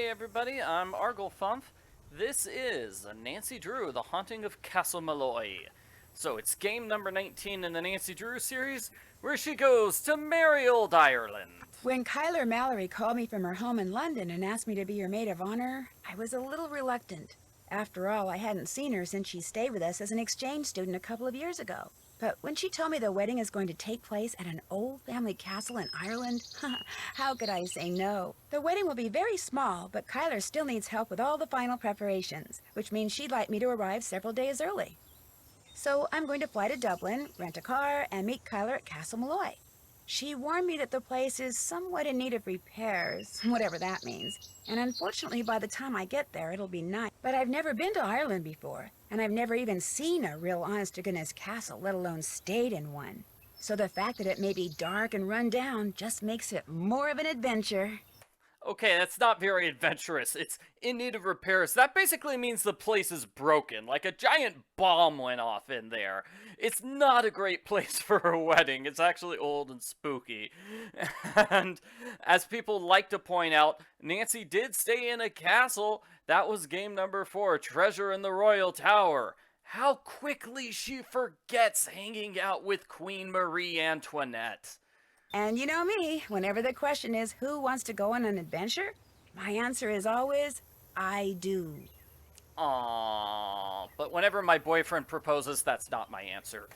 Hey everybody, I'm Arglefunf. This is Nancy Drew, The Haunting of Castle Malloy. So it's game number 19 in the Nancy Drew series, where she goes to merry old Ireland. When Kyler Mallory called me from her home in London and asked me to be her maid of honor, I was a little reluctant. After all, I hadn't seen her since she stayed with us as an exchange student a couple of years ago. But when she told me the wedding is going to take place at an old family castle in Ireland, how could I say no? The wedding will be very small, but Kyler still needs help with all the final preparations, which means she'd like me to arrive several days early. So I'm going to fly to Dublin, rent a car, and meet Kyler at Castle Malloy. She warned me that the place is somewhat in need of repairs, whatever that means. And unfortunately, by the time I get there, it'll be night. But I've never been to Ireland before, and I've never even seen a real honest-to-goodness castle, let alone stayed in one. So the fact that it may be dark and run down just makes it more of an adventure. Okay, that's not very adventurous. It's in need of repairs. That basically means the place is broken, like a giant bomb went off in there. It's not a great place for a wedding. It's actually old and spooky. And as people like to point out, Nancy did stay in a castle. That was game number 4, Treasure in the Royal Tower. How quickly she forgets hanging out with Queen Marie Antoinette. And you know me, whenever the question is who wants to go on an adventure, my answer is always, I do. Aww, but whenever my boyfriend proposes, that's not my answer.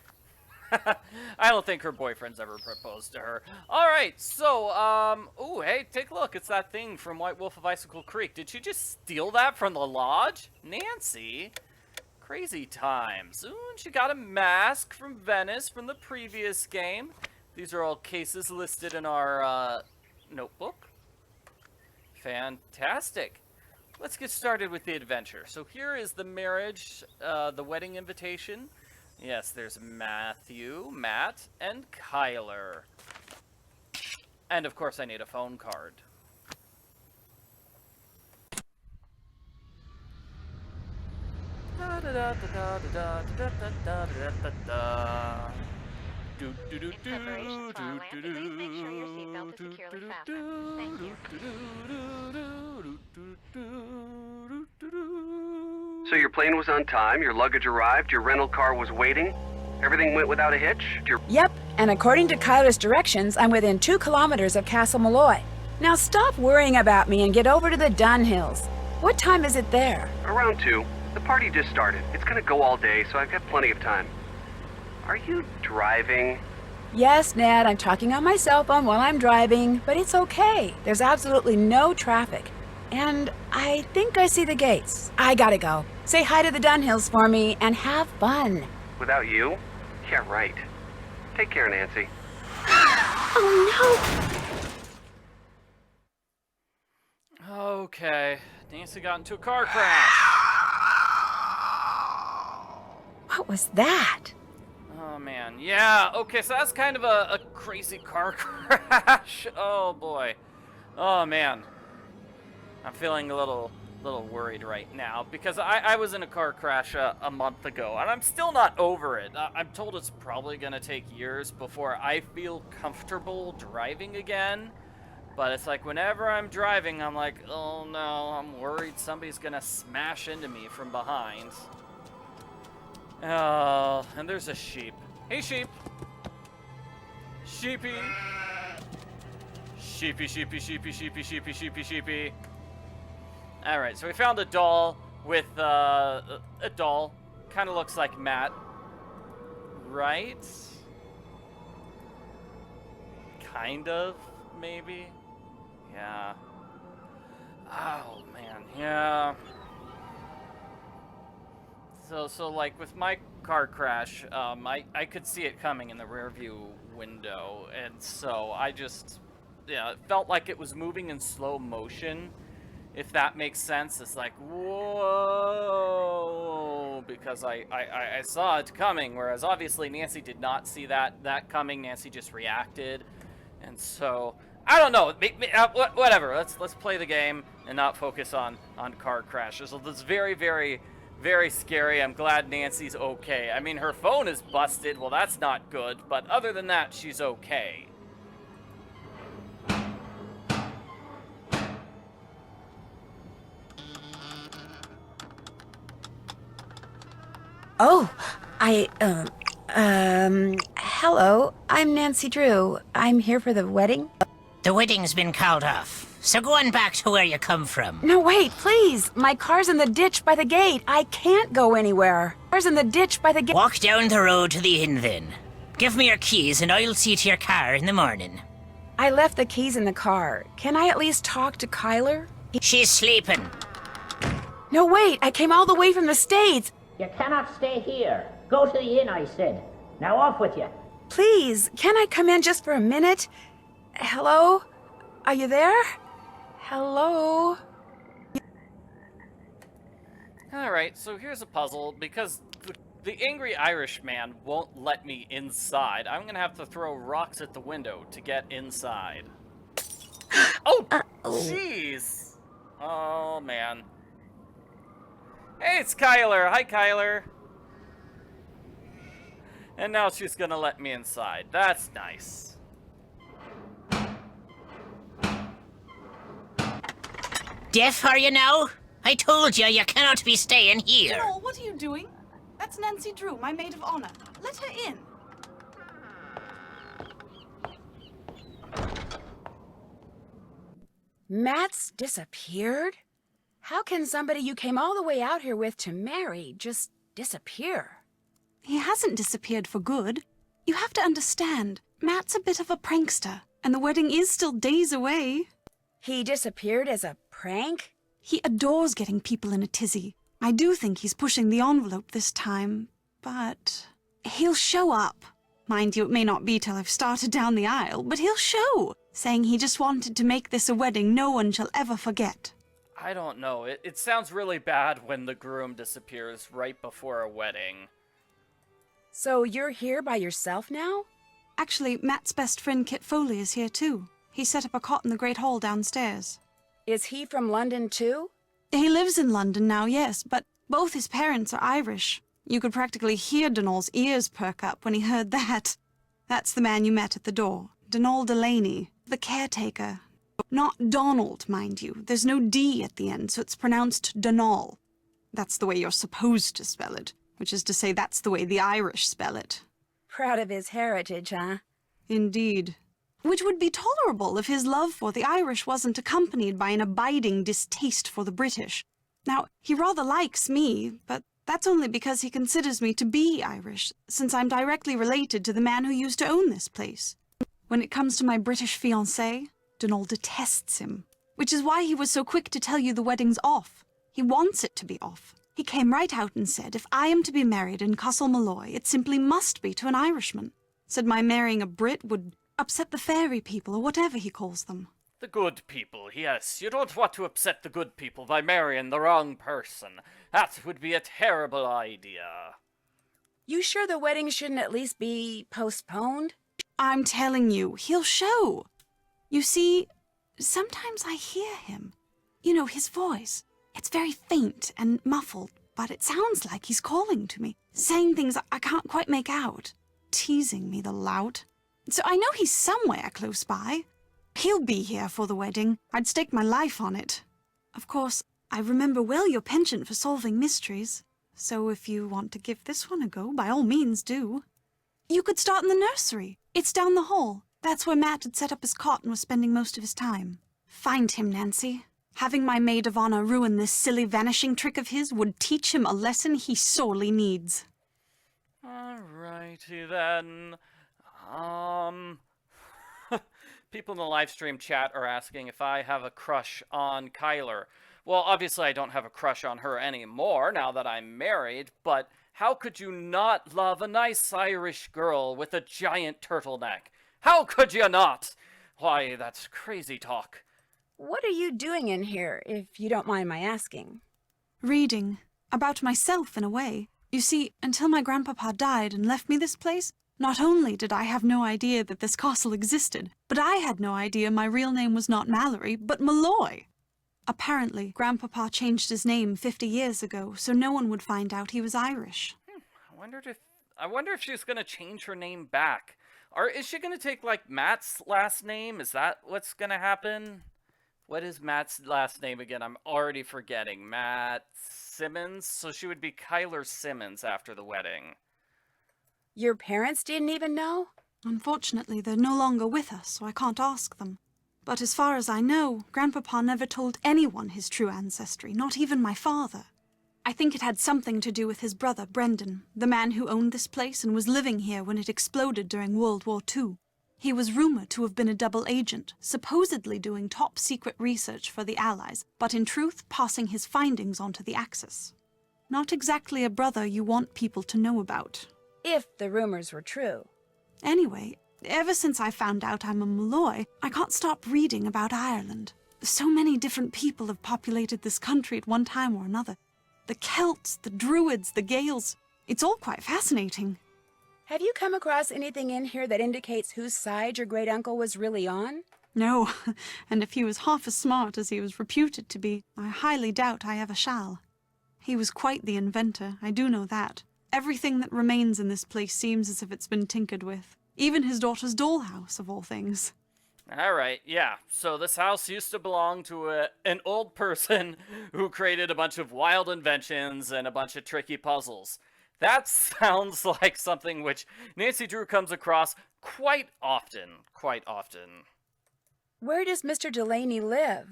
I don't think her boyfriend's ever proposed to her. Alright, so, ooh, hey, take a look. It's that thing from White Wolf of Icicle Creek. Did she just steal that from the lodge? Nancy? Crazy times. Ooh, and she got a mask from Venice from the previous game. These are all cases listed in our, notebook. Fantastic. Let's get started with the adventure. So here is the marriage, the wedding invitation. Yes, there's Matthew, Matt, and Kyler. And of course I need a phone card. Da da da da da da da da da da da. Preparation for our landing. Please make sure your seatbelt is securely fastened. Thank you. So your plane was on time, your luggage arrived, your rental car was waiting, everything went without a hitch? Yep, and according to Kyler's directions, I'm within 2 kilometers of Castle Malloy. Now stop worrying about me and get over to the Dunhills. What time is it there? Around 2. The party just started. It's gonna go all day, so I've got plenty of time. Are you driving? Yes, Ned, I'm talking on my cell phone while I'm driving, but it's okay. There's absolutely no traffic. And I think I see the gates. I gotta go. Say hi to the Dunhills for me and have fun. Without you? Yeah, right. Take care, Nancy. Oh no! Okay, Nancy got into a car crash. What was that? Oh man, yeah, okay, so that's kind of a crazy car crash. Oh boy. Oh man. I'm feeling a little worried right now, because I was in a car crash a month ago, and I'm still not over it. I'm told it's probably gonna take years before I feel comfortable driving again, but it's like whenever I'm driving, I'm like, oh no, I'm worried somebody's gonna smash into me from behind. Oh, and there's a sheep. Hey, sheep. Sheepy. Sheepy, sheepy, sheepy, sheepy, sheepy, sheepy, sheepy. Alright, so we found a doll with, a doll. Kind of looks like Matt. Right? Kind of, maybe? Yeah. Oh, man, yeah. So like with my car crash, I could see it coming in the rear view window, and so I just, yeah, it felt like it was moving in slow motion, if that makes sense. It's like, whoa, because I saw it coming, whereas obviously Nancy did not see that coming. Nancy just reacted, and so I don't know. Whatever. Let's play the game and not focus on car crashes. So it's very, very, very scary. I'm glad Nancy's okay. I mean, her phone is busted. Well, that's not good. But other than that, she's okay. Oh, hello. I'm Nancy Drew. I'm here for the wedding. The wedding's been called off, so go on back to where you come from. No, wait, please. My car's in the ditch by the gate. I can't go anywhere. Car's in the ditch by the gate. Walk down the road to the inn then. Give me your keys and I'll see to your car in the morning. I left the keys in the car. Can I at least talk to Kyler? She's sleeping. No, wait. I came all the way from the States. You cannot stay here. Go to the inn, I said. Now off with you. Please, can I come in just for a minute? Hello? Are you there? Hello? Alright, so here's a puzzle. Because the angry Irish man won't let me inside, I'm gonna have to throw rocks at the window to get inside. Oh! Jeez! Oh, man. Hey, it's Kyler! Hi, Kyler! And now she's gonna let me inside. That's nice. Deaf are you now? I told you you cannot be staying here. Joel, what are you doing? That's Nancy Drew, my maid of honor. Let her in. Matt's disappeared? How can somebody you came all the way out here with to marry just disappear? He hasn't disappeared for good. You have to understand, Matt's a bit of a prankster, and the wedding is still days away. He disappeared as a prank? He adores getting people in a tizzy. I do think he's pushing the envelope this time, but he'll show up. Mind you, it may not be till I've started down the aisle, but he'll show, saying he just wanted to make this a wedding no one shall ever forget. I don't know. It sounds really bad when the groom disappears right before a wedding. So you're here by yourself now? Actually, Matt's best friend Kit Foley is here too. He set up a cot in the Great Hall downstairs. Is he from London too? He lives in London now, yes, but both his parents are Irish. You could practically hear Donal's ears perk up when he heard that. That's the man you met at the door, Donal Delaney, the caretaker. Not Donald, mind you. There's no D at the end, so it's pronounced Donal. That's the way you're supposed to spell it, which is to say that's the way the Irish spell it. Proud of his heritage, huh? Indeed. Which would be tolerable if his love for the Irish wasn't accompanied by an abiding distaste for the British. Now, he rather likes me, but that's only because he considers me to be Irish, since I'm directly related to the man who used to own this place. When it comes to my British fiancé, Donal detests him, which is why he was so quick to tell you the wedding's off. He wants it to be off. He came right out and said, if I am to be married in Castle Malloy, it simply must be to an Irishman. Said my marrying a Brit would upset the fairy people, or whatever he calls them. The good people, yes. You don't want to upset the good people by marrying the wrong person. That would be a terrible idea. You sure the wedding shouldn't at least be postponed? I'm telling you, he'll show. You see, sometimes I hear him. You know, his voice. It's very faint and muffled, but it sounds like he's calling to me, saying things I can't quite make out, teasing me, the lout. So I know he's somewhere close by. He'll be here for the wedding. I'd stake my life on it. Of course, I remember well your penchant for solving mysteries, so if you want to give this one a go, by all means do. You could start in the nursery. It's down the hall. That's where Matt had set up his cot and was spending most of his time. Find him, Nancy. Having my maid of honor ruin this silly vanishing trick of his would teach him a lesson he sorely needs. Alrighty then. People in the live stream chat are asking if I have a crush on Kyler. Well, obviously I don't have a crush on her anymore now that I'm married, but how could you not love a nice Irish girl with a giant turtleneck? How could you not? Why, that's crazy talk. What are you doing in here, if you don't mind my asking? Reading. About myself, in a way. You see, until my grandpapa died and left me this place, not only did I have no idea that this castle existed, but I had no idea my real name was not Mallory, but Malloy. Apparently, Grandpapa changed his name 50 years ago, so no one would find out he was Irish. I wonder if she's gonna change her name back. Or is she gonna take, like, Matt's last name? Is that what's gonna happen? What is Matt's last name again? I'm already forgetting. Matt Simmons? So she would be Kyler Simmons after the wedding. Your parents didn't even know? Unfortunately, they're no longer with us, so I can't ask them. But as far as I know, Grandpapa never told anyone his true ancestry, not even my father. I think it had something to do with his brother, Brendan, the man who owned this place and was living here when it exploded during World War II. He was rumored to have been a double agent, supposedly doing top-secret research for the Allies, but in truth passing his findings onto the Axis. Not exactly a brother you want people to know about. If the rumors were true. Anyway, ever since I found out I'm a Malloy, I can't stop reading about Ireland. So many different people have populated this country at one time or another. The Celts, the Druids, the Gaels. It's all quite fascinating. Have you come across anything in here that indicates whose side your great-uncle was really on? No, and if he was half as smart as he was reputed to be, I highly doubt I ever shall. He was quite the inventor, I do know that. Everything that remains in this place seems as if it's been tinkered with. Even his daughter's dollhouse, of all things. Alright, yeah. So this house used to belong to an old person who created a bunch of wild inventions and a bunch of tricky puzzles. That sounds like something which Nancy Drew comes across quite often. Quite often. Where does Mr. Delaney live?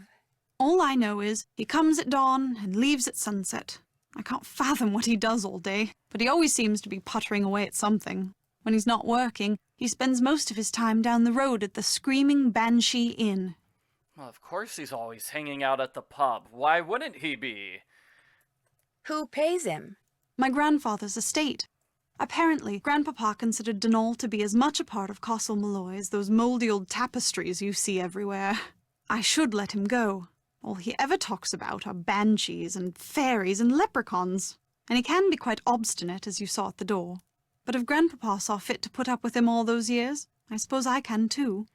All I know is he comes at dawn and leaves at sunset. I can't fathom what he does all day, but he always seems to be puttering away at something. When he's not working, he spends most of his time down the road at the Screaming Banshee Inn. Well, of course he's always hanging out at the pub. Why wouldn't he be? Who pays him? My grandfather's estate. Apparently, Grandpapa considered Donal to be as much a part of Castle Malloy as those mouldy old tapestries you see everywhere. I should let him go. All he ever talks about are banshees and fairies and leprechauns. And he can be quite obstinate, as you saw at the door. But if Grandpapa saw fit to put up with him all those years, I suppose I can too.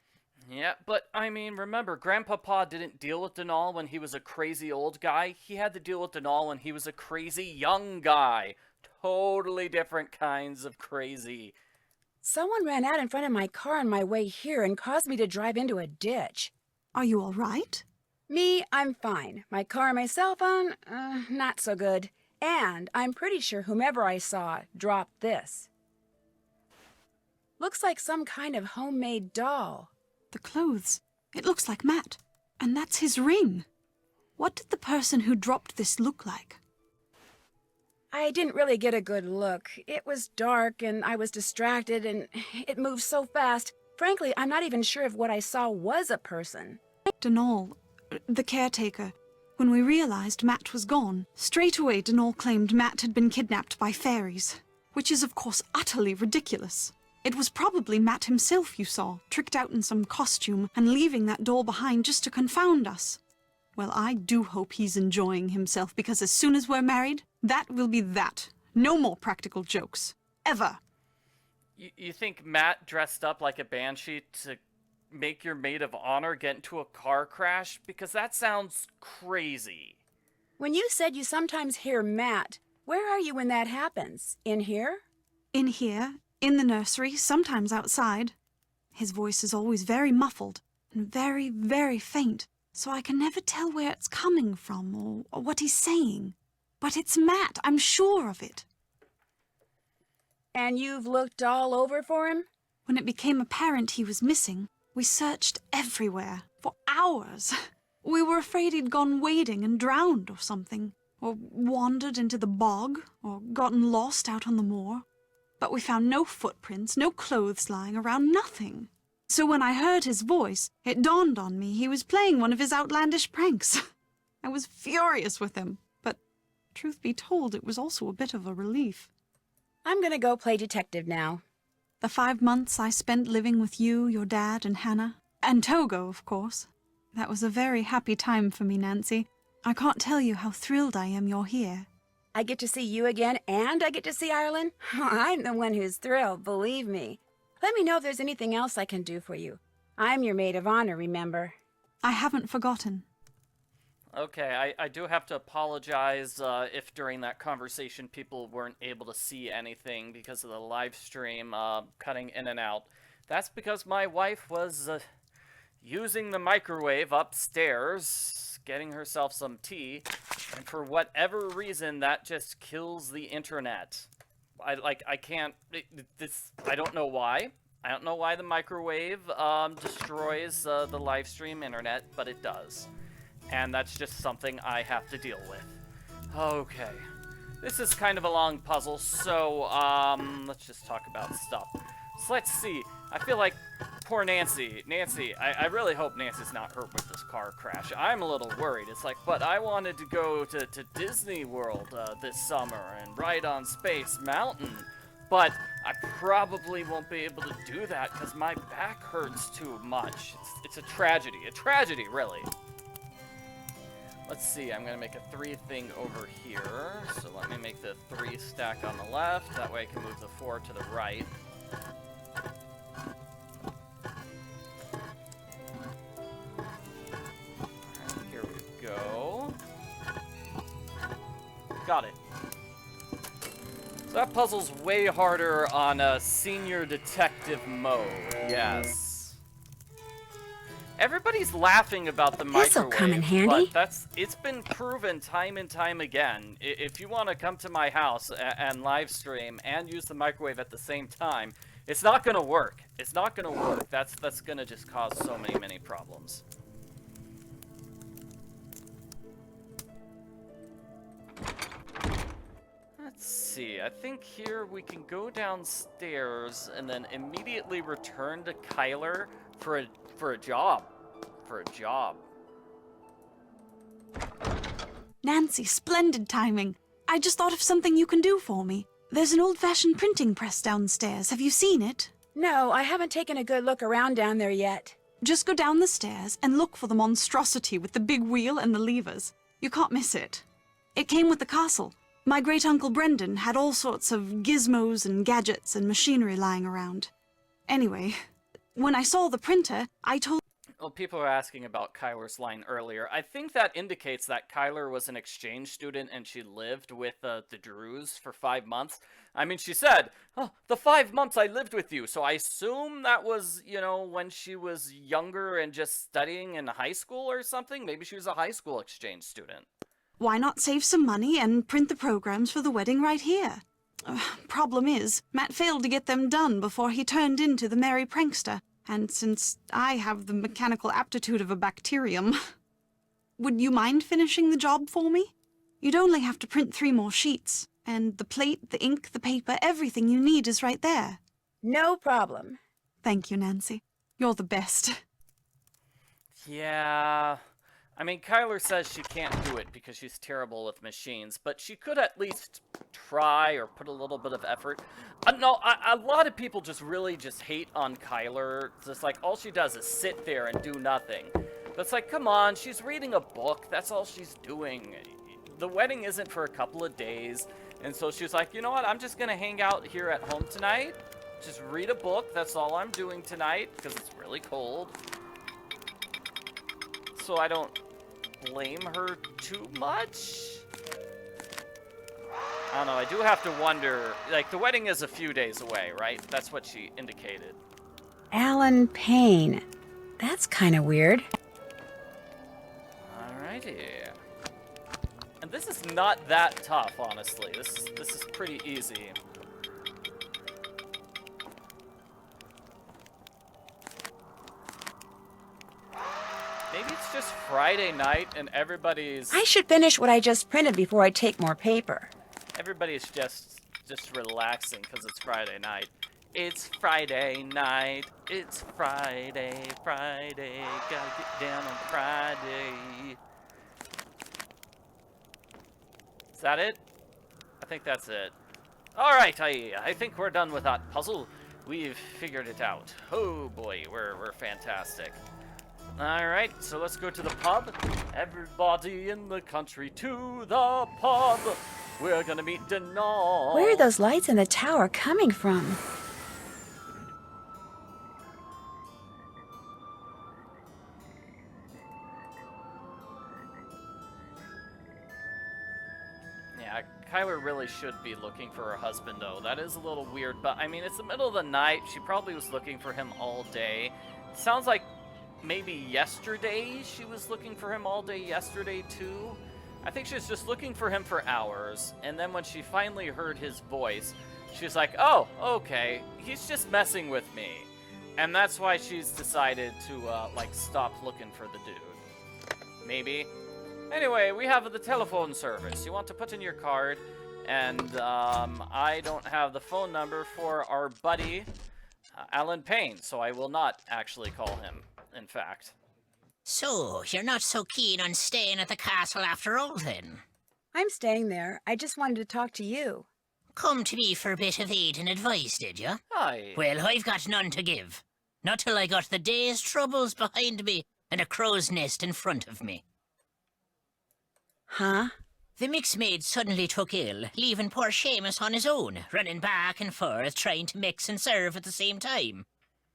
Yeah, but I mean, remember, Grandpapa didn't deal with Donal when he was a crazy old guy. He had to deal with Donal when he was a crazy young guy. Totally different kinds of crazy. Someone ran out in front of my car on my way here and caused me to drive into a ditch. Are you all right? Me, I'm fine. My car and my cell phone, not so good. And I'm pretty sure whomever I saw dropped this. Looks like some kind of homemade doll. The clothes. It looks like Matt. And that's his ring. What did the person who dropped this look like? I didn't really get a good look. It was dark and I was distracted and it moved so fast. Frankly, I'm not even sure if what I saw was a person. Donal, the caretaker. When we realized Matt was gone, straight away Donal claimed Matt had been kidnapped by fairies. Which is of course utterly ridiculous. It was probably Matt himself you saw, tricked out in some costume and leaving that doll behind just to confound us. Well, I do hope he's enjoying himself, because as soon as we're married, that will be that. No more practical jokes. Ever. You think Matt dressed up like a banshee to make your maid of honor get into a car crash? Because that sounds crazy. When you said you sometimes hear Matt, where are you when that happens? In here? In here, in the nursery, sometimes outside. His voice is always very muffled and very, very faint, so I can never tell where it's coming from or what he's saying. But it's Matt, I'm sure of it. And you've looked all over for him? When it became apparent he was missing, we searched everywhere, for hours. We were afraid he'd gone wading and drowned or something, or wandered into the bog, or gotten lost out on the moor. But we found no footprints, no clothes lying around, nothing. So when I heard his voice, it dawned on me he was playing one of his outlandish pranks. I was furious with him, but truth be told, it was also a bit of a relief. I'm gonna go play detective now. The 5 months I spent living with you, your dad, and Hannah, and Togo, of course. That was a very happy time for me, Nancy. I can't tell you how thrilled I am you're here. I get to see you again, and I get to see Ireland? I'm the one who's thrilled, believe me. Let me know if there's anything else I can do for you. I'm your maid of honor, remember? I haven't forgotten. Okay, I do have to apologize if during that conversation people weren't able to see anything because of the live stream cutting in and out. That's because my wife was, using the microwave upstairs, getting herself some tea, and for whatever reason, that just kills the internet. I can't, I don't know why. I don't know why the microwave destroys the live stream internet, but it does. And that's just something I have to deal with. Okay. This is kind of a long puzzle, so let's just talk about stuff. So let's see. I feel like poor Nancy. I really hope Nancy's not hurt with this car crash. I'm a little worried. It's like, but I wanted to go to Disney World this summer and ride on Space Mountain. But I probably won't be able to do that because my back hurts too much. It's a tragedy. A tragedy, really. Let's see, I'm gonna make a 3 thing over here. So let me make the 3 stack on the left. That way I can move the 4 to the right. Alright, here we go. Got it. So that puzzle's way harder on senior detective mode. Yes. Everybody's laughing about the microwave. This'll come in handy. But it's been proven time and time again. If you want to come to my house and live stream and use the microwave at the same time, it's not going to work. It's not going to work. That's going to just cause so many problems. Let's see. I think here we can go downstairs and then immediately return to Kyler for a job. Nancy, splendid timing. I just thought of something you can do for me. There's an old-fashioned printing press downstairs. Have you seen it? No, I haven't taken a good look around down there yet. Just go down the stairs and look for the monstrosity with the big wheel and the levers. You can't miss it. It came with the castle. My great-uncle Brendan had all sorts of gizmos and gadgets and machinery lying around. Anyway, when I saw the printer, I told... Well, people are asking about Kyler's line earlier. I think that indicates that Kyler was an exchange student and she lived with the Drews for 5 months. I mean, she said, oh, the 5 months I lived with you. So I assume that was, you know, when she was younger and just studying in high school or something. Maybe she was a high school exchange student. Why not save some money and print the programs for the wedding right here? Problem is, Matt failed to get them done before he turned into the merry prankster. And since I have the mechanical aptitude of a bacterium, would you mind finishing the job for me? You'd only have to print 3 more sheets, and the plate, the ink, the paper, everything you need is right there. No problem. Thank you, Nancy. You're the best. Yeah... I mean, Kyler says she can't do it because she's terrible with machines, but she could at least try or put a little bit of effort. No, a lot of people just really just hate on Kyler. Just like, all she does is sit there and do nothing. But it's like, come on, she's reading a book. That's all she's doing. The wedding isn't for a couple of days. And so she's like, you know what, I'm just going to hang out here at home tonight. Just read a book. That's all I'm doing tonight because it's really cold. So I don't blame her too much. I don't know, I do have to wonder, like, the wedding is a few days away, right? That's what she indicated. Alan Payne. That's kind of weird. Alrighty. And this is not that tough, honestly. This is pretty easy. Maybe it's just Friday night and everybody's... I should finish what I just printed before I take more paper. Everybody's just relaxing because it's Friday night. It's Friday night. It's Friday. Gotta get down on Friday. Is that it? I think that's it. Alright, I think we're done with that puzzle. We've figured it out. Oh boy, we're fantastic. Alright, so let's go to the pub. Everybody in the country to the pub. We're gonna meet Denal. Where are those lights in the tower coming from? Yeah, Kyler really should be looking for her husband, though. That is a little weird, but I mean, it's the middle of the night. She probably was looking for him all day. Sounds like maybe yesterday she was looking for him all day yesterday too. I think she was just looking for him for hours, and then when she finally heard his voice, she's like, oh, okay, he's just messing with me. And that's why she's decided to, like, stop looking for the dude. Maybe. Anyway, we have the telephone service. You want to put in your card, and, I don't have the phone number for our buddy, Alan Payne, so I will not actually call him, in fact. So, you're not so keen on staying at the castle after all, then? I'm staying there. I just wanted to talk to you. Come to me for a bit of aid and advice, did you? Aye. Well, I've got none to give. Not till I got the day's troubles behind me and a crow's nest in front of me. Huh? The mix maid suddenly took ill, leaving poor Seamus on his own, running back and forth, trying to mix and serve at the same time.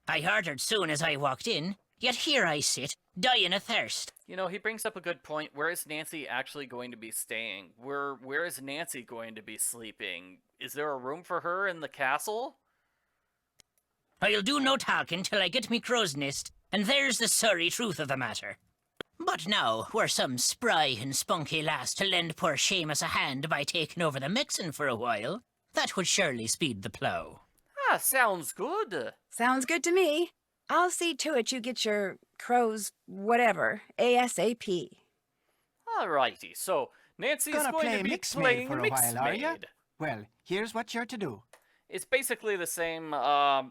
I ordered soon as I walked in, yet here I sit, dying of thirst. You know, he brings up a good point. Where is Nancy actually going to be staying? Where is Nancy going to be sleeping? Is there a room for her in the castle? I'll do no talking till I get me crow's nest, and there's the sorry truth of the matter. But now, were some spry and spunky lass to lend poor Seamus a hand by taking over the mixing for a while, that would surely speed the plough. Ah, sounds good. Sounds good to me. I'll see to it you get your crows whatever, ASAP. Alrighty, so Nancy's Gonna going play to be Mix Maid playing for a Mix while, are ya? Maid. Well, here's what you're to do. It's basically the same,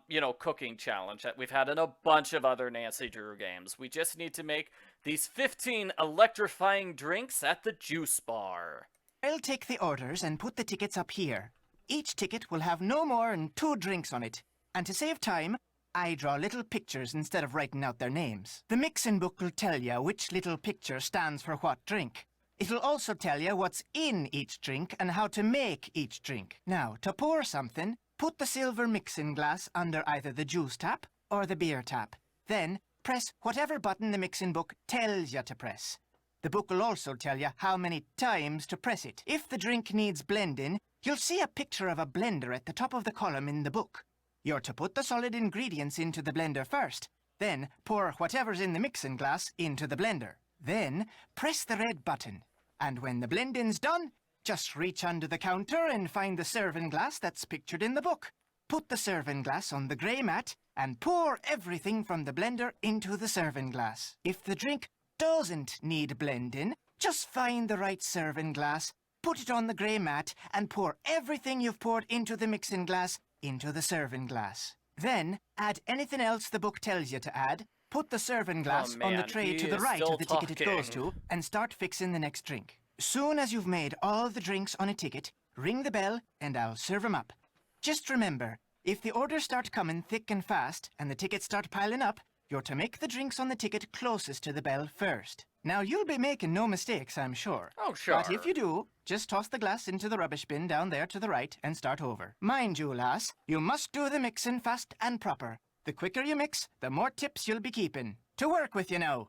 you know, cooking challenge that we've had in a bunch of other Nancy Drew games. We just need to make these 15 electrifying drinks at the juice bar. I'll take the orders and put the tickets up here. Each ticket will have no more than 2 drinks on it. And to save time, I draw little pictures instead of writing out their names. The mixing book will tell you which little picture stands for what drink. It'll also tell you what's in each drink and how to make each drink. Now, to pour something, put the silver mixing glass under either the juice tap or the beer tap. Then, press whatever button the mixing book tells you to press. The book will also tell you how many times to press it. If the drink needs blending, you'll see a picture of a blender at the top of the column in the book. You're to put the solid ingredients into the blender first, then pour whatever's in the mixing glass into the blender. Then, press the red button. And when the blending's done, just reach under the counter and find the serving glass that's pictured in the book. Put the serving glass on the grey mat and pour everything from the blender into the serving glass. If the drink doesn't need blending, just find the right serving glass, put it on the grey mat, and pour everything you've poured into the mixing glass into the serving glass. Then, add anything else the book tells you to add, put the serving glass on the man, tray he to the is right still of the ticket it goes talking. to, and start fixing the next drink. Soon as you've made all the drinks on a ticket, ring the bell and I'll serve 'em up. Just remember, if the orders start coming thick and fast and the tickets start piling up, you're to make the drinks on the ticket closest to the bell first. Now, you'll be making no mistakes, I'm sure. Oh, sure. But if you do, just toss the glass into the rubbish bin down there to the right and start over. Mind you, lass, you must do the mixing fast and proper. The quicker you mix, the more tips you'll be keeping. To work with you now.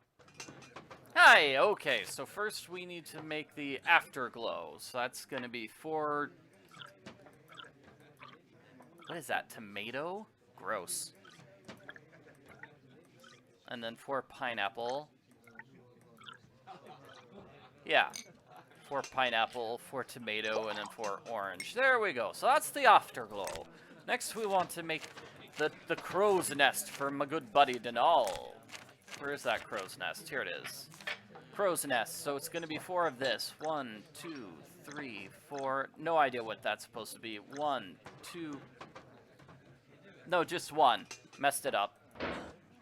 Hi, okay, so first we need to make the afterglow. So that's gonna be 4... What is that, tomato? Gross. And then 4 pineapple. Yeah. 4 pineapple, 4 tomato, and then 4 orange. There we go. So that's the afterglow. Next we want to make the crow's nest for my good buddy Denal. Where is that crow's nest? Here it is. Crow's nest. So it's going to be 4 of this. 1, 2, 3, 4. No idea what that's supposed to be. 1, 2. No, just 1. Messed it up.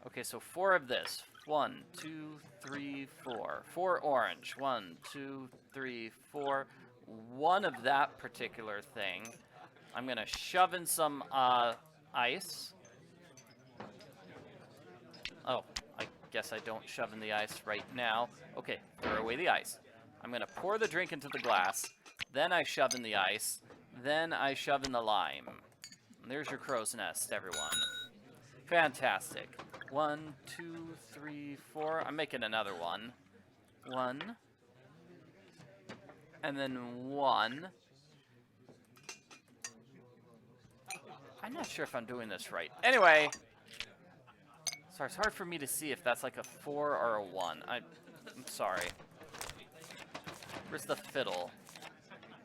Okay, so 4 of this. 1, 2, 3, 4. 4 orange. 1, 2, 3, 4. 1 of that particular thing. I'm going to shove in some ice. Oh, I guess I don't shove in the ice right now. Okay, throw away the ice. I'm going to pour the drink into the glass. Then I shove in the ice. Then I shove in the lime. And there's your crow's nest, everyone. Fantastic. 1, 2, 3, 4. I'm making another one. 1. And then 1. I'm not sure if I'm doing this right. Anyway. Sorry, it's hard for me to see if that's like a 4 or a 1. I'm sorry. Where's the fiddle?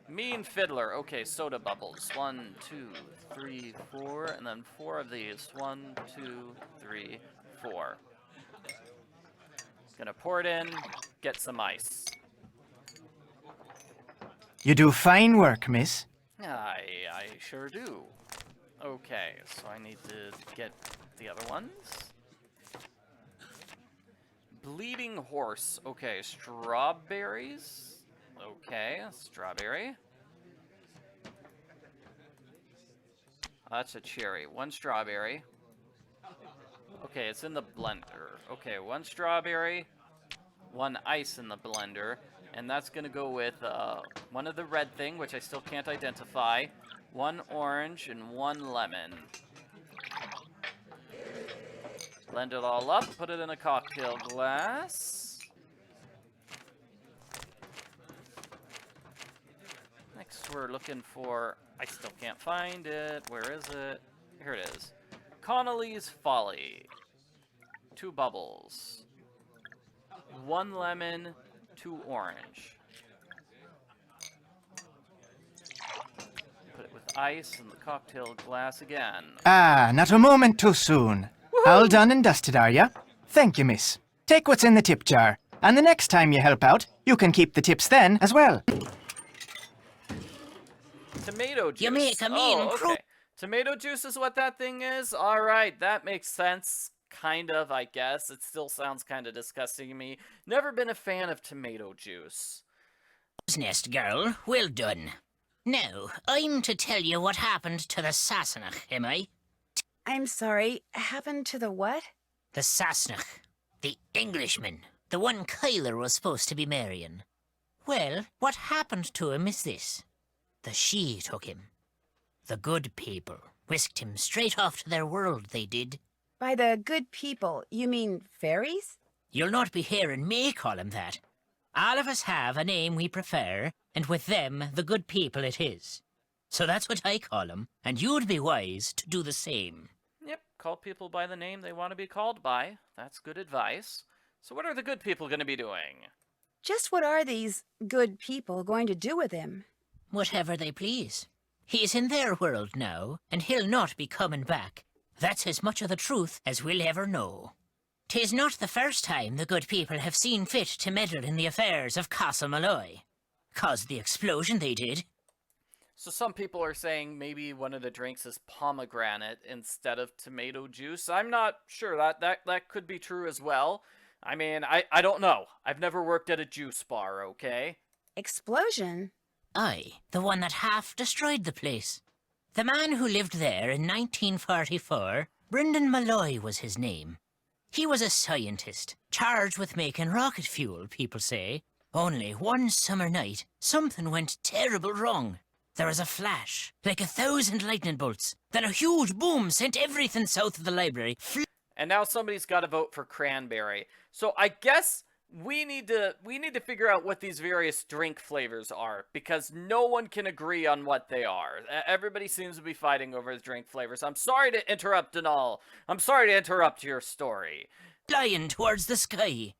Mean fiddler. Okay, soda bubbles. 1, 2, 3, 4, and then 4 of these. 1, 2, 3, 4. Gonna pour it in, get some ice. You do fine work, miss. I sure do. Okay, so I need to get the other ones. Bleeding horse. Okay, strawberries. Okay, strawberry. That's a cherry. 1 strawberry. Okay, it's in the blender. Okay, 1 strawberry, 1 ice in the blender, and that's gonna go with 1 of the red thing, which I still can't identify, 1 orange, and 1 lemon. Blend it all up, put it in a cocktail glass. Next, we're looking for, I still can't find it. Where is it? Here it is. Connolly's Folly. 2 bubbles. 1 lemon, 2 orange. Put it with ice in the cocktail glass again. Ah, not a moment too soon. All done and dusted, are ya? Thank you, miss. Take what's in the tip jar, and the next time you help out, you can keep the tips then as well. Tomato juice. You make a mean okay. Tomato juice is what that thing is? Alright, that makes sense. Kind of, I guess. It still sounds kind of disgusting to me. Never been a fan of tomato juice. Nest girl, well done. Now, I'm to tell you what happened to the Sassenach, am I? I'm sorry, happened to the what? The Sassenach. The Englishman. The one Kyler was supposed to be marrying. Well, what happened to him is this. The She took him. The good people whisked him straight off to their world, they did. By the good people, you mean fairies? You'll not be hearing me call him that. All of us have a name we prefer, and with them, the good people it is. So that's what I call him, and you'd be wise to do the same. Yep, call people by the name they want to be called by. That's good advice. So what are the good people going to be doing? Just what are these good people going to do with him? Whatever they please. He's in their world now, and he'll not be coming back. That's as much of the truth as we'll ever know. 'Tis not the first time the good people have seen fit to meddle in the affairs of Castle Malloy. Caused the explosion they did. So some people are saying maybe one of the drinks is pomegranate instead of tomato juice. I'm not sure. That could be true as well. I mean, I don't know. I've never worked at a juice bar, okay? Explosion? Aye, the one that half destroyed the place. The man who lived there in 1944, Brendan Malloy was his name. He was a scientist, charged with making rocket fuel, people say. Only one summer night, something went terrible wrong. There was a flash, like 1,000 lightning bolts. Then a huge boom sent everything south of the library. And now somebody's got to vote for cranberry. So I guess we need to figure out what these various drink flavors are, because no one can agree on what they are. Everybody seems to be fighting over the drink flavors. I'm sorry to interrupt and all. I'm sorry to interrupt your story. Flying towards the sky.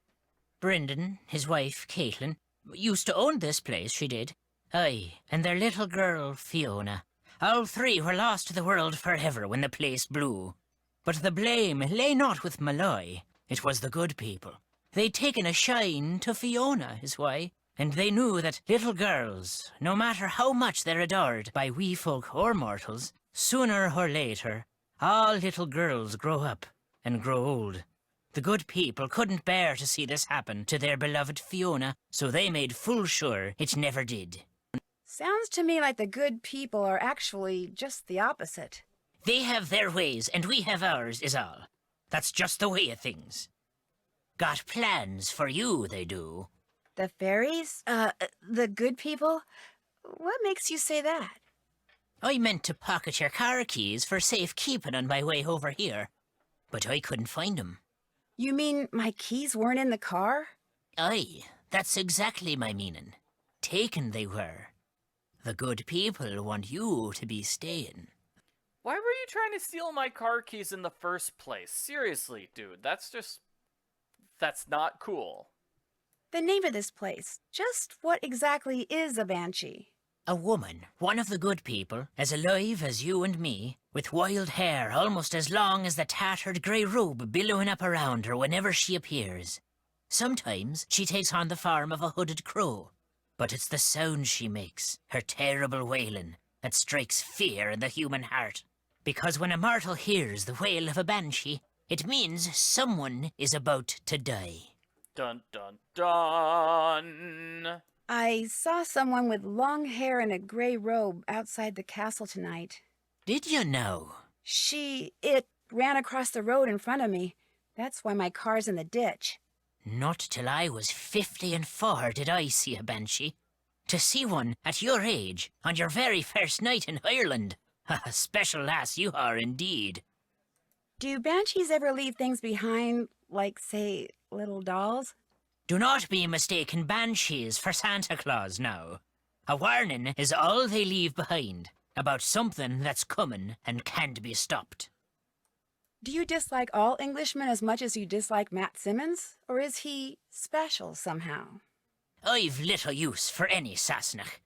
Brendan, his wife, Caitlin, used to own this place, she did. Aye, and their little girl, Fiona. All 3 were lost to the world forever when the place blew. But the blame lay not with Malloy. It was the good people. They'd taken a shine to Fiona, is why. And they knew that little girls, no matter how much they're adored by wee folk or mortals, sooner or later, all little girls grow up and grow old. The good people couldn't bear to see this happen to their beloved Fiona, so they made full sure it never did. Sounds to me like the good people are actually just the opposite. They have their ways, and we have ours, is all. That's just the way of things. Got plans for you, they do. The fairies? The good people? What makes you say that? I meant to pocket your car keys for safekeeping on my way over here, but I couldn't find 'em. You mean my keys weren't in the car? Aye, that's exactly my meaning. Taken they were. The good people want you to be staying. Why were you trying to steal my car keys in the first place? Seriously, dude, that's not cool. The name of this place. Just what exactly is a banshee? A woman, one of the good people, as alive as you and me, with wild hair almost as long as the tattered grey robe billowing up around her whenever she appears. Sometimes she takes on the form of a hooded crow, but it's the sound she makes, her terrible wailing, that strikes fear in the human heart. Because when a mortal hears the wail of a banshee, it means someone is about to die. Dun dun dun. I saw someone with long hair and a gray robe outside the castle tonight. Did you know? It ran across the road in front of me. That's why my car's in the ditch. Not till I was 54 did I see a banshee. To see one at your age, on your very first night in Ireland. A special lass you are indeed. Do banshees ever leave things behind, like, say, little dolls? Do not be mistaken banshees for Santa Claus now. A warning is all they leave behind, about something that's coming and can't be stopped. Do you dislike all Englishmen as much as you dislike Matt Simmons? Or is he special somehow? I've little use for any Sassenach,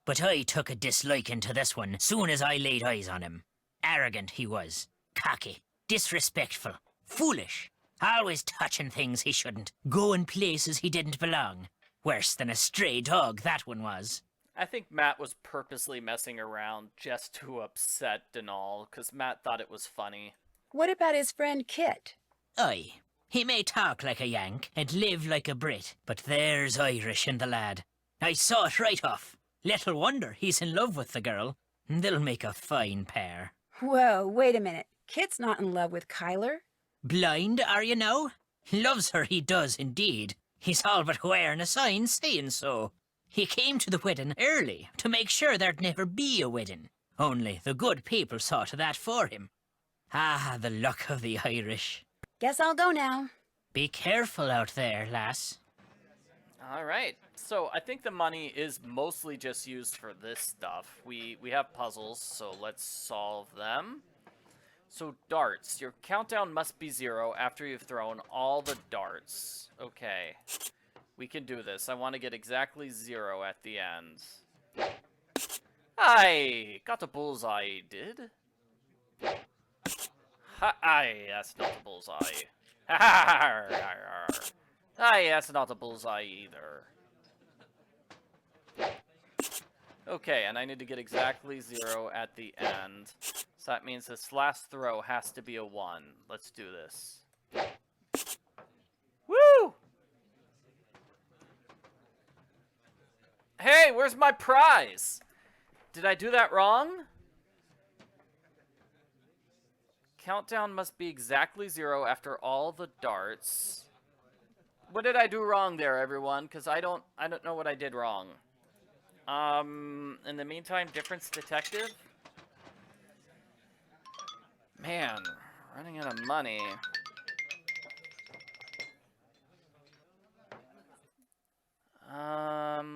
but I took a disliking to this one soon as I laid eyes on him. Arrogant he was, cocky, disrespectful, foolish, always touching things he shouldn't, going places he didn't belong. Worse than a stray dog, that one was. I think Matt was purposely messing around just to upset Denal, because Matt thought it was funny. What about his friend Kit? Aye, he may talk like a Yank and live like a Brit, but there's Irish in the lad. I saw it right off. Little wonder he's in love with the girl. They'll make a fine pair. Whoa, wait a minute. Kit's not in love with Kyler. Blind, are you now? Loves her, he does indeed. He's all but wearing a sign saying so. He came to the wedding early to make sure there'd never be a wedding. Only the good people saw to that for him. Ah, the luck of the Irish. Guess I'll go now. Be careful out there, lass. All right, so I think the money is mostly just used for this stuff. We have puzzles, so let's solve them. So darts, your countdown must be 0 after you've thrown all the darts. Okay, we can do this. I want to get exactly 0 at the end. I got a bullseye, did? Aye, that's not a bullseye. Aye, that's not a bullseye either. Okay, and I need to get exactly 0 at the end. So that means this last throw has to be a 1. Let's do this. Woo! Hey, where's my prize? Did I do that wrong? Countdown must be exactly 0 after all the darts. What did I do wrong there, everyone? Because I don't know what I did wrong. In the meantime, difference detective? Man, running out of money.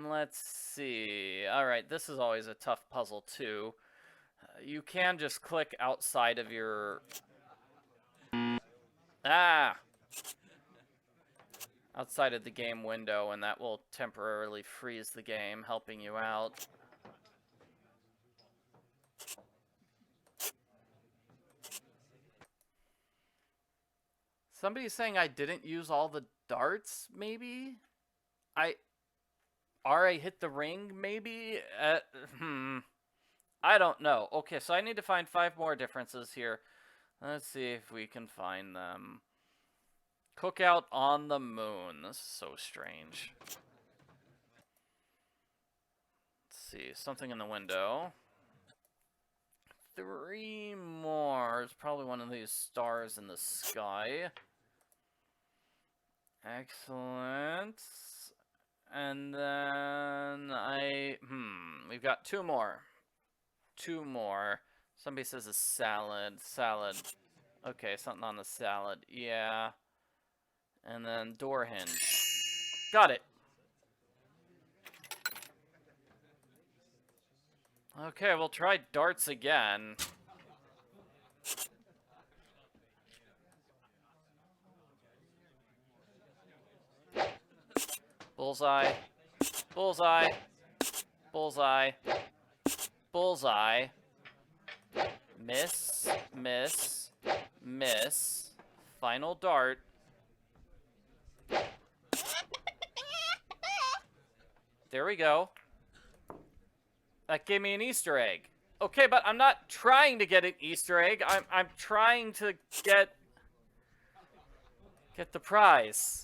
Let's see. Alright, this is always a tough puzzle, too. You can just click outside of your... outside of the game window, and that will temporarily freeze the game, helping you out. Somebody's saying I didn't use all the darts, maybe? I hit the ring, maybe? I don't know. Okay, so I need to find 5 more differences here. Let's see if we can find them. Cookout on the moon. This is so strange. Let's see. Something in the window. 3 more. There's probably one of these stars in the sky. Excellent. And then we've got 2 more. 2 more. Somebody says a salad. Salad. Okay, something on the salad. Yeah. And then door hinge. Got it. Okay, we'll try darts again. Bullseye. Bullseye. Bullseye. Bullseye. Miss. Miss. Miss. Final dart. There we go. That gave me an Easter egg. Okay, but I'm not trying to get an Easter egg. I'm trying to get the prize.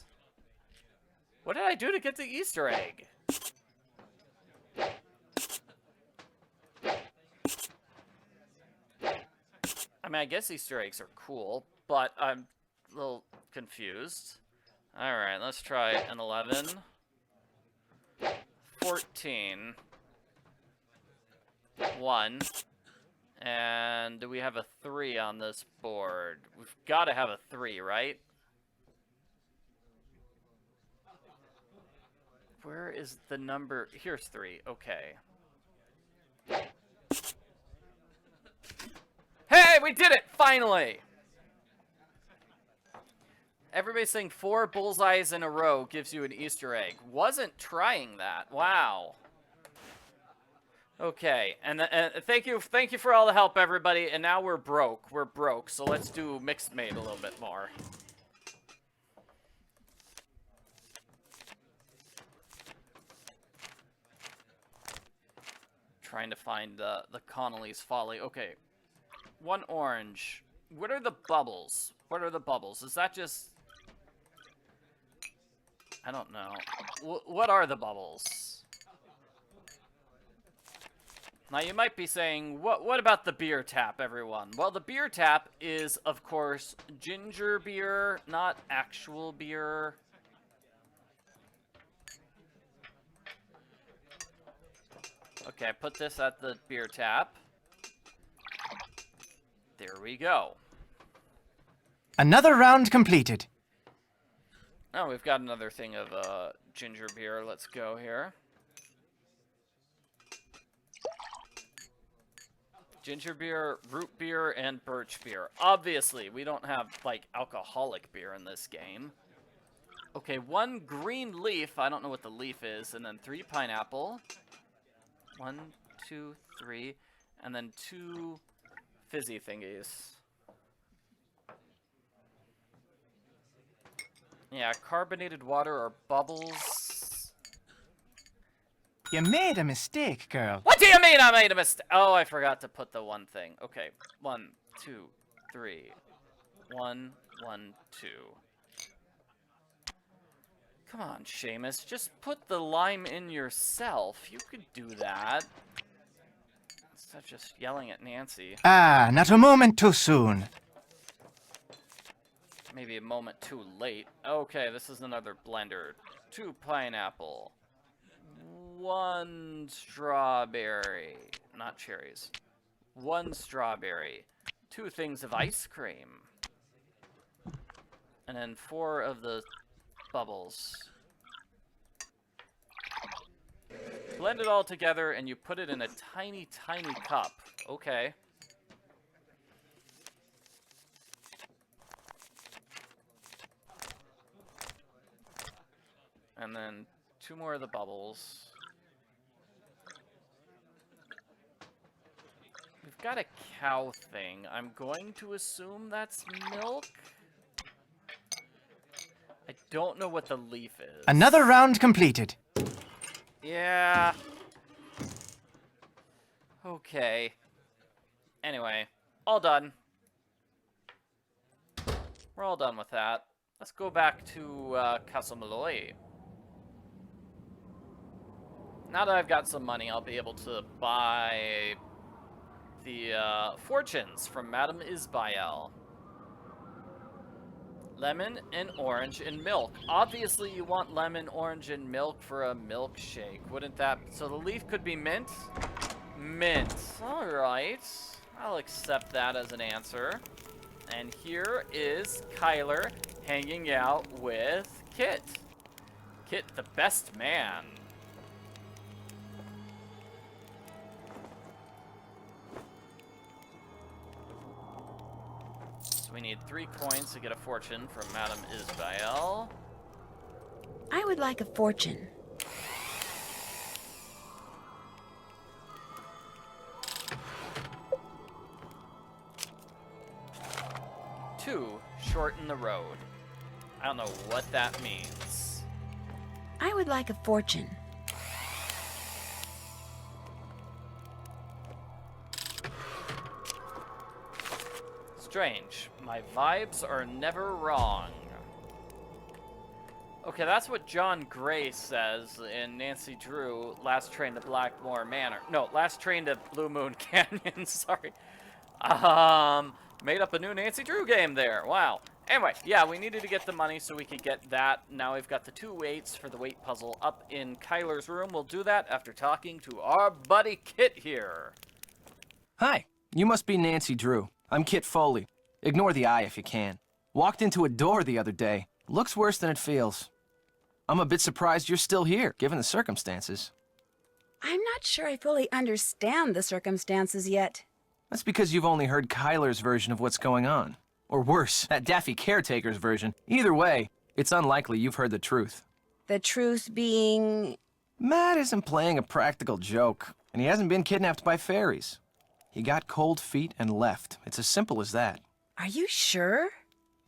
What did I do to get the Easter egg? I mean, I guess Easter eggs are cool, but I'm a little confused. Alright, let's try an 11. 14. 1. And do we have a 3 on this board? We've got to have a 3, right? Where is the number? Here's 3. Okay. Hey, we did it! Finally! Everybody's saying 4 bullseyes in a row gives you an Easter egg. Wasn't trying that. Wow. Okay, and thank you for all the help, everybody. And now we're broke. We're broke, so let's do mixed mate a little bit more. Trying to find the Connolly's Folly. Okay, 1 orange. What are the bubbles? What are the bubbles? Is that just... I don't know. What are the bubbles? Now you might be saying, what about the beer tap, everyone? Well, the beer tap is, of course, ginger beer, not actual beer. Okay, put this at the beer tap. There we go. Another round completed. Oh, we've got another thing of ginger beer. Let's go here. Ginger beer, root beer, and birch beer. Obviously, we don't have, like, alcoholic beer in this game. Okay, 1 green leaf. I don't know what the leaf is. And then 3 pineapple. 1, 2, 3. And then 2 fizzy thingies. Yeah, carbonated water or bubbles. You made a mistake, girl. What do you mean I made a mistake? Oh, I forgot to put the 1 thing. Okay, 1, 2, 3. 1, 1, 2. Come on, Seamus. Just put the lime in yourself. You could do that. Instead of just yelling at Nancy. Ah, not a moment too soon. Maybe a moment too late. Okay, this is another blender. 2 pineapple. 1 strawberry. Not cherries. 1 strawberry. 2 things of ice cream. And then 4 of the bubbles. Blend it all together and you put it in a tiny, tiny cup. Okay. And then 2 more of the bubbles. We've got a cow thing. I'm going to assume that's milk. I don't know what the leaf is. Another round completed. Yeah. Okay. Anyway, all done. We're all done with that. Let's go back to Castle Malloy. Now that I've got some money, I'll be able to buy the fortunes from Madame Isbael. Lemon and orange and milk. Obviously, you want lemon, orange, and milk for a milkshake. Wouldn't that... So the leaf could be mint? Mint. All right. I'll accept that as an answer. And here is Kyler hanging out with Kit. Kit, the best man. We need 3 coins to get a fortune from Madame Isbael. I would like a fortune. Two, shorten the road. I don't know what that means. I would like a fortune. Strange. My vibes are never wrong. Okay, that's what John Gray says in Nancy Drew, Last Train to Blackmore Manor. No, Last Train to Blue Moon Canyon, sorry. Made up a new Nancy Drew game there. Wow. Anyway, yeah, we needed to get the money so we could get that. Now we've got the 2 weights for the weight puzzle up in Kyler's room. We'll do that after talking to our buddy Kit here. Hi, you must be Nancy Drew. I'm Kit Foley. Ignore the eye if you can. Walked into a door the other day. Looks worse than it feels. I'm a bit surprised you're still here, given the circumstances. I'm not sure I fully understand the circumstances yet. That's because you've only heard Kyler's version of what's going on. Or worse, that daffy caretaker's version. Either way, it's unlikely you've heard the truth. The truth being... Matt isn't playing a practical joke, and he hasn't been kidnapped by fairies. He got cold feet and left. It's as simple as that. Are you sure?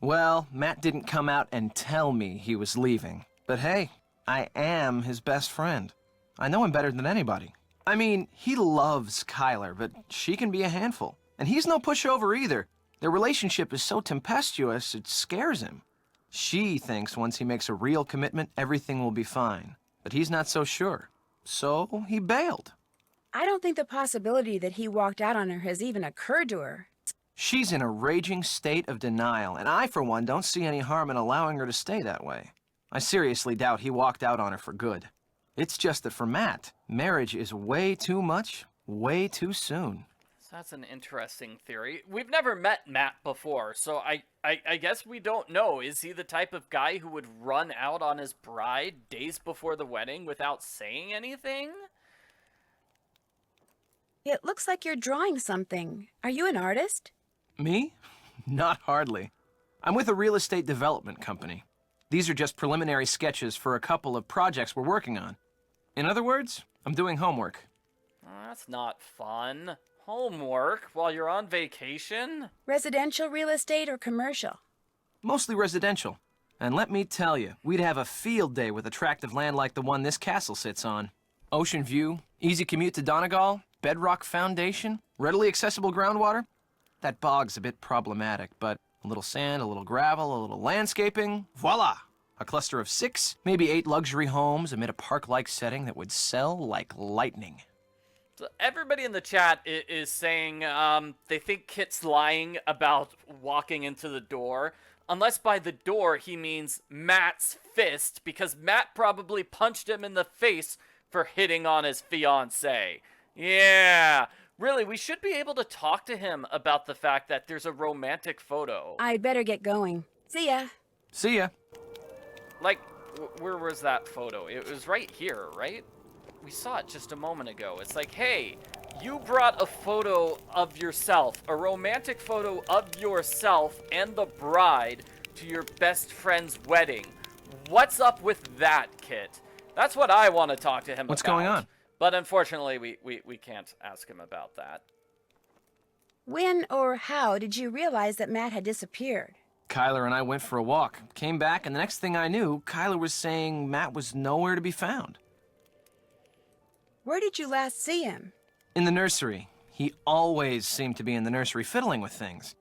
Well, Matt didn't come out and tell me he was leaving. But hey, I am his best friend. I know him better than anybody. I mean, he loves Kyler, but she can be a handful. And he's no pushover either. Their relationship is so tempestuous, it scares him. She thinks once he makes a real commitment, everything will be fine. But he's not so sure. So he bailed. I don't think the possibility that he walked out on her has even occurred to her. She's in a raging state of denial, and I, for one, don't see any harm in allowing her to stay that way. I seriously doubt he walked out on her for good. It's just that for Matt, marriage is way too much, way too soon. So that's an interesting theory. We've never met Matt before, so I guess we don't know. Is he the type of guy who would run out on his bride days before the wedding without saying anything? It looks like you're drawing something. Are you an artist? Me? Not hardly. I'm with a real estate development company. These are just preliminary sketches for a couple of projects we're working on. In other words, I'm doing homework. That's not fun. Homework while you're on vacation? Residential real estate or commercial? Mostly residential. And let me tell you, we'd have a field day with attractive land like the one this castle sits on. Ocean view, easy commute to Donegal, bedrock foundation, readily accessible groundwater. That bog's a bit problematic, but a little sand, a little gravel, a little landscaping, voila! A cluster of 6, maybe 8 luxury homes amid a park-like setting that would sell like lightning. So everybody in the chat is saying they think Kit's lying about walking into the door. Unless by the door he means Matt's fist, because Matt probably punched him in the face for hitting on his fiancée. Yeah, really, we should be able to talk to him about the fact that there's a romantic photo. I'd better get going. See ya. See ya. Like, where was that photo? It was right here, right? We saw it just a moment ago. It's like, hey, you brought a photo of yourself, a romantic photo of yourself and the bride to your best friend's wedding. What's up with that, Kit? That's what I want to talk to him about. What's going on? But unfortunately, we can't ask him about that. When or how did you realize that Matt had disappeared? Kyler and I went for a walk, came back, and the next thing I knew, Kyler was saying Matt was nowhere to be found. Where did you last see him? In the nursery. He always seemed to be in the nursery fiddling with things.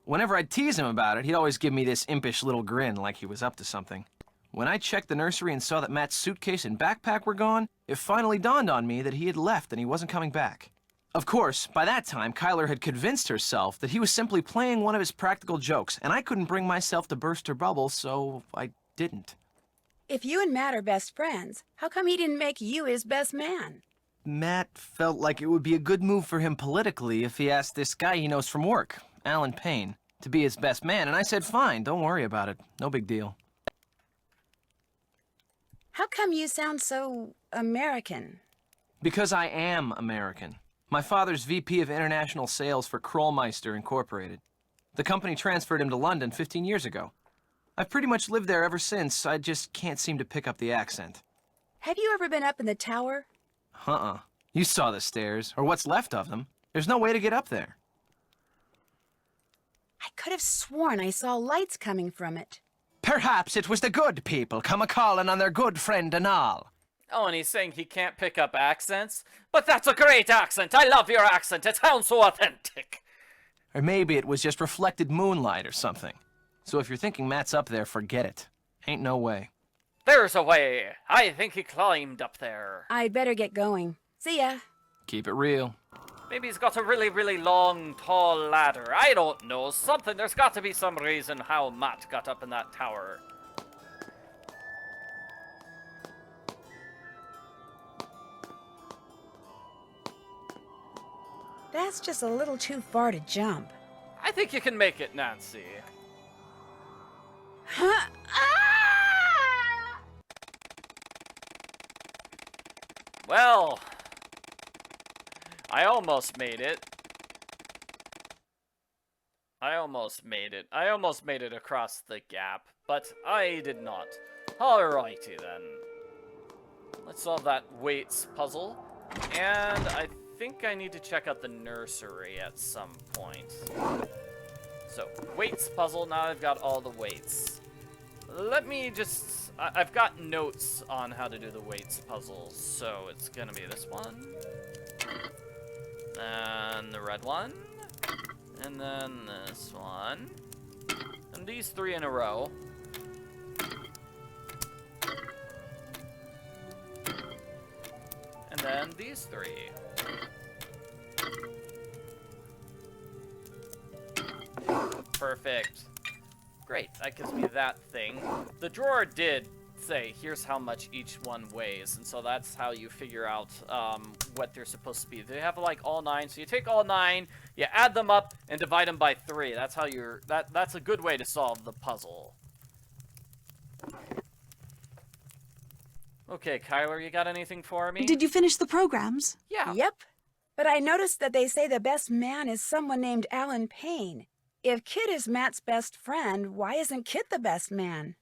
Whenever I'd tease him about it, he'd always give me this impish little grin like he was up to something. When I checked the nursery and saw that Matt's suitcase and backpack were gone, it finally dawned on me that he had left and he wasn't coming back. Of course, by that time, Kyler had convinced herself that he was simply playing one of his practical jokes, and I couldn't bring myself to burst her bubble, so I didn't. If you and Matt are best friends, how come he didn't make you his best man? Matt felt like it would be a good move for him politically if he asked this guy he knows from work, Alan Payne, to be his best man, and I said, fine, don't worry about it. No big deal. How come you sound so American? Because I am American. My father's VP of International Sales for Krollmeister Incorporated. The company transferred him to London 15 years ago. I've pretty much lived there ever since. I just can't seem to pick up the accent. Have you ever been up in the tower? Uh-uh. You saw the stairs, or what's left of them. There's no way to get up there. I could have sworn I saw lights coming from it. Perhaps it was the good people come a-calling on their good friend and all. Oh, and he's saying he can't pick up accents? But that's a great accent! I love your accent! It sounds so authentic! Or maybe it was just reflected moonlight or something. So if you're thinking Matt's up there, forget it. Ain't no way. There's a way! I think he climbed up there. I'd better get going. See ya. Keep it real. Maybe he's got a really, really long, tall ladder. I don't know. Something. There's got to be some reason how Matt got up in that tower. That's just a little too far to jump. I think you can make it, Nancy. Huh? Ah! Well, I almost made it. I almost made it across the gap, but I did not. Alrighty then. Let's solve that weights puzzle. And I think I need to check out the nursery at some point. So, weights puzzle, now I've got all the weights. Let me just... I've got notes on how to do the weights puzzle, so it's gonna be this one. And the red one. And then this one. And these three in a row. And then these three. Perfect. Great, that gives me that thing. The drawer did say, here's how much each one weighs, and so that's how you figure out what they're supposed to be. They have like all 9, so you take all 9, you add them up, and divide them by 3. That's how you're, that's a good way to solve the puzzle. Okay, Kyler, you got anything for me? Did you finish the programs? Yeah. Yep. But I noticed that they say the best man is someone named Alan Payne. If Kit is Matt's best friend, why isn't Kit the best man?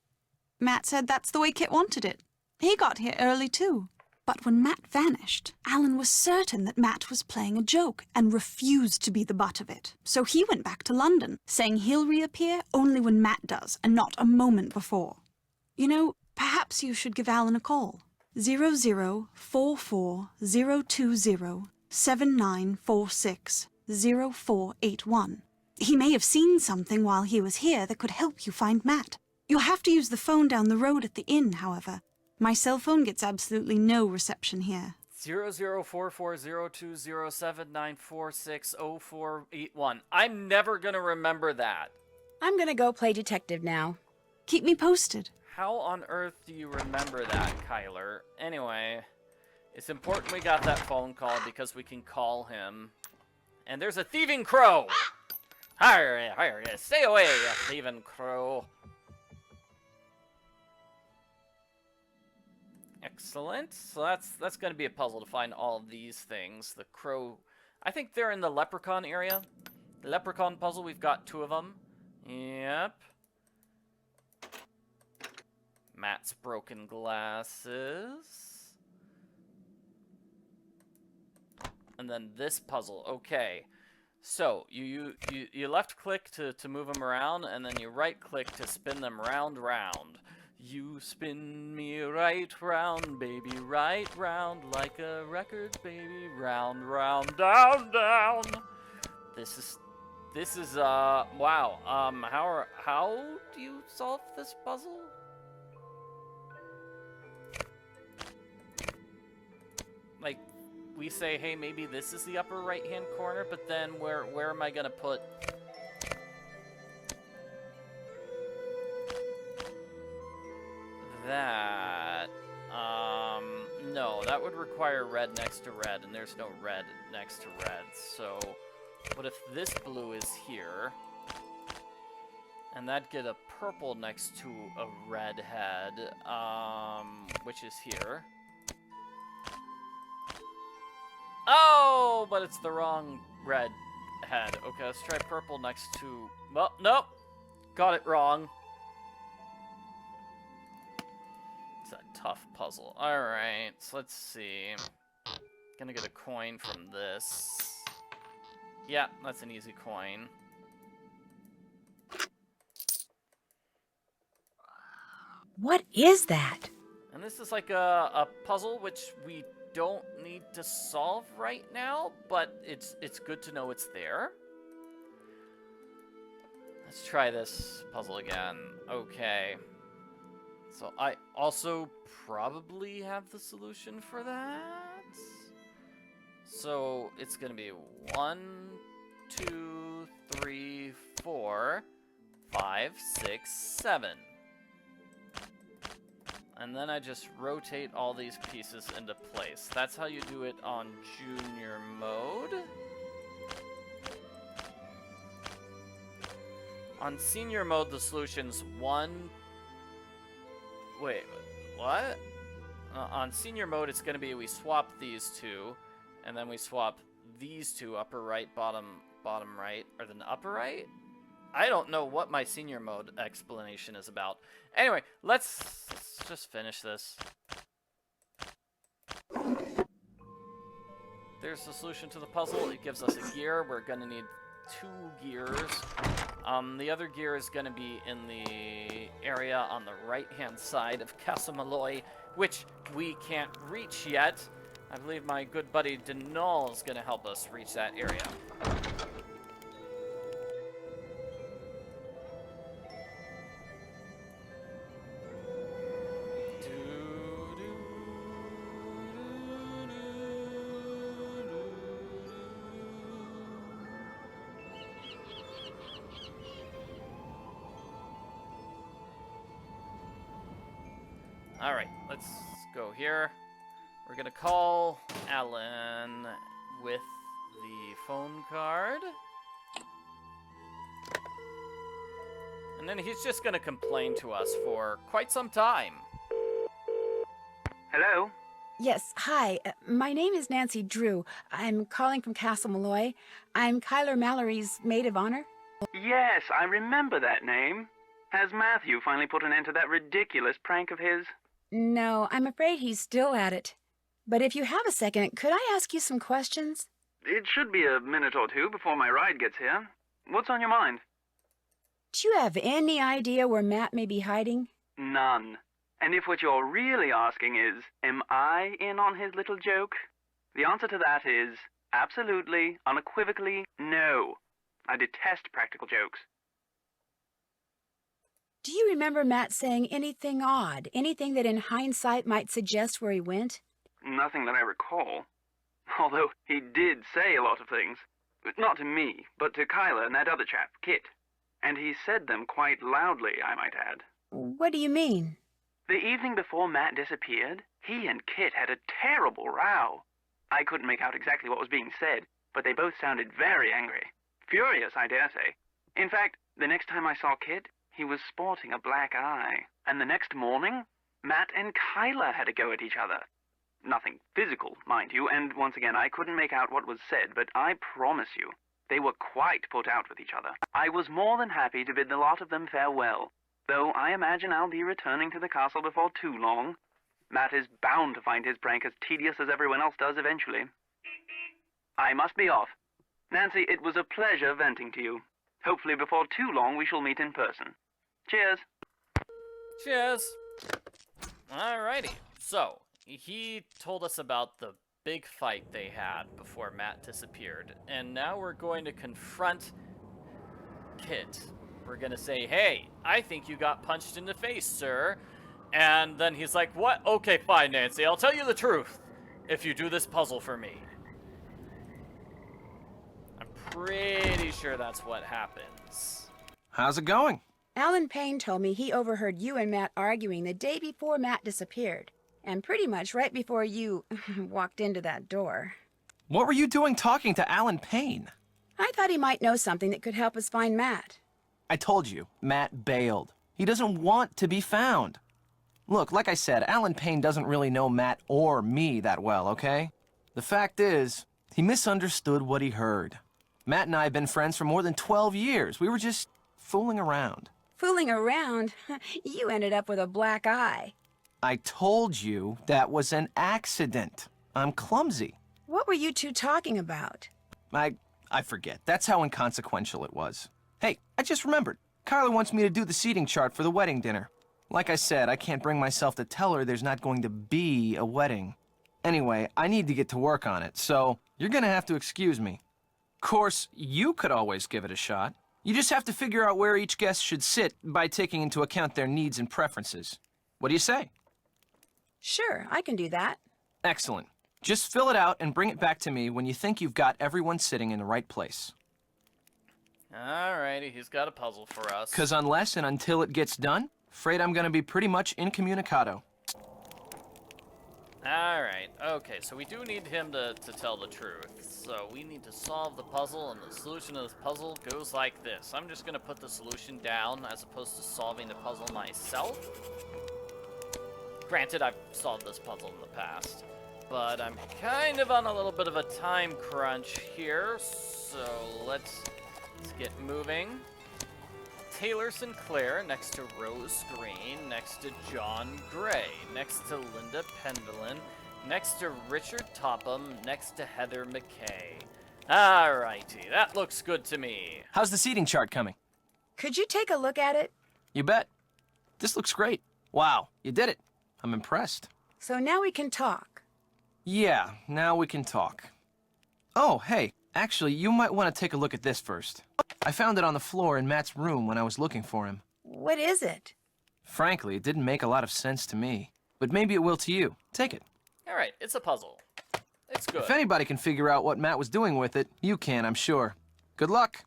Matt said that's the way Kit wanted it. He got here early, too. But when Matt vanished, Alan was certain that Matt was playing a joke and refused to be the butt of it. So he went back to London, saying he'll reappear only when Matt does, and not a moment before. You know, perhaps you should give Alan a call. 0044-020-7946-0481. He may have seen something while he was here that could help you find Matt. You'll have to use the phone down the road at the inn, however. My cell phone gets absolutely no reception here. 00440207946041. I'm never gonna remember that. I'm gonna go play detective now. Keep me posted. How on earth do you remember that, Kyler? Anyway, it's important we got that phone call because we can call him. And there's a thieving crow! Hire, stay away, you thieving crow. Excellent. So that's going to be a puzzle to find all of these things. The crow... I think they're in the leprechaun area. The leprechaun puzzle, we've got 2 of them. Yep. Matt's broken glasses. And then this puzzle. Okay. So, you left click to move them around, and then you right click to spin them round. You spin me right round, baby, right round, like a record, baby, round, down. This is, wow. How do you solve this puzzle? Like, we say, hey, maybe this is the upper right-hand corner, but then where am I gonna put... that? No, that would require red next to red, and there's no red next to red, so... What if this blue is here? And that'd get a purple next to a red head, which is here. Oh, but it's the wrong red head. Okay, let's try purple next to... Well, nope. Got it wrong. tough puzzle. Alright, so let's see. Gonna get a coin from this. Yeah, that's an easy coin. What is that? And this is like a puzzle which we don't need to solve right now, but it's good to know it's there. Let's try this puzzle again. Okay. So I also probably have the solution for that. So it's gonna be 1, 2, 3, 4, 5, 6, 7. And then I just rotate all these pieces into place. That's how you do it on junior mode. On senior mode, the solution's 1... Wait, what? On senior mode, it's going to be we swap these two, and then we swap these two, upper right, bottom right, or then upper right? I don't know what my senior mode explanation is about. Anyway, let's just finish this. There's the solution to the puzzle. It gives us a gear. We're going to need 2 gears. The other gear is going to be in the area on the right-hand side of Castle Malloy, which we can't reach yet. I believe my good buddy Denal is going to help us reach that area. Alright, let's go here. We're gonna call Alan with the phone card. And then he's just gonna complain to us for quite some time. Hello? Yes, hi. My name is Nancy Drew. I'm calling from Castle Malloy. I'm Kyler Mallory's maid of honor. Yes, I remember that name. Has Matthew finally put an end to that ridiculous prank of his? No, I'm afraid he's still at it. But if you have a second, could I ask you some questions? It should be a minute or two before my ride gets here. What's on your mind? Do you have any idea where Matt may be hiding? None. And if what you're really asking is, am I in on his little joke? The answer to that is absolutely, unequivocally, no. I detest practical jokes. Do you remember Matt saying anything odd, anything that in hindsight might suggest where he went? Nothing that I recall. Although he did say a lot of things. Not to me, but to Kyla and that other chap, Kit. And he said them quite loudly, I might add. What do you mean? The evening before Matt disappeared, he and Kit had a terrible row. I couldn't make out exactly what was being said, but they both sounded very angry. Furious, I dare say. In fact, the next time I saw Kit, he was sporting a black eye. And the next morning, Matt and Kyla had a go at each other. Nothing physical, mind you, and once again, I couldn't make out what was said, but I promise you, they were quite put out with each other. I was more than happy to bid the lot of them farewell, though I imagine I'll be returning to the castle before too long. Matt is bound to find his prank as tedious as everyone else does eventually. I must be off. Nancy, it was a pleasure venting to you. Hopefully before too long we shall meet in person. Cheers. Cheers. Alrighty. So, he told us about the big fight they had before Matt disappeared. And now we're going to confront Kit. We're going to say, hey, I think you got punched in the face, sir. And then he's like, what? Okay, fine, Nancy. I'll tell you the truth if you do this puzzle for me. I'm pretty sure that's what happens. How's it going? Alan Payne told me he overheard you and Matt arguing the day before Matt disappeared. And pretty much right before you walked into that door. What were you doing talking to Alan Payne? I thought he might know something that could help us find Matt. I told you, Matt bailed. He doesn't want to be found. Look, like I said, Alan Payne doesn't really know Matt or me that well, okay? The fact is, he misunderstood what he heard. Matt and I have been friends for more than 12 years. We were just fooling around. Fooling around? You ended up with a black eye. I told you that was an accident. I'm clumsy. What were you two talking about? I forget. That's how inconsequential it was. Hey, I just remembered. Kyler wants me to do the seating chart for the wedding dinner. Like I said, I can't bring myself to tell her there's not going to be a wedding. Anyway, I need to get to work on it, so you're gonna have to excuse me. Of course, you could always give it a shot. You just have to figure out where each guest should sit by taking into account their needs and preferences. What do you say? Sure, I can do that. Excellent. Just fill it out and bring it back to me when you think you've got everyone sitting in the right place. Alrighty, he's got a puzzle for us. Because unless and until it gets done, afraid I'm gonna be pretty much incommunicado. Alright, okay, so we do need him to tell the truth. So we need to solve the puzzle, and the solution to this puzzle goes like this. I'm just gonna put the solution down as opposed to solving the puzzle myself. Granted, I've solved this puzzle in the past, but I'm kind of on a little bit of a time crunch here, so let's get moving. Taylor Sinclair next to Rose Green, next to John Gray, next to Linda Pendleton, next to Richard Topham, next to Heather McKay. Alrighty, that looks good to me. How's the seating chart coming? Could you take a look at it? You bet. This looks great. Wow, you did it. I'm impressed. So now we can talk. Yeah, now we can talk. Oh, hey, actually, you might want to take a look at this first. I found it on the floor in Matt's room when I was looking for him. What is it? Frankly, it didn't make a lot of sense to me, but maybe it will to you. Take it. Alright, it's a puzzle. It's good. If anybody can figure out what Matt was doing with it, you can, I'm sure. Good luck.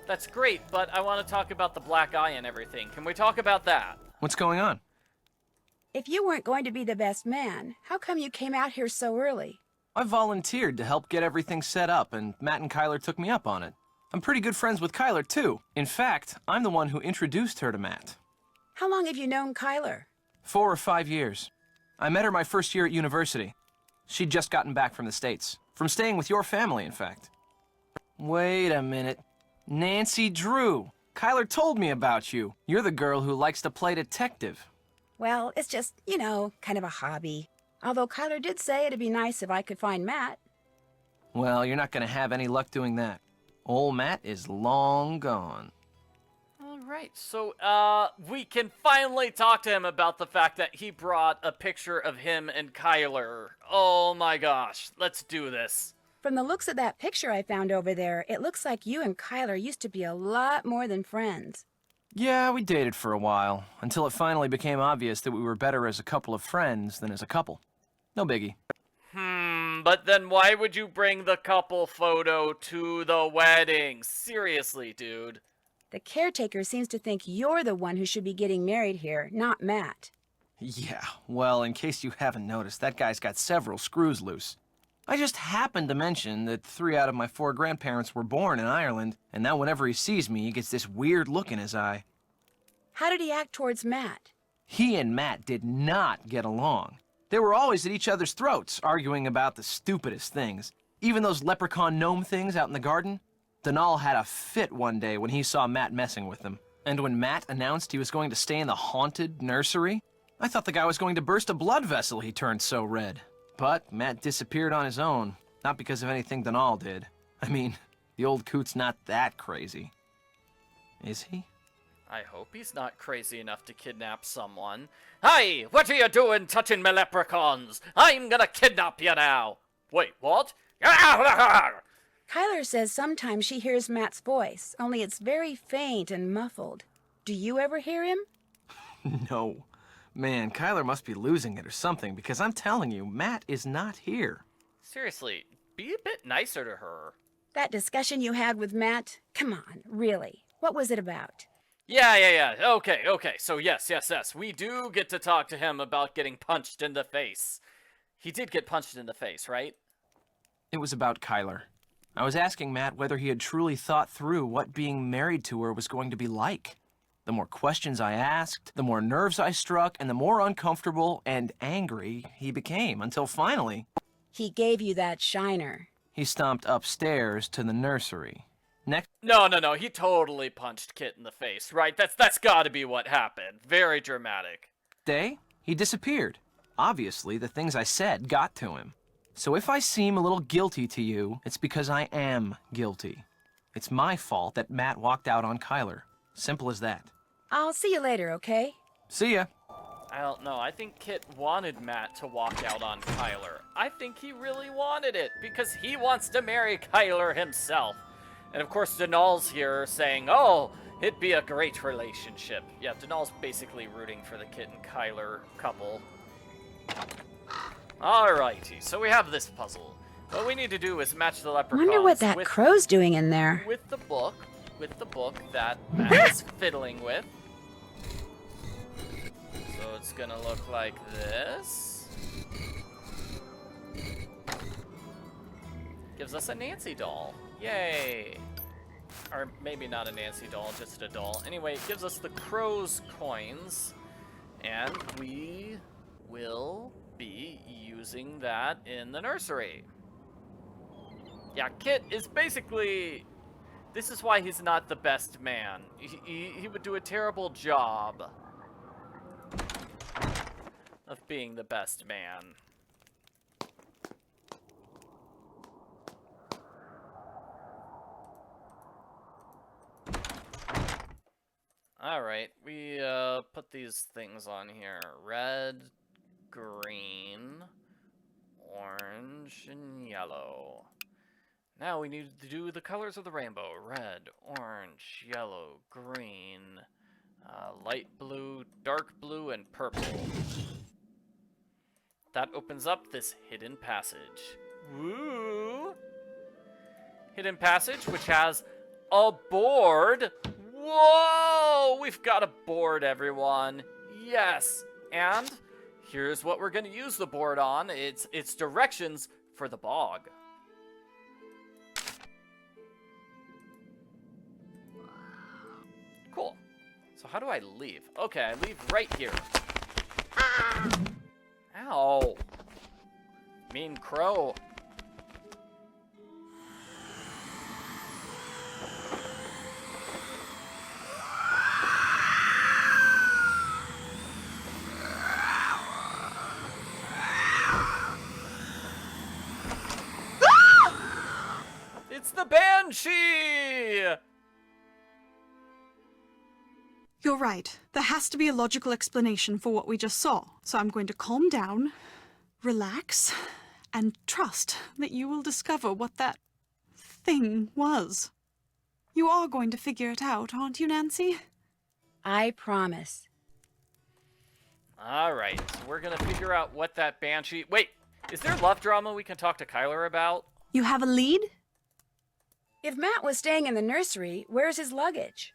That's great, but I want to talk about the black eye and everything. Can we talk about that? What's going on? If you weren't going to be the best man, how come you came out here so early? I volunteered to help get everything set up, and Matt and Kyler took me up on it. I'm pretty good friends with Kyler, too. In fact, I'm the one who introduced her to Matt. How long have you known Kyler? 4 or 5 years. I met her my first year at university. She'd just gotten back from the States. From staying with your family, in fact. Wait a minute. Nancy Drew. Kyler told me about you. You're the girl who likes to play detective. Well, it's just, kind of a hobby. Although Kyler did say it'd be nice if I could find Matt. Well, you're not gonna have any luck doing that. Old Matt is long gone. Alright, so, we can finally talk to him about the fact that he brought a picture of him and Kyler. Oh my gosh, let's do this. From the looks of that picture I found over there, it looks like you and Kyler used to be a lot more than friends. Yeah, we dated for a while, until it finally became obvious that we were better as a couple of friends than as a couple. No biggie. But then why would you bring the couple photo to the wedding? Seriously, dude. The caretaker seems to think you're the one who should be getting married here, not Matt. Yeah, well, in case you haven't noticed, that guy's got several screws loose. I just happened to mention that 3 out of my 4 grandparents were born in Ireland, and now whenever he sees me, he gets this weird look in his eye. How did he act towards Matt? He and Matt did not get along. They were always at each other's throats, arguing about the stupidest things. Even those leprechaun gnome things out in the garden. Donal had a fit one day when he saw Matt messing with them. And when Matt announced he was going to stay in the haunted nursery, I thought the guy was going to burst a blood vessel, he turned so red. But Matt disappeared on his own, not because of anything Donal did. I mean, the old coot's not that crazy. Is he? I hope he's not crazy enough to kidnap someone. Hey, what are you doing touching my leprechauns? I'm gonna kidnap you now. Wait, what? Kyler says sometimes she hears Matt's voice, only it's very faint and muffled. Do you ever hear him? No. Man, Kyler must be losing it or something, because I'm telling you, Matt is not here. Seriously, be a bit nicer to her. That discussion you had with Matt? Come on, really. What was it about? Yeah. Okay. So yes. We do get to talk to him about getting punched in the face. He did get punched in the face, right? It was about Kyler. I was asking Matt whether he had truly thought through what being married to her was going to be like. The more questions I asked, the more nerves I struck, and the more uncomfortable and angry he became, until finally... He gave you that shiner. He stomped upstairs to the nursery. Next... No. He totally punched Kit in the face, right? That's gotta be what happened. Very dramatic. day, He disappeared. Obviously, the things I said got to him. So if I seem a little guilty to you, it's because I am guilty. It's my fault that Matt walked out on Kyler. Simple as that. I'll see you later, okay? See ya. I don't know. I think Kit wanted Matt to walk out on Kyler. I think he really wanted it because he wants to marry Kyler himself. And of course, Denal's here saying, oh, it'd be a great relationship. Yeah, Denal's basically rooting for the Kit and Kyler couple. Alrighty, so we have this puzzle. What we need to do is match the leprechauns Wonder what that crow's doing in there. with the book that Matt is fiddling with. So it's gonna look like this. Gives us a Nancy doll. Yay! Or maybe not a Nancy doll, just a doll. Anyway, it gives us the crow's coins. And we will be using that in the nursery. Yeah, Kit is basically... This is why he's not the best man. He would do a terrible job of being the best man. Alright, we put these things on here. Red, green, orange, and yellow. Now we need to do the colors of the rainbow. Red, orange, yellow, green, light blue, dark blue, and purple. That opens up this hidden passage. Woo! Hidden passage, which has a board. Whoa! We've got a board, everyone. Yes! And here's what we're going to use the board on. It's directions for the bog. Cool. So how do I leave? Okay, I leave right here. Ow. Mean crow. It's the Banshee! You're right. There has to be a logical explanation for what we just saw. So I'm going to calm down, relax, and trust that you will discover what that thing was. You are going to figure it out, aren't you, Nancy? I promise. Alright, so we're gonna figure out what that Banshee... Wait, is there love drama we can talk to Kyler about? You have a lead? If Matt was staying in the nursery, where's his luggage?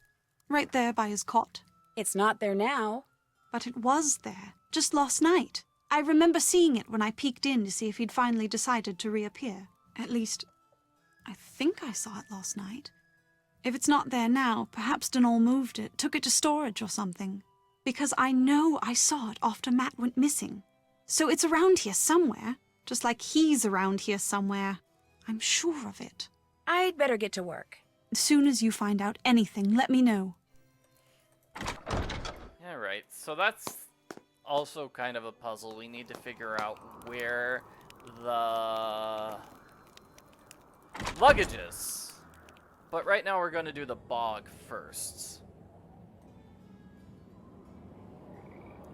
Right there by his cot. It's not there now. But it was there, just last night. I remember seeing it when I peeked in to see if he'd finally decided to reappear. At least, I think I saw it last night. If it's not there now, perhaps Denal moved it, took it to storage or something. Because I know I saw it after Matt went missing. So it's around here somewhere, just like he's around here somewhere. I'm sure of it. I'd better get to work. As soon as you find out anything, let me know. Alright, so that's also kind of a puzzle. We need to figure out where the luggage is. But right now we're going to do the bog first.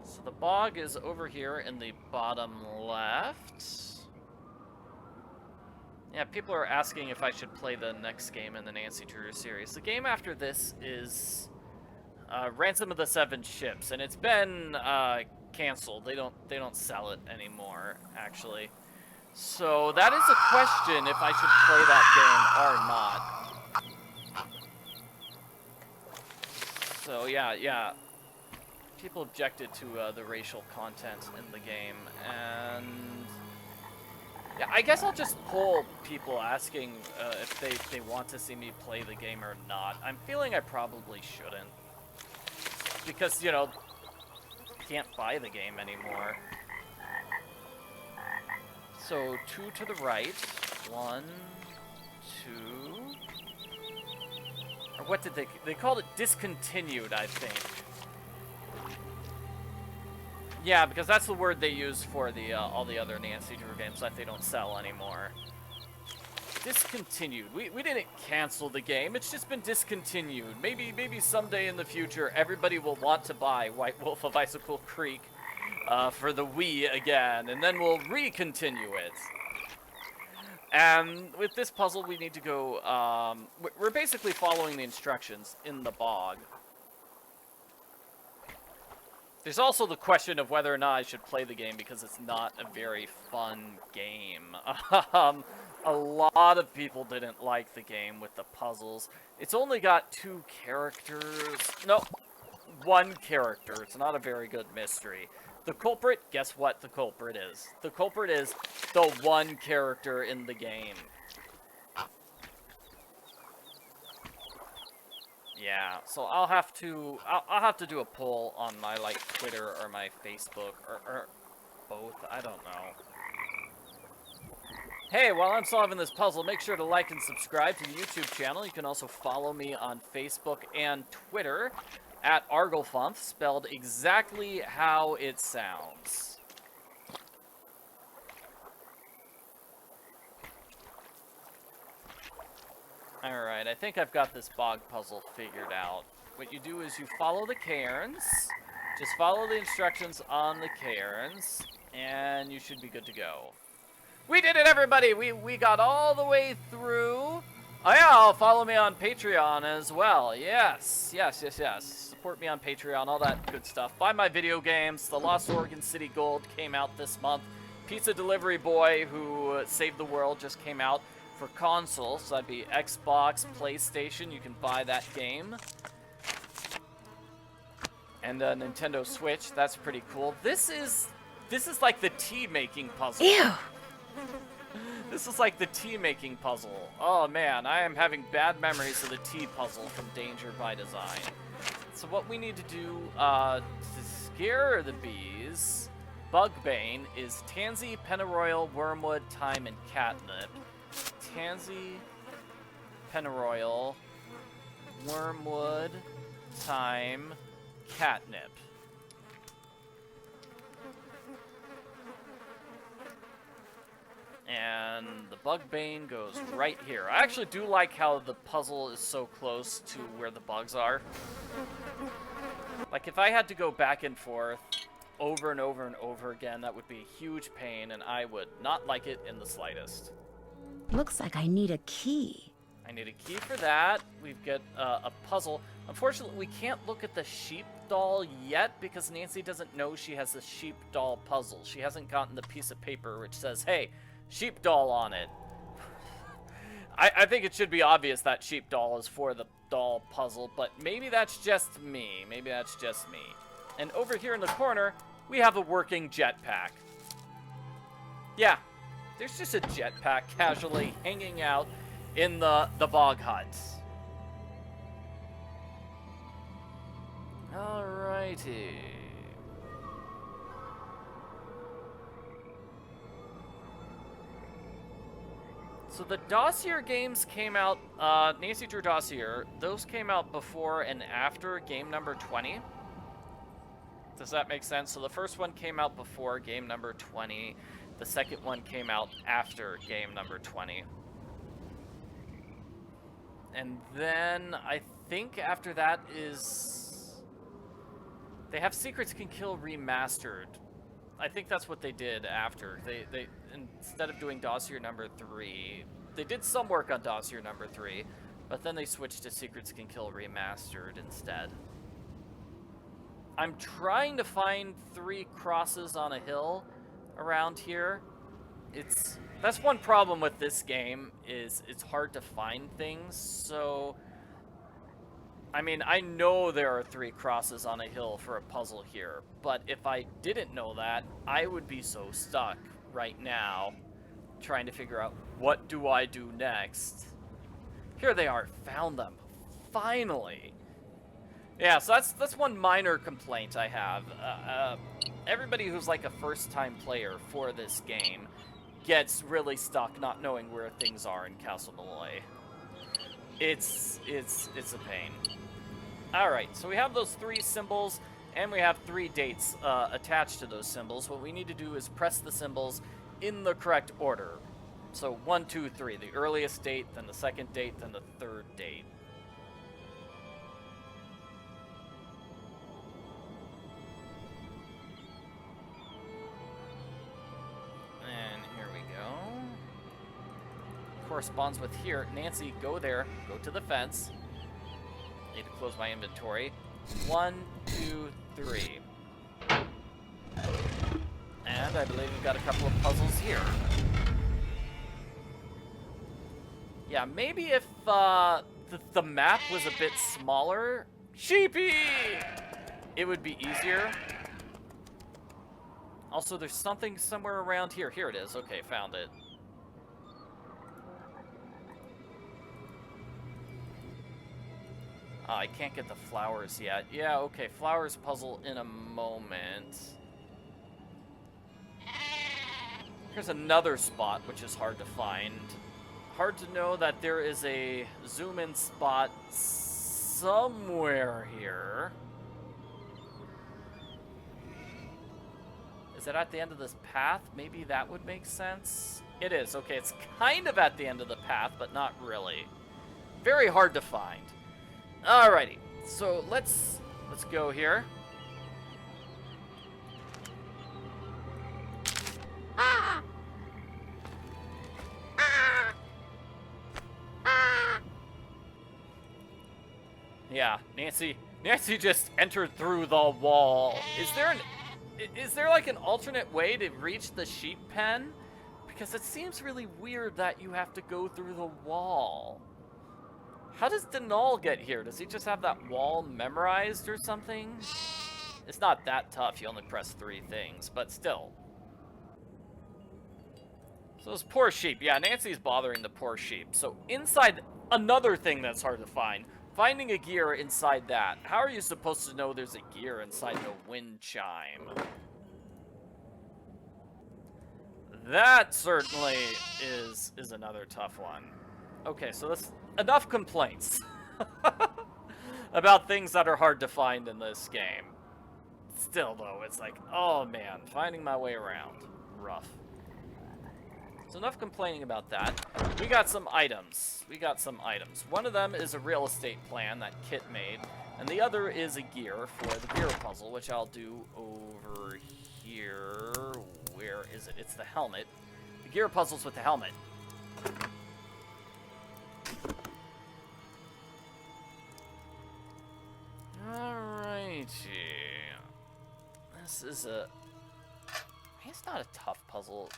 So the bog is over here in the bottom left. Yeah, people are asking if I should play the next game in the Nancy Drew series. The game after this is Ransom of the Seven Ships, and it's been canceled. They don't sell it anymore, actually. So that is a question if I should play that game or not. So yeah. People objected to the racial content in the game, and yeah, I guess I'll just poll people asking if they want to see me play the game or not. I'm feeling I probably shouldn't. Because, you know, can't buy the game anymore. So, 2 to the right. 1, 2... Or what did they called it discontinued, I think. Yeah, because that's the word they use for the all the other Nancy Drew games that they don't sell anymore. Discontinued. We didn't cancel the game. It's just been discontinued. Maybe someday in the future everybody will want to buy White Wolf of Icicle Creek for the Wii again, and then we'll recontinue it. And with this puzzle, we need to go. We're basically following the instructions in the bog. There's also the question of whether or not I should play the game because it's not a very fun game. A lot of people didn't like the game with the puzzles. It's only got 2 characters. No, 1 character. It's not a very good mystery. The culprit, guess what the culprit is? The culprit is the 1 character in the game. Yeah, so I'll have to do a poll on my Twitter or my Facebook or both. I don't know. Hey, while I'm solving this puzzle, make sure to like and subscribe to the YouTube channel. You can also follow me on Facebook and Twitter at Arglefumph, spelled exactly how it sounds. Alright, I think I've got this bog puzzle figured out. What you do is you follow the cairns, just follow the instructions on the cairns, and you should be good to go. We did it, everybody! We got all the way through. Oh yeah, follow me on Patreon as well. Yes. Support me on Patreon, all that good stuff. Buy my video games. The Lost Oregon City Gold came out this month. Pizza Delivery Boy, who saved the world, just came out for console. So that'd be Xbox, PlayStation. You can buy that game. And Nintendo Switch. That's pretty cool. This is like the tea making puzzle. Ew. This is like the tea making puzzle. Oh man, I am having bad memories of the tea puzzle from Danger by Design. So what we need to do to scare the bees, Bugbane, is Tansy, Pennyroyal, Wormwood, Thyme, and Catnip. Tansy, Pennyroyal, Wormwood, Thyme, Catnip. And the Bugbane goes right here. I actually do like how the puzzle is so close to where the bugs are. Like, if I had to go back and forth over and over and over again, that would be a huge pain, and I would not like it in the slightest. Looks like I need a key. I need a key for that. We've got a puzzle. Unfortunately, we can't look at the sheep doll yet because Nancy doesn't know she has the sheep doll puzzle. She hasn't gotten the piece of paper which says, hey, sheep doll on it. I think it should be obvious that sheep doll is for the doll puzzle, but maybe that's just me. Maybe that's just me. And over here in the corner, we have a working jetpack. Yeah, there's just a jetpack casually hanging out in the bog hut. Alrighty. So the Dossier games came out, Nancy Drew Dossier, those came out before and after game number 20. Does that make sense? So the first one came out before game number 20. The second one came out after game number 20. And then I think after that is... They have Secrets Can Kill Remastered. I think that's what they did after. They instead of doing Dossier number 3, they did some work on Dossier number 3, but then they switched to Secrets Can Kill Remastered instead. I'm trying to find 3 crosses on a hill around here. That's one problem with this game, is it's hard to find things, so... I mean, I know there are 3 crosses on a hill for a puzzle here, but if I didn't know that, I would be so stuck right now trying to figure out what do I do next. Here they are, found them. Finally. Yeah, so that's one minor complaint I have. Everybody who's like a first-time player for this game gets really stuck not knowing where things are in Castle Malloy. It's a pain. Alright, so we have those 3 symbols. And we have 3 dates attached to those symbols. What we need to do is press the symbols in the correct order. So 1, 2, 3. The earliest date, then the second date, then the third date. And here we go. Corresponds with here. Nancy, go there. Go to the fence. Need to close my inventory. 1, 2, 3. And I believe we've got a couple of puzzles here. Yeah, maybe if the map was a bit smaller, sheepy, it would be easier. Also, there's something somewhere around here. Here it is. Okay, found it. I can't get the flowers yet. Yeah, okay, flowers puzzle in a moment. Here's another spot, which is hard to find. Hard to know that there is a zoom-in spot somewhere here. Is it at the end of this path? Maybe that would make sense. It is. Okay, it's kind of at the end of the path, but not really. Very hard to find. Alrighty, so let's go here. Yeah, Nancy just entered through the wall. Is there like an alternate way to reach the sheep pen? Because it seems really weird that you have to go through the wall. How does Denal get here? Does he just have that wall memorized or something? It's not that tough. You only press 3 things, but still. So those poor sheep. Yeah, Nancy's bothering the poor sheep. So inside, another thing that's hard to find. Finding a gear inside that. How are you supposed to know there's a gear inside the wind chime? That certainly is another tough one. Okay, so that's enough complaints about things that are hard to find in this game. Still, though, it's like, oh man, finding my way around. Rough. So enough complaining about that. We got some items. One of them is a real estate plan that Kit made, and the other is a gear for the gear puzzle, which I'll do over here. Where is it? It's the helmet. The gear puzzle's with the helmet. Alrighty. This is it's not a tough puzzle.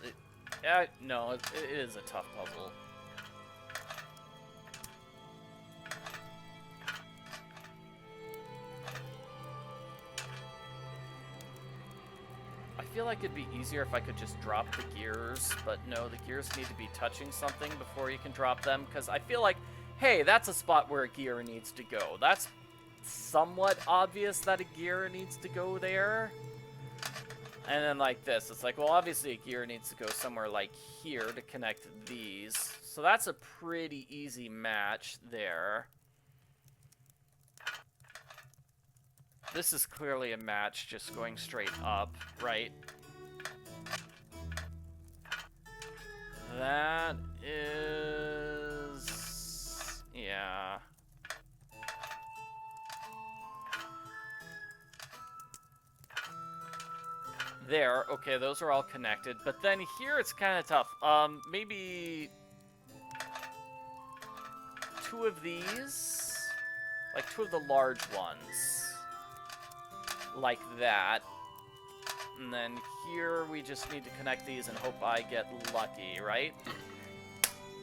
No, it is a tough puzzle. I feel like it'd be easier if I could just drop the gears, but no, the gears need to be touching something before you can drop them, because I feel like, hey, that's a spot where a gear needs to go. That's somewhat obvious that a gear needs to go there. And then like this, it's like, well, obviously a gear needs to go somewhere like here to connect these. So that's a pretty easy match there. This is clearly a match just going straight up, right? That is... yeah. There, okay, those are all connected. But then here it's kind of tough. Maybe 2 of these? Like 2 of the large ones. Like that. And then here we just need to connect these and hope I get lucky, right?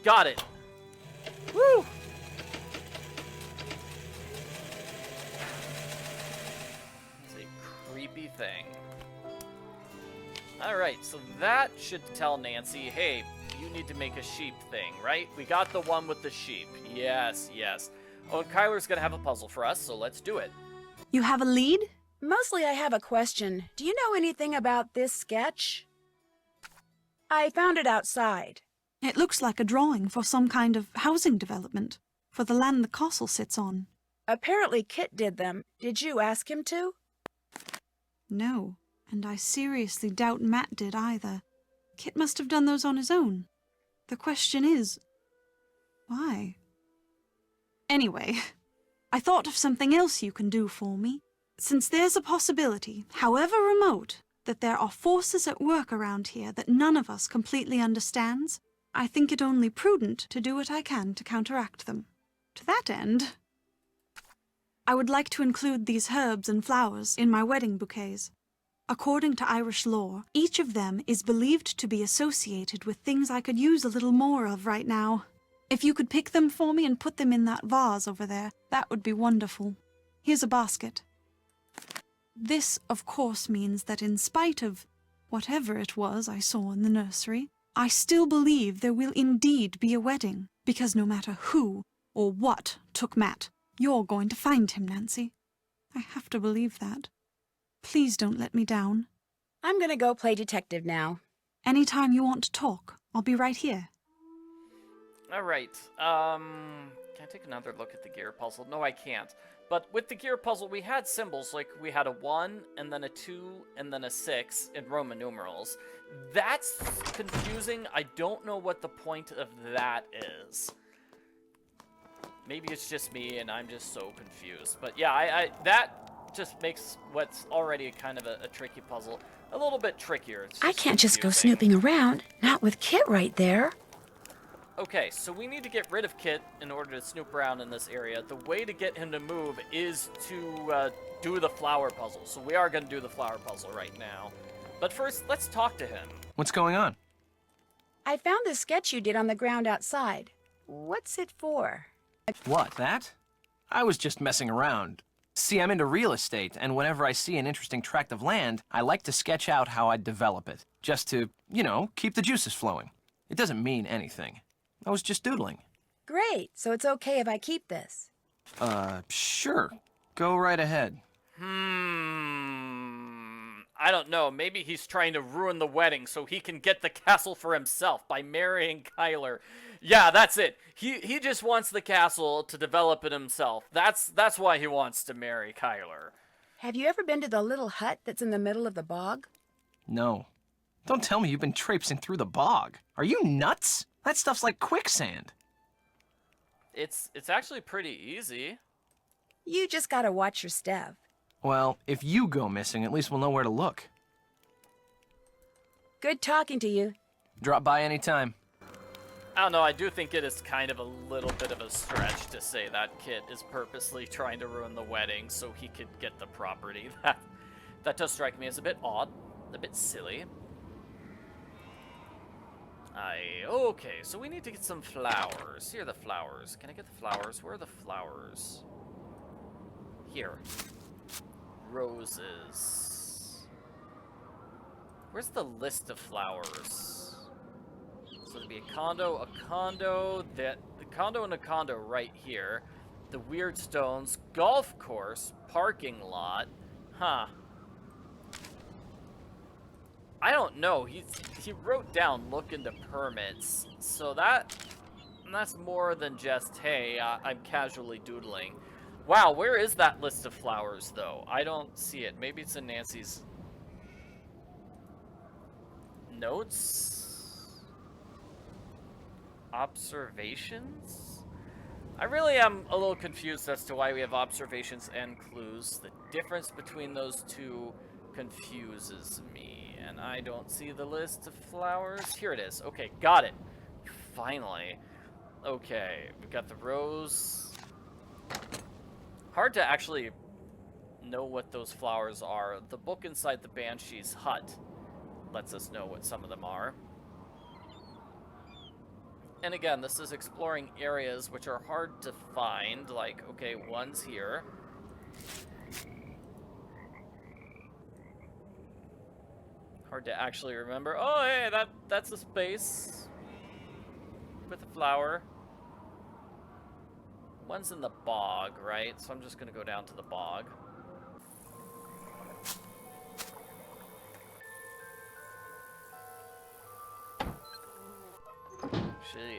Got it! Woo! It's a creepy thing. Alright, so that should tell Nancy, hey, you need to make a sheep thing, right? We got the one with the sheep. Yes, yes. Oh, and Kyler's gonna have a puzzle for us, so let's do it. You have a lead? Mostly I have a question. Do you know anything about this sketch? I found it outside. It looks like a drawing for some kind of housing development, for the land the castle sits on. Apparently Kit did them. Did you ask him to? No, and I seriously doubt Matt did either. Kit must have done those on his own. The question is, why? Anyway, I thought of something else you can do for me. Since there's a possibility, however remote, that there are forces at work around here that none of us completely understands, I think it only prudent to do what I can to counteract them. To that end, I would like to include these herbs and flowers in my wedding bouquets. According to Irish lore, each of them is believed to be associated with things I could use a little more of right now. If you could pick them for me and put them in that vase over there, that would be wonderful. Here's a basket. This, of course, means that in spite of whatever it was I saw in the nursery, I still believe there will indeed be a wedding, because no matter who or what took Matt, you're going to find him, Nancy. I have to believe that. Please don't let me down. I'm gonna go play detective now. Anytime you want to talk, I'll be right here. All right. Can I take another look at the gear puzzle? No, I can't. But with the gear puzzle, we had symbols, like we had a 1, and then a 2, and then a 6 in Roman numerals. That's confusing. I don't know what the point of that is. Maybe it's just me, and I'm just so confused. But yeah, that just makes what's already kind of a tricky puzzle a little bit trickier. It's I can't just go confusing. snooping around, not with Kit right there. Okay, so we need to get rid of Kit in order to snoop around in this area. The way to get him to move is to do the flower puzzle. So we are going to do the flower puzzle right now. But first, let's talk to him. What's going on? I found the sketch you did on the ground outside. What's it for? What, that? I was just messing around. See, I'm into real estate, and whenever I see an interesting tract of land, I like to sketch out how I'd develop it. Just to, you know, keep the juices flowing. It doesn't mean anything. I was just doodling. Great, so it's okay if I keep this. Sure. Go right ahead. I don't know. Maybe he's trying to ruin the wedding so he can get the castle for himself by marrying Kyler. Yeah, that's it. He just wants the castle to develop it himself. That's why he wants to marry Kyler. Have you ever been to the little hut that's in the middle of the bog? No. Don't tell me you've been traipsing through the bog. Are you nuts? That stuff's like quicksand. It's actually pretty easy. You just gotta watch your step. Well, if you go missing, at least we'll know where to look. Good talking to you. Drop by anytime. I don't know, I do think it is kind of a little bit of a stretch to say that Kit is purposely trying to ruin the wedding so he could get the property. That does strike me as a bit odd, a bit silly. Okay, so we need to get some flowers. Here are the flowers. Can I get the flowers? Where are the flowers? Here. Roses. Where's the list of flowers? So there'd be a condo, the condo and a condo right here. The weird stones, golf course, parking lot. Huh. I don't know. He wrote down look into permits. So that's more than just, hey, I'm casually doodling. Wow, where is that list of flowers, though? I don't see it. Maybe it's in Nancy's notes? Observations? I really am a little confused as to why we have observations and clues. The difference between those two confuses me, and I don't see the list of flowers. Here it is. Okay, got it. Finally. Okay, we've got the rose. Hard to actually know what those flowers are. The book inside the Banshee's hut lets us know what some of them are. And again, this is exploring areas which are hard to find. Like, okay, one's here. Hard to actually remember. Oh, hey, that's a space with a flower. One's in the bog, right? So I'm just gonna go down to the bog.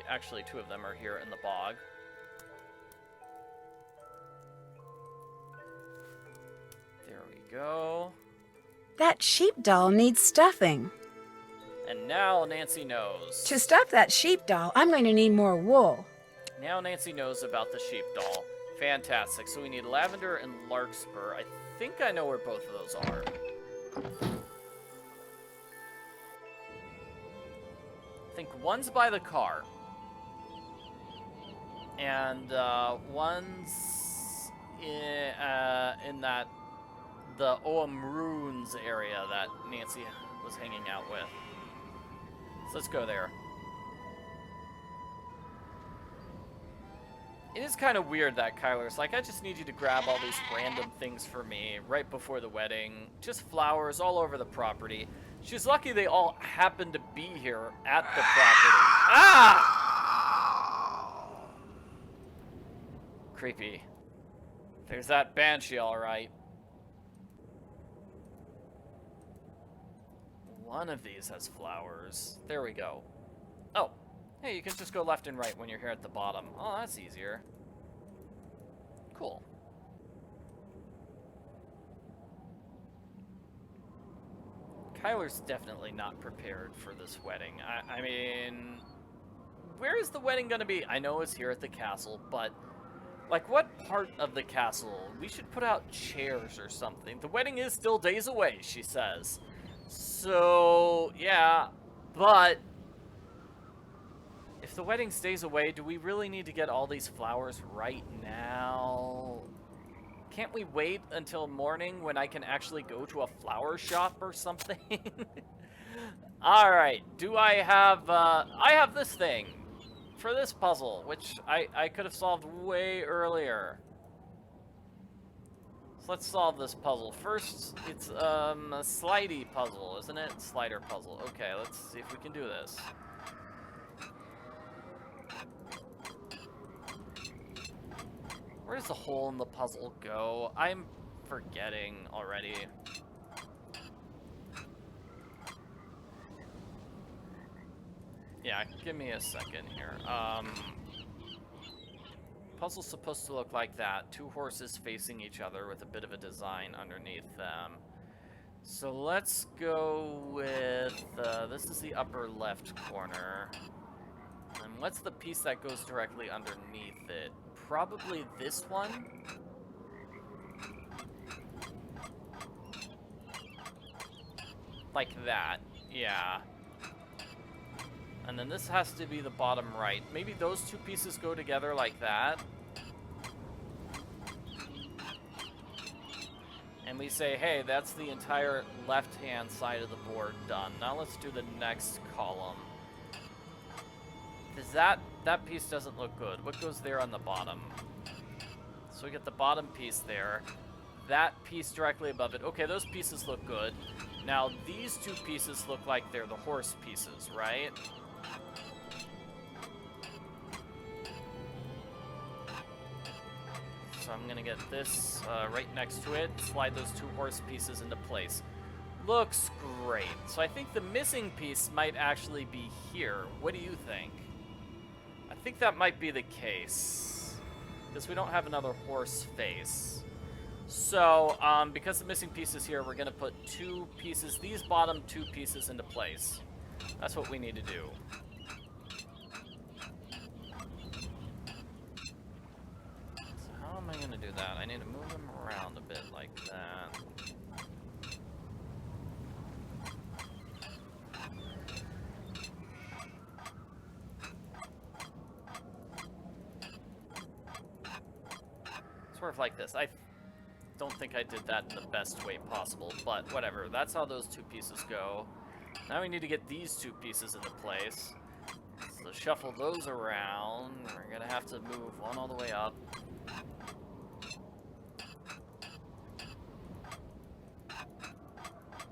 Actually, two of them are here in the bog. There we go. That sheep doll needs stuffing. And now Nancy knows. To stuff that sheep doll, I'm going to need more wool. Now Nancy knows about the sheep doll. Fantastic. So we need lavender and larkspur. I think I know where both of those are. I think one's by the car. And one's in that the Oam Ruins area that Nancy was hanging out with. So let's go there. It is kind of weird that Kyler's like, I just need you to grab all these random things for me right before the wedding. Just flowers all over the property. She's lucky they all happen to be here at the property. Ah! Creepy. There's that Banshee, all right. One of these has flowers. There we go. Oh. Hey, you can just go left and right when you're here at the bottom. Oh, that's easier. Cool. Kyler's definitely not prepared for this wedding. I mean, where is the wedding gonna be? I know it's here at the castle, but like what part of the castle? We should put out chairs or something. The wedding is still days away, she says. So, yeah, but if the wedding stays away, do we really need to get all these flowers right now? Can't we wait until morning when I can actually go to a flower shop or something? Alright, do I have, I have this thing for this puzzle, which I could have solved way earlier. So let's solve this puzzle. First, it's, a slidey puzzle, isn't it? Slider puzzle. Okay, let's see if we can do this. Where does the hole in the puzzle go? I'm forgetting already. Yeah, give me a second here. Puzzle's supposed to look like that. Two horses facing each other with a bit of a design underneath them. So let's go with, this is the upper left corner. And what's the piece that goes directly underneath it? Probably this one? Like that, yeah. And then this has to be the bottom right. Maybe those two pieces go together like that. And we say, hey, that's the entire left-hand side of the board done. Now let's do the next column. Does that piece doesn't look good. What goes there on the bottom? So we get the bottom piece there. That piece directly above it. Okay, those pieces look good. Now these two pieces look like they're the horse pieces, right? So I'm gonna get this right next to it, slide those two horse pieces into place. Looks great. So I think the missing piece might actually be here. What do you think? I think that might be the case, because we don't have another horse face. So, because the missing piece is here, we're gonna put two pieces, these bottom two pieces into place. That's what we need to do. So how am I gonna do that? I need to move them around a bit like that. Sort of like this. I don't think I did that in the best way possible, but whatever. That's how those two pieces go. Now we need to get these two pieces into place. So shuffle those around. We're gonna have to move one all the way up.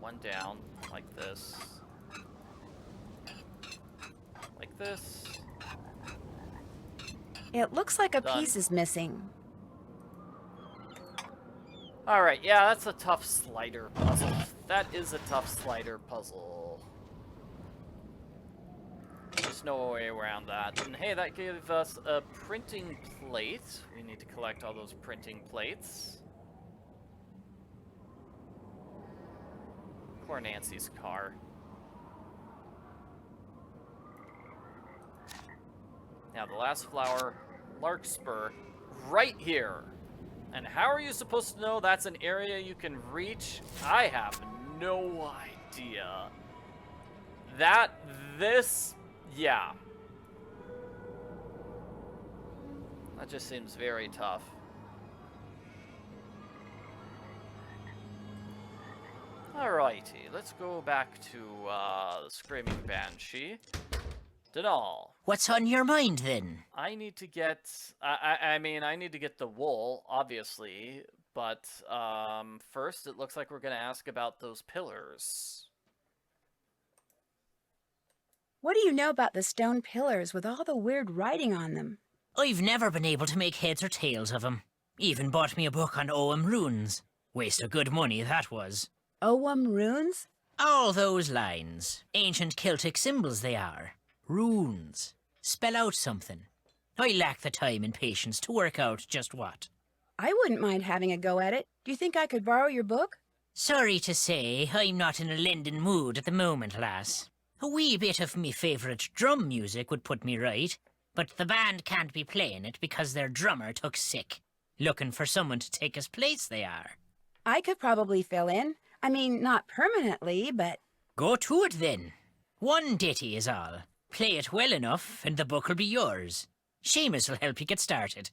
One down, like this. Like this. It looks like a Done. piece is missing. Alright, yeah, that's a tough slider puzzle. That is a tough slider puzzle. There's no way around that. And hey, that gave us a printing plate. We need to collect all those printing plates. Poor Nancy's car. Now the last flower, Larkspur, right here. And how are you supposed to know that's an area you can reach? I have no idea. Yeah. That just seems very tough. Alrighty, let's go back to the Screaming Banshee. Denal. What's on your mind, then? I need to get, I mean, I need to get the wool, obviously, but first it looks like we're going to ask about those pillars. What do you know about the stone pillars with all the weird writing on them? I've never been able to make heads or tails of 'em. Even bought me a book on Ogham runes. Waste of good money, that was. Ogham runes? All those lines. Ancient Celtic symbols they are. Runes. Spell out something. I lack the time and patience to work out just what. I wouldn't mind having a go at it. Do you think I could borrow your book? Sorry to say, I'm not in a lending mood at the moment, lass. A wee bit of me favourite drum music would put me right, but the band can't be playing it because their drummer took sick. Looking for someone to take his place, they are. I could probably fill in. I mean, not permanently, but... Go to it, then. One ditty is all. Play it well enough, and the book will be yours. Seamus will help you get started.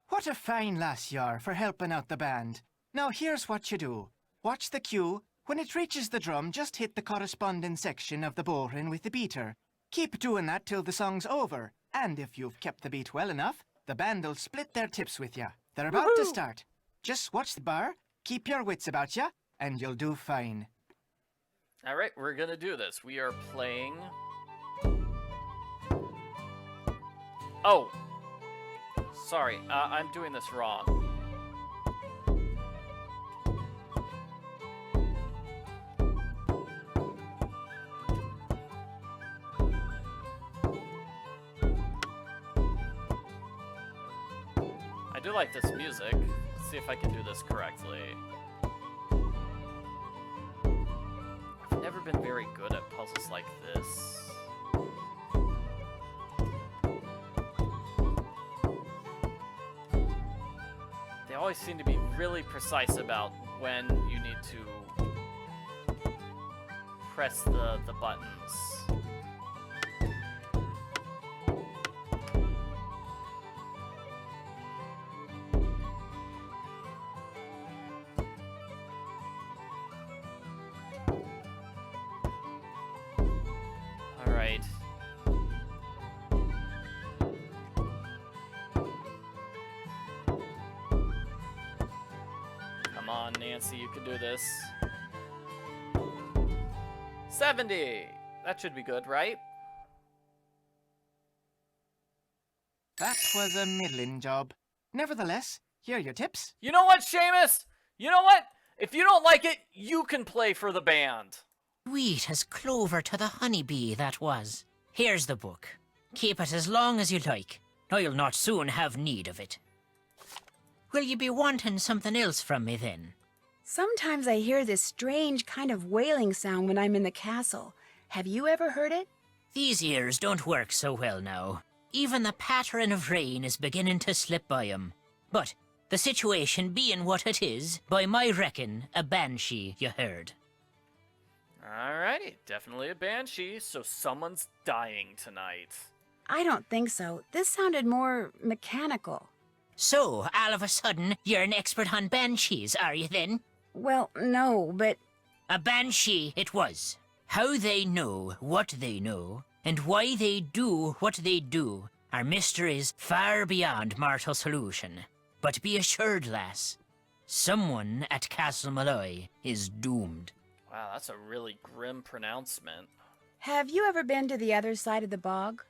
What a fine lass you are for helping out the band. Now here's what you do. Watch the cue. When it reaches the drum, just hit the corresponding section of the bowline with the beater. Keep doing that till the song's over. And if you've kept the beat well enough, the band'll split their tips with you. They're about to start. Just watch the bar, keep your wits about you, and you'll do fine. Alright, we're gonna do this. We are playing... Oh! Sorry, I'm doing this wrong. I do like this music. Let's see if I can do this correctly. I've never been very good at puzzles like this. They always seem to be really precise about when you need to press the buttons. Alright. Come on, Nancy, you can do this. 70! That should be good, right? That was a middling job. Nevertheless, here are your tips. You know what, Seamus? You know what? If you don't like it, you can play for the band. Sweet as clover to the honeybee, that was. Here's the book. Keep it as long as you like. I'll not soon have need of it. Will you be wanting something else from me, then? Sometimes I hear this strange kind of wailing sound when I'm in the castle. Have you ever heard it? These ears don't work so well now. Even the pattering of rain is beginning to slip by 'em. But, the situation being what it is, by my reckon, a banshee, you heard. Alrighty, definitely a Banshee, so someone's dying tonight. I don't think so. This sounded more mechanical. So, all of a sudden, you're an expert on banshees, are you then? Well, no, but... A banshee it was. How they know what they know, and why they do what they do, are mysteries far beyond mortal solution. But be assured, lass, someone at Castle Malloy is doomed. Wow, that's a really grim pronouncement. Have you ever been to the other side of the bog?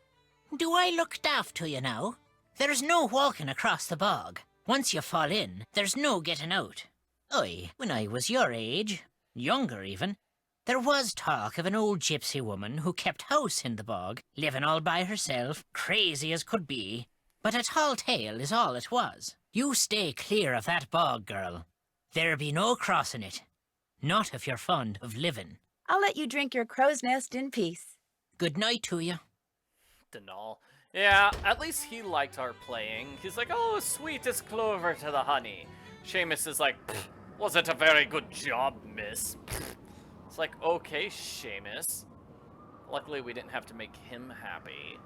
Do I look daft to you now? There's no walking across the bog. Once you fall in, there's no getting out. When I was your age, younger even, there was talk of an old gypsy woman who kept house in the bog, living all by herself, crazy as could be. But a tall tale is all it was. You stay clear of that bog, girl. There be no crossing it. Not if you're fond of living. I'll let you drink your crow's nest in peace. Good night to you. Denal. Yeah, at least he liked our playing. He's like, oh, sweet as clover to the honey. Seamus is like, wasn't a very good job, miss. It's like, okay, Seamus. Luckily, we didn't have to make him happy.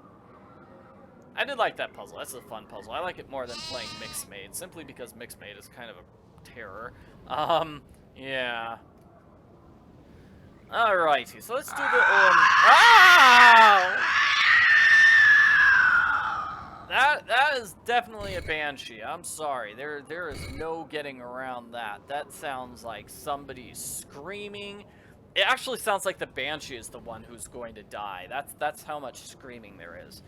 I did like that puzzle. That's a fun puzzle. I like it more than playing Mixed Maid, simply because Mixed Maid is kind of a terror. Yeah. Alrighty, so let's do the Oh! That is definitely a Banshee. I'm sorry. There is no getting around that. That sounds like somebody screaming. It actually sounds like the Banshee is the one who's going to die. That's how much screaming there is.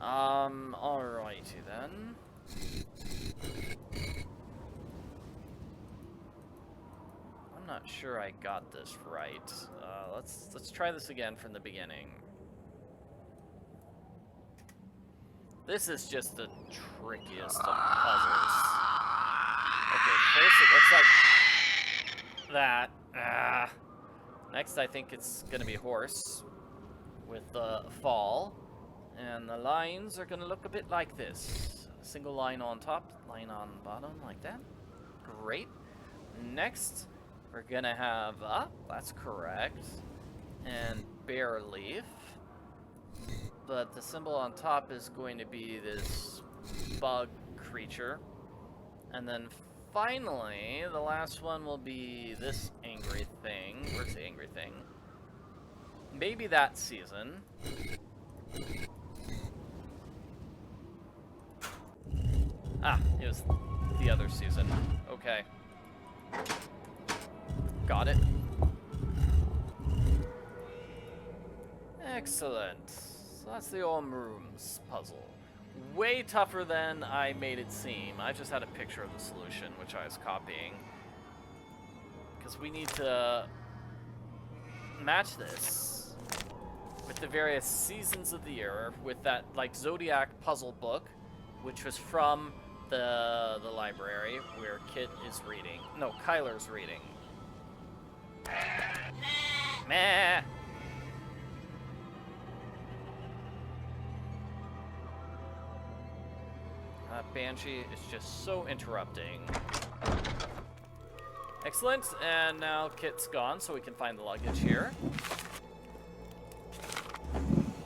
Alrighty then. I'm not sure I got this right. Let's try this again from the beginning. This is just the trickiest of puzzles. Okay, first it looks like that. Next, I think it's gonna be horse with the fall, and the lines are gonna look a bit like this: a single line on top, line on bottom, like that. Great. Next, we're gonna have up. That's correct. And bare leaf. But the symbol on top is going to be this bug creature. And then finally, the last one will be this angry thing. Where's the angry thing? Maybe that season. Ah, it was the other season. Okay. Got it. Excellent. So that's the rooms puzzle. Way tougher than I made it seem. I just had a picture of the solution, which I was copying. Because we need to match this with the various seasons of the year, with that, like, Zodiac puzzle book, which was from the library where Kit is reading. No, Kyler's reading. Meh. Banshee is just so interrupting. Excellent, and now Kit's gone, so we can find the luggage here.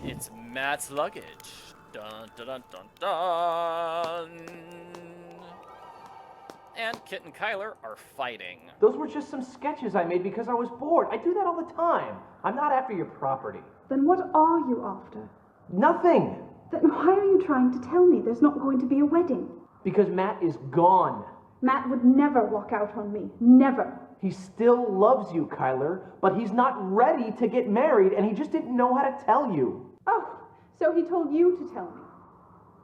It's Matt's luggage. Dun dun dun dun dun. And Kit and Kyler are fighting. Those were just some sketches I made because I was bored. I do that all the time. I'm not after your property. Then what are you after? Nothing. Then why are you trying to tell me there's not going to be a wedding? Because Matt is gone. Matt would never walk out on me. Never. He still loves you, Kyler, but he's not ready to get married, and he just didn't know how to tell you. Oh, so he told you to tell me?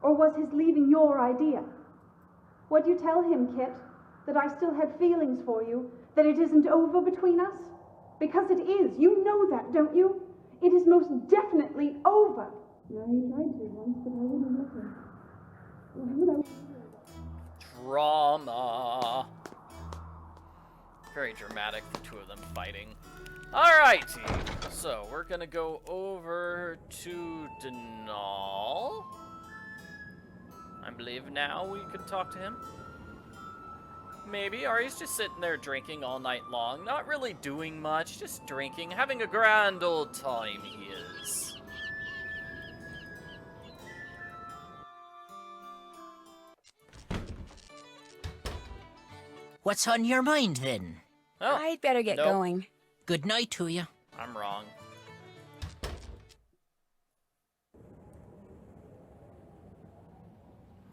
Or was his leaving your idea? What'd you tell him, Kit? That I still had feelings for you? That it isn't over between us? Because it is. You know that, don't you? It is most definitely over. No, you tried to once, but I wouldn't listen. Why would I? Drama. Very dramatic, the two of them fighting. Alrighty, so we're gonna go over to Denal. I believe now we can talk to him. Maybe, or he's just sitting there drinking all night long, not really doing much, just drinking, having a grand old time he is. What's on your mind, then? Oh, I'd better get nope. going. Good night to you. I'm wrong.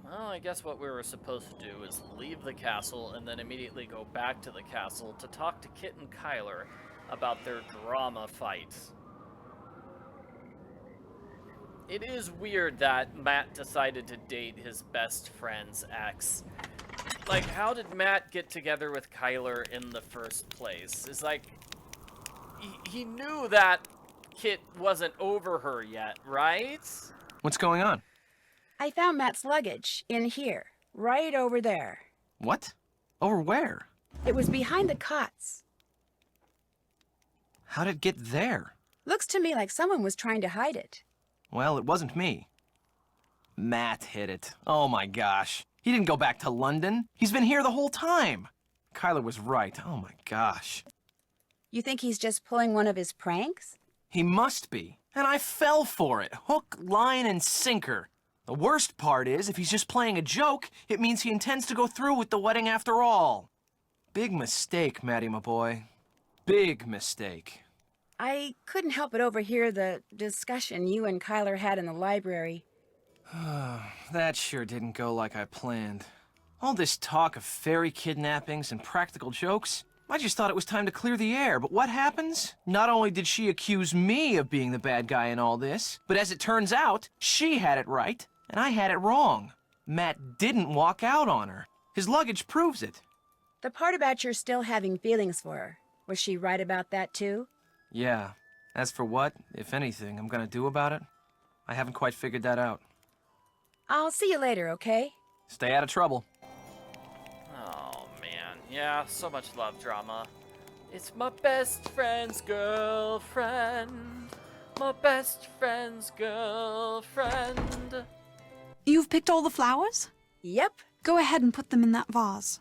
Well, I guess what we were supposed to do is leave the castle and then immediately go back to the castle to talk to Kit and Kyler about their drama fight. It is weird that Matt decided to date his best friend's ex. Like, how did Matt get together with Kyler in the first place? It's like, he knew that Kit wasn't over her yet, right? What's going on? I found Matt's luggage in here, right over there. What? Over where? It was behind the cots. How'd it get there? Looks to me like someone was trying to hide it. Well, it wasn't me. Matt hid it. Oh my gosh. He didn't go back to London. He's been here the whole time. Kyler was right. Oh my gosh. You think he's just pulling one of his pranks? He must be. And I fell for it. Hook, line, and sinker. The worst part is, if he's just playing a joke, it means he intends to go through with the wedding after all. Big mistake, Matty, my boy. Big mistake. I couldn't help but overhear the discussion you and Kyler had in the library. That sure didn't go like I planned. All this talk of fairy kidnappings and practical jokes, I just thought it was time to clear the air, but what happens? Not only did she accuse me of being the bad guy in all this, but as it turns out, she had it right, and I had it wrong. Matt didn't walk out on her. His luggage proves it. The part about your still having feelings for her, was she right about that too? Yeah. As for what, if anything, I'm gonna do about it, I haven't quite figured that out. I'll see you later, okay? Stay out of trouble. Oh, man. Yeah, so much love drama. It's my best friend's girlfriend. My best friend's girlfriend. You've picked all the flowers? Yep. Go ahead and put them in that vase.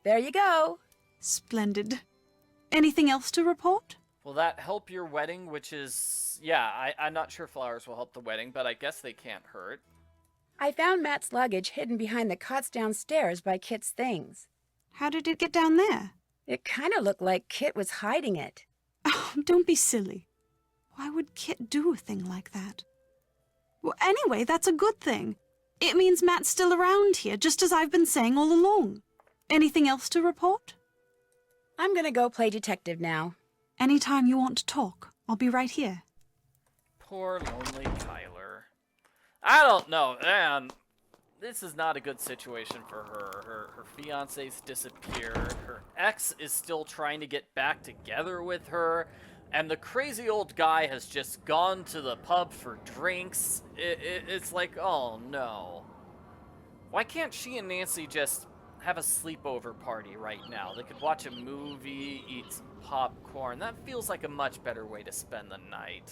There you go. Splendid. Anything else to report? Will that help your wedding, which is... Yeah, I'm not sure flowers will help the wedding, but I guess they can't hurt. I found Matt's luggage hidden behind the cots downstairs by Kit's things. How did it get down there? It kind of looked like Kit was hiding it. Oh, don't be silly. Why would Kit do a thing like that? Well, anyway, that's a good thing. It means Matt's still around here, just as I've been saying all along. Anything else to report? I'm gonna go play detective now. Anytime you want to talk, I'll be right here. Poor lonely Kyler. I don't know, man. This is not a good situation for her. Her fiance's disappeared. Her ex is still trying to get back together with her. And the crazy old guy has just gone to the pub for drinks. It's like, oh no. Why can't she and Nancy just have a sleepover party right now? They could watch a movie, eat some popcorn. That feels like a much better way to spend the night.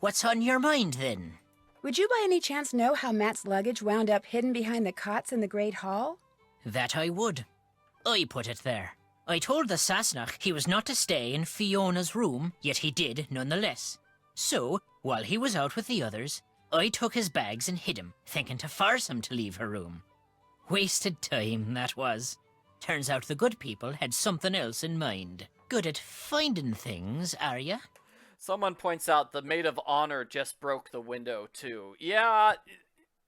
What's on your mind, then? Would you by any chance know how Matt's luggage wound up hidden behind the cots in the Great Hall? That I would. I put it there. I told the Sassenach he was not to stay in Fiona's room, yet he did nonetheless. So, while he was out with the others, I took his bags and hid him, thinking to force him to leave her room. Wasted time, that was. Turns out the good people had something else in mind. Good at finding things, are ya? Someone points out the maid of honor just broke the window, too. Yeah,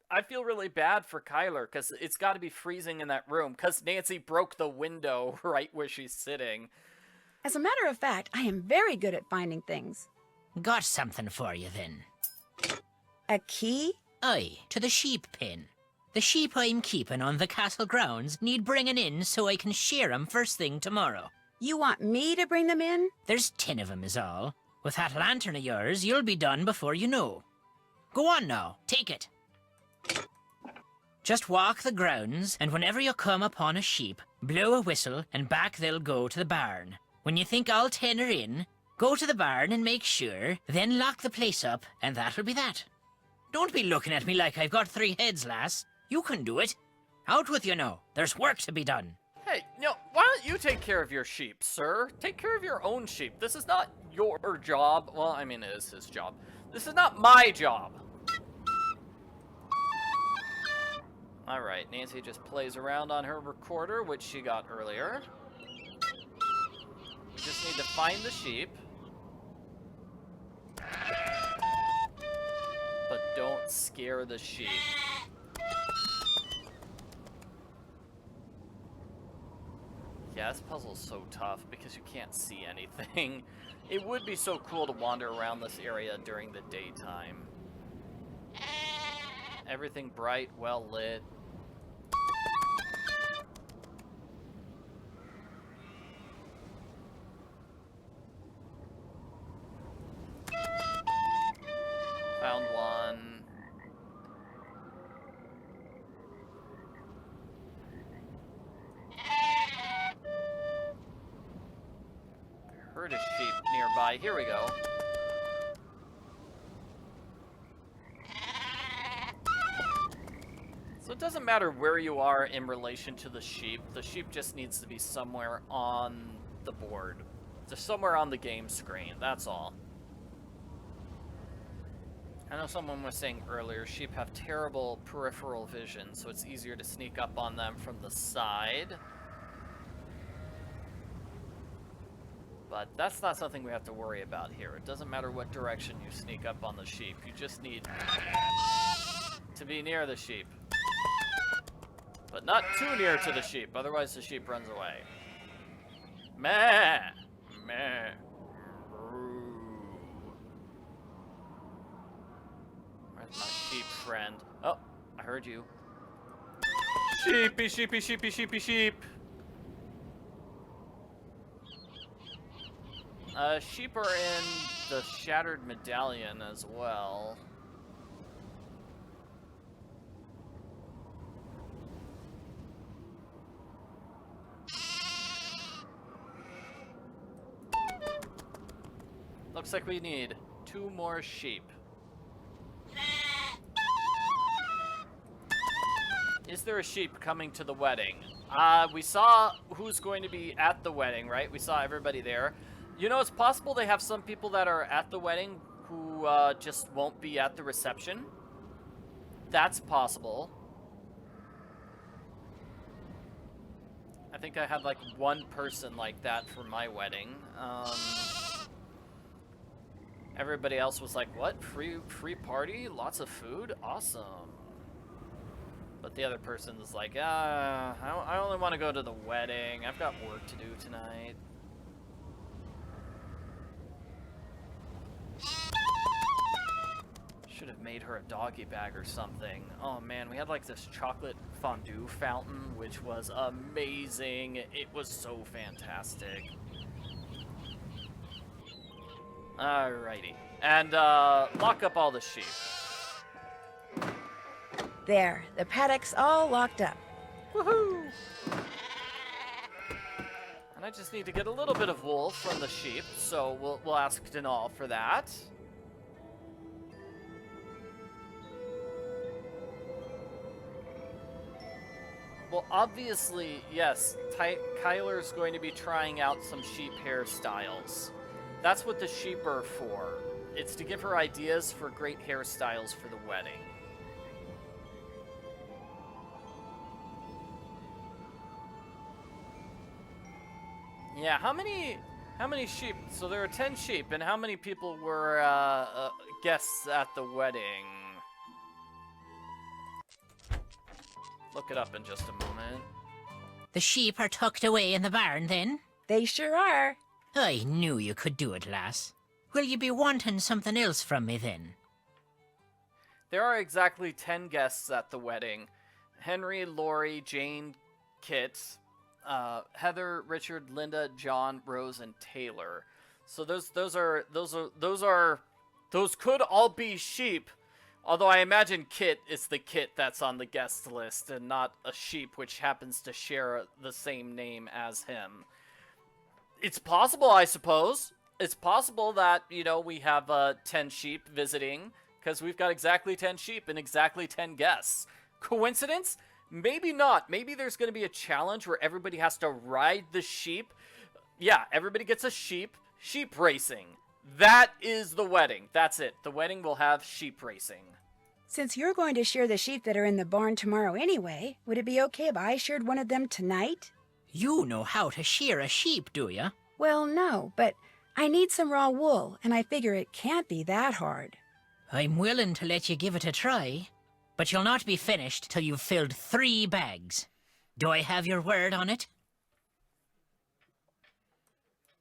I feel really bad for Kyler, because it's got to be freezing in that room, because Nancy broke the window right where she's sitting. As a matter of fact, I am very good at finding things. Got something for you, then. A key? Aye, to the sheep pen. The sheep I'm keeping on the castle grounds need bringing in so I can shear 'em first thing tomorrow. You want me to bring them in? There's 10 of 'em is all. With that lantern of yours, you'll be done before you know. Go on now, take it. Just walk the grounds, and whenever you come upon a sheep, blow a whistle, and back they'll go to the barn. When you think all 10 are in, go to the barn and make sure, then lock the place up, and that'll be that. Don't be looking at me like I've got 3 heads, lass. You can do it. Out with you now. There's work to be done. Hey, why don't you take care of your sheep, sir? Take care of your own sheep. This is not your job. Well, I mean, it is his job. This is not my job. Alright, Nancy just plays around on her recorder, which she got earlier. We just need to find the sheep. But don't scare the sheep. Yeah, this puzzle's so tough because you can't see anything. It would be so cool to wander around this area during the daytime. Everything bright, well lit. Found one. heard a sheep nearby. Here we go. So it doesn't matter where you are in relation to the sheep just needs to be somewhere on the board. Just somewhere on the game screen, that's all. I know someone was saying earlier, sheep have terrible peripheral vision, so it's easier to sneak up on them from the side. But that's not something we have to worry about here. It doesn't matter what direction you sneak up on the sheep, you just need to be near the sheep. But not too near to the sheep, otherwise the sheep runs away. Meh! Meh. Where's my sheep friend? Oh, I heard you. Sheepy, sheepy, sheepy, sheepy, sheep! Sheep are in the Shattered Medallion as well. Looks like we need 2 more sheep. Is there a sheep coming to the wedding? We saw who's going to be at the wedding, right? We saw everybody there. You know, it's possible they have some people that are at the wedding who just won't be at the reception. That's possible. I think I had like 1 person like that for my wedding. Everybody else was like, what? Free party? Lots of food? Awesome. But the other person was like, I only want to go to the wedding. I've got work to do tonight. Should have made her a doggy bag or something. Oh man, we had like this chocolate fondue fountain, which was amazing. It was so fantastic. Alrighty. And lock up all the sheep. There, the paddock's all locked up. Woohoo! And I just need to get a little bit of wool from the sheep, so we'll ask Denal for that. Well, obviously, yes, Kyler's going to be trying out some sheep hairstyles. That's what the sheep are for. It's to give her ideas for great hairstyles for the wedding. Yeah, how many sheep? So there are 10 sheep, and how many people were guests at the wedding? Look it up in just a moment. The sheep are tucked away in the barn, then? They sure are. I knew you could do it, lass. Will you be wanting something else from me, then? There are exactly 10 guests at the wedding. Henry, Lori, Jane, Kit, Heather, Richard, Linda, John, Rose, and Taylor. So those could all be sheep. Although I imagine Kit is the Kit that's on the guest list and not a sheep which happens to share the same name as him. It's possible, I suppose. It's possible that, you know, we have 10 sheep visiting because we've got exactly 10 sheep and exactly 10 guests. Coincidence? Maybe not. Maybe there's going to be a challenge where everybody has to ride the sheep. Yeah, everybody gets a sheep. Sheep racing. That is the wedding. That's it. The wedding will have sheep racing. Since you're going to shear the sheep that are in the barn tomorrow anyway, would it be okay if I sheared one of them tonight? You know how to shear a sheep, do ya? Well, no, but I need some raw wool, and I figure it can't be that hard. I'm willing to let you give it a try, but you'll not be finished till you've filled 3 bags. Do I have your word on it?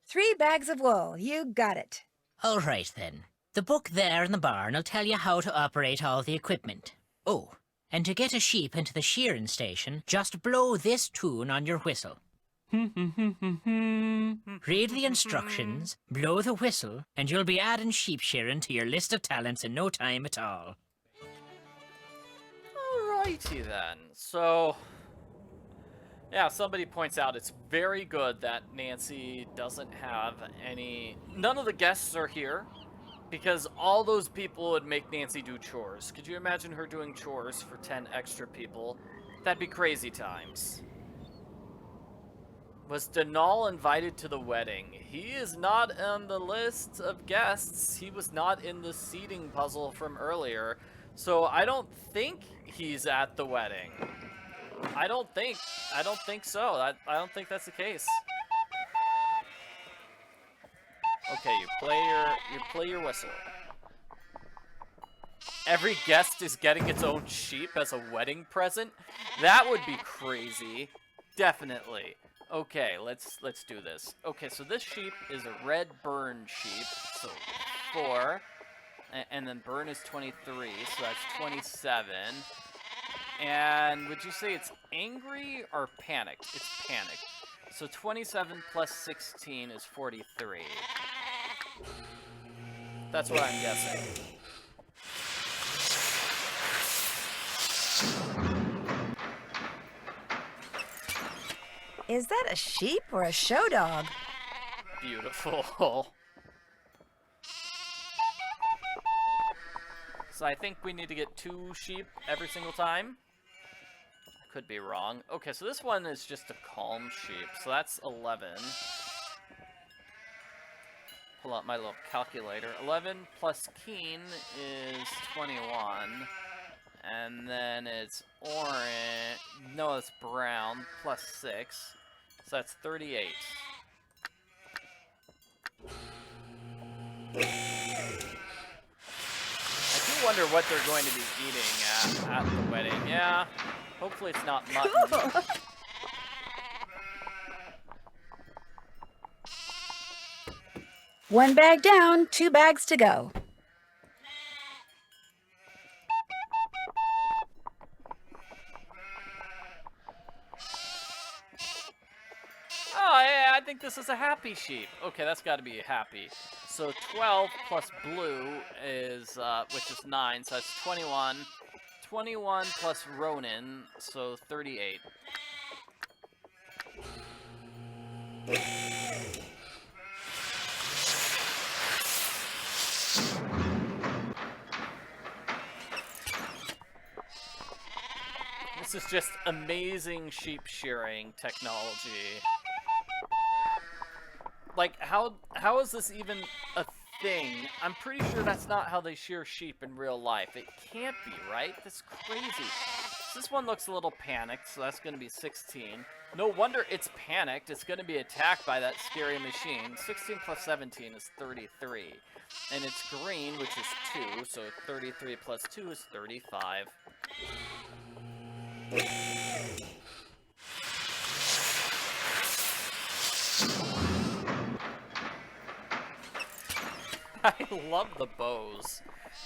3 bags of wool, you got it. All right, then. The book there in the barn will tell you how to operate all the equipment. Oh, and to get a sheep into the shearing station, just blow this tune on your whistle. Read the instructions, blow the whistle, and you'll be adding sheep shearing to your list of talents in no time at all. Alrighty then. So, Yeah, somebody points out it's very good that Nancy doesn't have none of the guests are here, because all those people would make Nancy do chores. Could you imagine her doing chores for 10 extra people? That'd be crazy times. Was Denal invited to the wedding? He is not on the list of guests. He was not in the seating puzzle from earlier. So I don't think he's at the wedding. I don't think so. I don't think that's the case. Okay, you play your whistle. Every guest is getting its own sheep as a wedding present? That would be crazy. Definitely. Okay, let's do this. Okay, so this sheep is a red burn sheep, so 4. And then burn is 23, so that's 27. And would you say it's angry or panicked? It's panicked. So 27 plus 16 is 43. That's what I'm guessing. Is that a sheep or a show dog? Beautiful. So I think we need to get 2 sheep every single time. I could be wrong. Okay, so this one is just a calm sheep, so that's 11. Pull out my little calculator. 11 plus keen is 21. And then it's orange. No, it's brown. Plus 6. So that's 38. I do wonder what they're going to be eating at the wedding. Yeah, hopefully it's not mutton. Cool. One bag down, 2 bags to go. Oh, yeah, I think this is a happy sheep. Okay, that's got to be happy. So 12 plus blue is, which is 9, so that's 21. 21 plus Ronin, so 38. This is just amazing sheep shearing technology. Like, how is this even a thing? I'm pretty sure that's not how they shear sheep in real life. It can't be, right? That's crazy. So this one looks a little panicked, so that's going to be 16. No wonder it's panicked. It's going to be attacked by that scary machine. 16 plus 17 is 33. And it's green, which is 2, so 33 plus 2 is 35. I love the bows.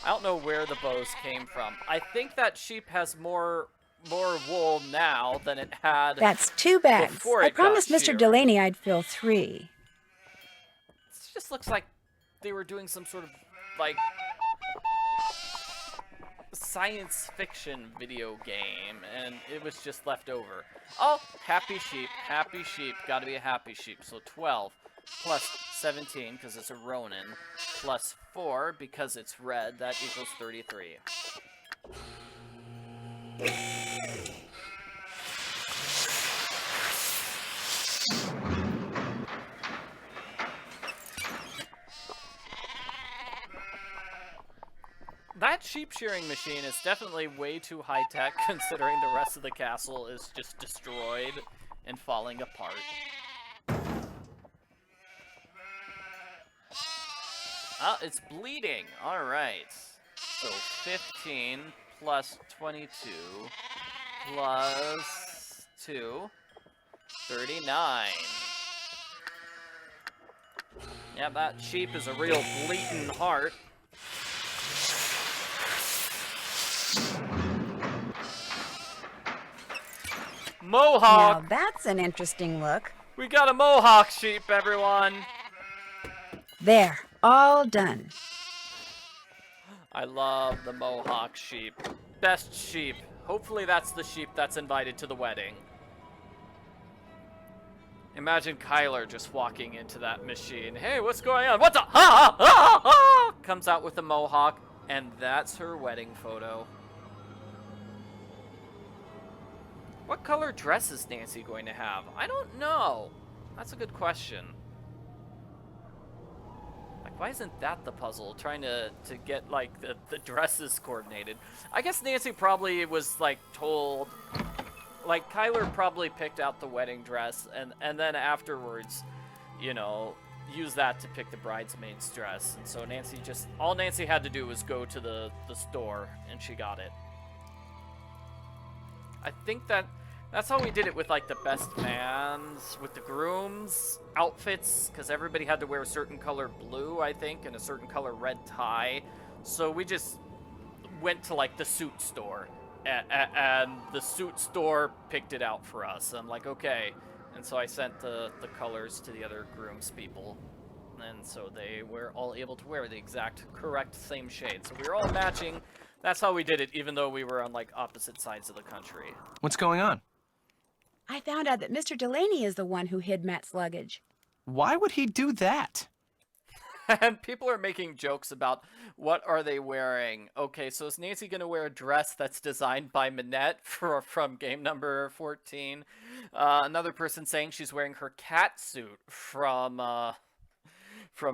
I don't know where the bows came from. I think that sheep has more wool now than it had. That's 2 bags. Before I it got promised Mr. sheared. Delaney I'd fill 3. This just looks like they were doing some sort of, like, science fiction video game, and it was just left over. Oh, happy sheep, gotta be a happy sheep. So 12 plus 17, because it's a Ronin, plus 4, because it's red, that equals 33. That sheep shearing machine is definitely way too high-tech, considering the rest of the castle is just destroyed and falling apart. Ah, it's bleeding. Alright. So 15 plus 22 plus 2, 39. Yeah, that sheep is a real bleating heart. Mohawk! Now that's an interesting look. We got a Mohawk sheep, everyone! There, all done. I love the Mohawk sheep. Best sheep. Hopefully that's the sheep that's invited to the wedding. Imagine Kyler just walking into that machine. Hey, what's going on? What the? Ha, ha, ha, ha! Comes out with a mohawk, and that's her wedding photo. What color dress is Nancy going to have? I don't know. That's a good question. Like, why isn't that the puzzle? Trying to get, like, the dresses coordinated. I guess Nancy probably was, like, told... Like, Kyler probably picked out the wedding dress, and then afterwards, you know, use that to pick the bridesmaid's dress. And so Nancy just... All Nancy had to do was go to the store, and she got it. I think that's how we did it with, like, the best mans, with the grooms' outfits, because everybody had to wear a certain color blue, I think, and a certain color red tie. So we just went to, like, the suit store. And the suit store picked it out for us. I'm like, okay. And so I sent the colors to the other grooms people. And so they were all able to wear the exact correct same shade. So we were all matching. That's how we did it, even though we were on, like, opposite sides of the country. What's going on? I found out that Mr. Delaney is the one who hid Matt's luggage. Why would he do that? And people are making jokes about what are they wearing. Okay, so is Nancy going to wear a dress that's designed by Minette from game number 14? Another person saying she's wearing her cat suit from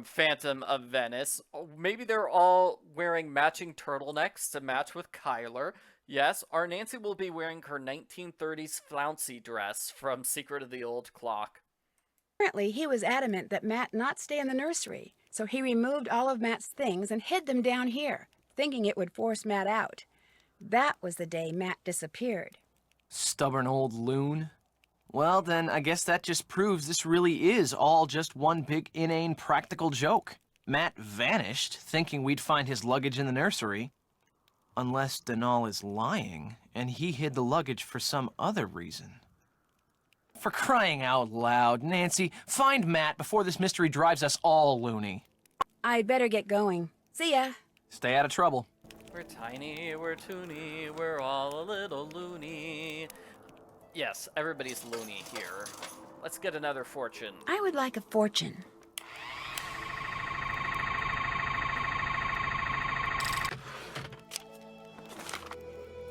Phantom of Venice. Maybe they're all wearing matching turtlenecks to match with Kyler. Yes, our Nancy will be wearing her 1930s flouncy dress from Secret of the Old Clock. Apparently, he was adamant that Matt not stay in the nursery, so he removed all of Matt's things and hid them down here, thinking it would force Matt out. That was the day Matt disappeared. Stubborn old loon. Well, then, I guess that just proves this really is all just one big inane practical joke. Matt vanished, thinking we'd find his luggage in the nursery. Unless Denal is lying, and he hid the luggage for some other reason. For crying out loud, Nancy, find Matt before this mystery drives us all loony. I'd better get going. See ya. Stay out of trouble. We're tiny, we're toony, we're all a little loony. Yes, everybody's loony here. Let's get another fortune. I would like a fortune.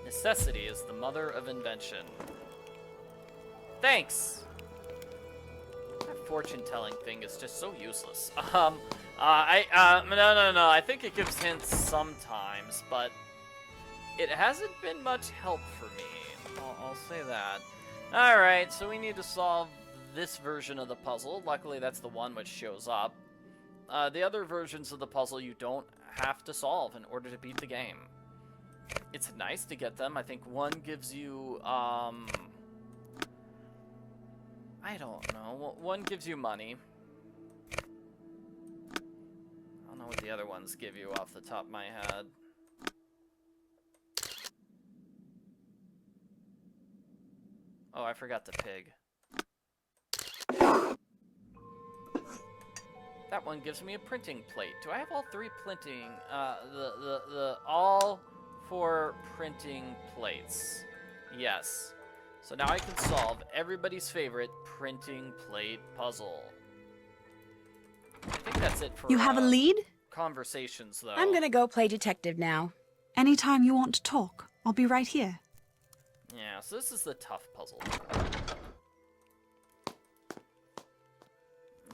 Necessity is the mother of invention. Thanks! That fortune-telling thing is just so useless. No. I think it gives hints sometimes, but it hasn't been much help for me. I'll say that. Alright, so we need to solve this version of the puzzle. Luckily, that's the one which shows up. The other versions of the puzzle you don't have to solve in order to beat the game. It's nice to get them. I think one gives you, I don't know. One gives you money. I don't know what the other ones give you off the top of my head. Oh, I forgot the pig. That one gives me a printing plate. Do I have all three printing? All 4 printing plates. Yes. So now I can solve everybody's favorite printing plate puzzle. I think that's it for You have a lead? conversations, though. I'm gonna go play detective now. Anytime you want to talk, I'll be right here. Yeah, so this is the tough puzzle.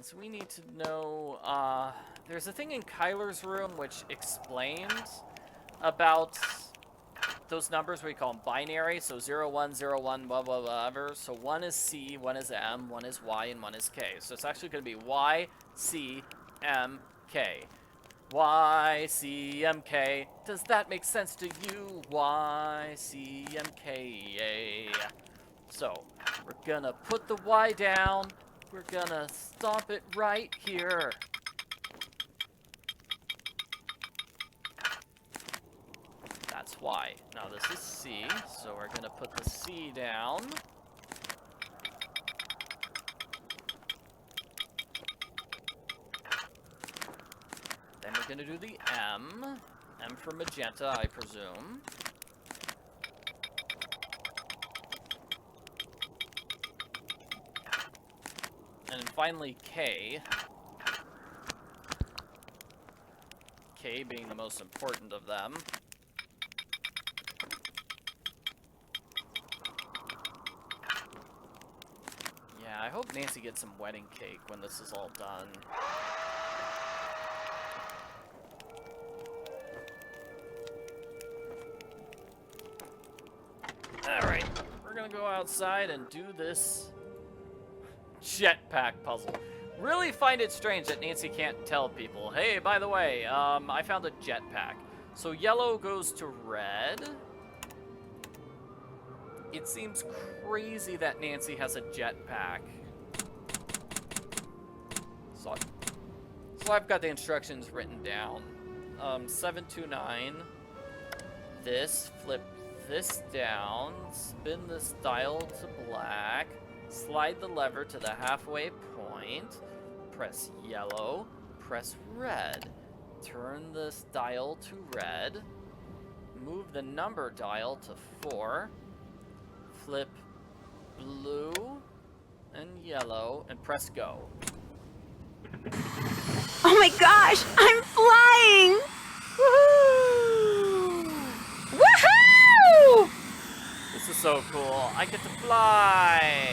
So we need to know, there's a thing in Kyler's room which explains about those numbers we call them binary, so 0, 1, 0, 1, blah, blah, blah, whatever. So 1 is C, 1 is M, 1 is Y, and 1 is K. So it's actually going to be Y, C, M, K. Y, C, M, K. Does that make sense to you? Y, C, M, K, yeah. So, we're gonna put the Y down. We're gonna stomp it right here. That's Y. Now this is C, so we're gonna put the C down. Then we're gonna do the M. M for magenta, I presume. finally K. K being the most important of them. Yeah, I hope Nancy gets some wedding cake when this is all done. Alright, we're gonna go outside and do this jetpack puzzle. Really find it strange that Nancy can't tell people, hey, by the way, I found a jetpack. So yellow goes to red. It seems crazy that Nancy has a jetpack. So I've got the instructions written down. 729. This, flip this down, spin this dial to black, slide the lever to the halfway point, press yellow, press red, turn this dial to red, move the number dial to 4, flip blue and yellow, and press go. Oh my gosh, I'm flying! Woohoo! Woohoo! This is so cool. I get to fly.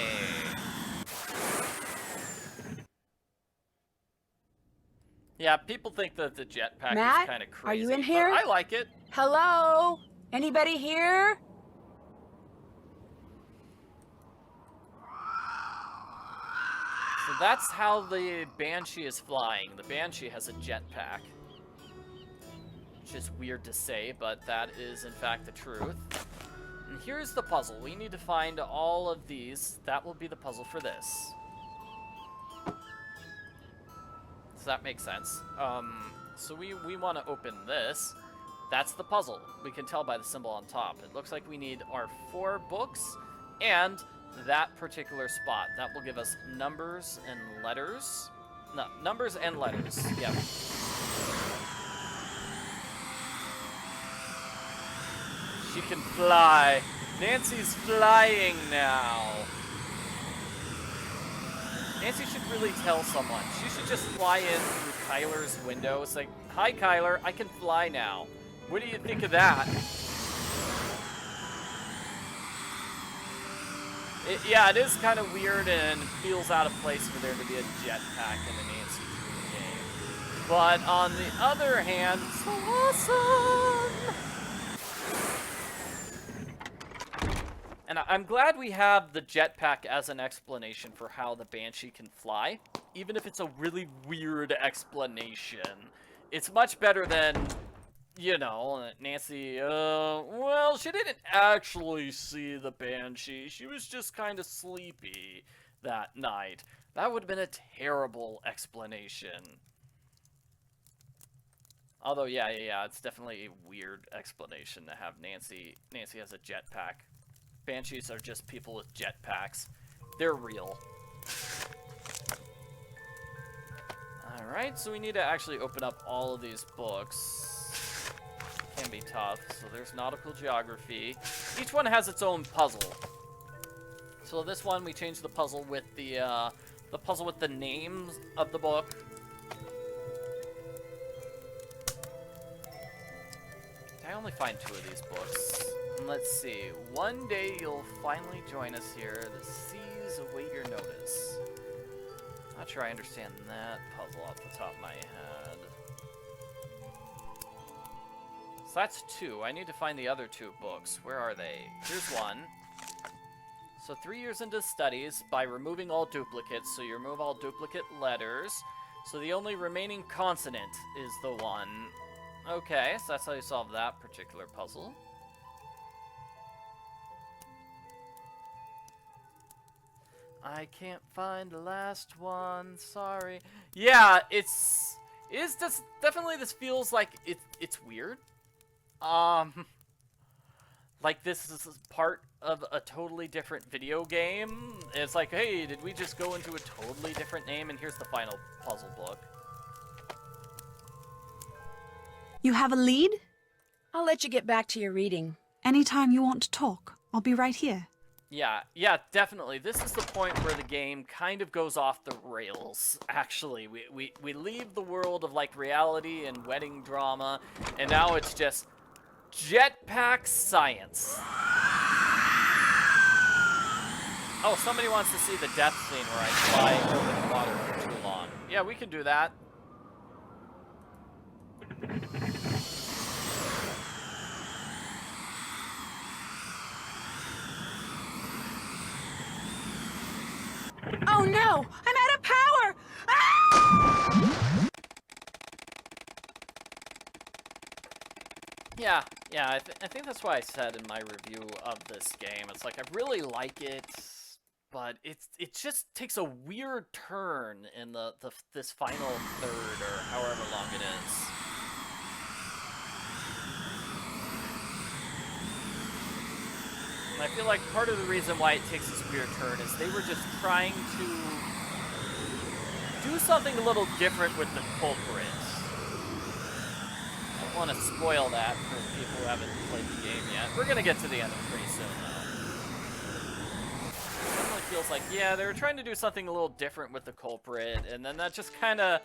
Yeah, people think that the jetpack Matt, is kind of crazy. are you in here? But I like it. Hello? Anybody here? So that's how the Banshee is flying. The Banshee has a jetpack. Which is weird to say, but that is in fact the truth. And here's the puzzle. We need to find all of these. That will be the puzzle for this. Does that make sense? So we want to open this. That's the puzzle. We can tell by the symbol on top. It looks like we need our 4 books and that particular spot. That will give us numbers and letters. No, numbers and letters. Yep. She can fly. Nancy's flying now. Nancy should really tell someone. She should just fly in through Kyler's window. It's like, hi Kyler, I can fly now. What do you think of that? Yeah, it is kind of weird and feels out of place for there to be a jetpack in a Nancy Drew game. But on the other hand, so awesome! And I'm glad we have the jetpack as an explanation for how the Banshee can fly. Even if it's a really weird explanation. It's much better than, you know, Nancy, well, she didn't actually see the Banshee. She was just kind of sleepy that night. That would have been a terrible explanation. Although, yeah, it's definitely a weird explanation to have Nancy has a jetpack. Banshees are just people with jetpacks. They're real. Alright, so we need to actually open up all of these books. Can be tough. So there's nautical geography. Each one has its own puzzle. So this one we changed the puzzle with the puzzle with the names of the book. I only find 2 of these books. And let's see. One day you'll finally join us here. The seas await your notice. Not sure I understand that puzzle off the top of my head. So that's 2. I need to find the other 2 books. Where are they? Here's one. So 3 years into studies by removing all duplicates. So you remove all duplicate letters. So the only remaining consonant is the one. Okay, so that's how you solve that particular puzzle. I can't find the last one, sorry. Yeah, it's just definitely, this feels like it's weird. Like this is part of a totally different video game. It's like, hey, did we just go into a totally different name? And here's the final puzzle book. You have a lead? I'll let you get back to your reading. Anytime you want to talk, I'll be right here. Yeah, definitely. This is the point where the game kind of goes off the rails, actually. We leave the world of, like, reality and wedding drama, and now it's just jetpack science. Oh, somebody wants to see the death scene where I fly over the water for too long. Yeah, we can do that. Oh no! I'm out of power! Ah! Yeah, I think that's why I said in my review of this game, it's like, I really like it, but it just takes a weird turn in this final third, or however long it is. And I feel like part of the reason why it takes this weird turn is they were just trying to do something a little different with the culprit. I don't want to spoil that for people who haven't played the game yet. We're going to get to the end of it pretty soon, though. It definitely feels like, yeah, they were trying to do something a little different with the culprit, and then that just kind of,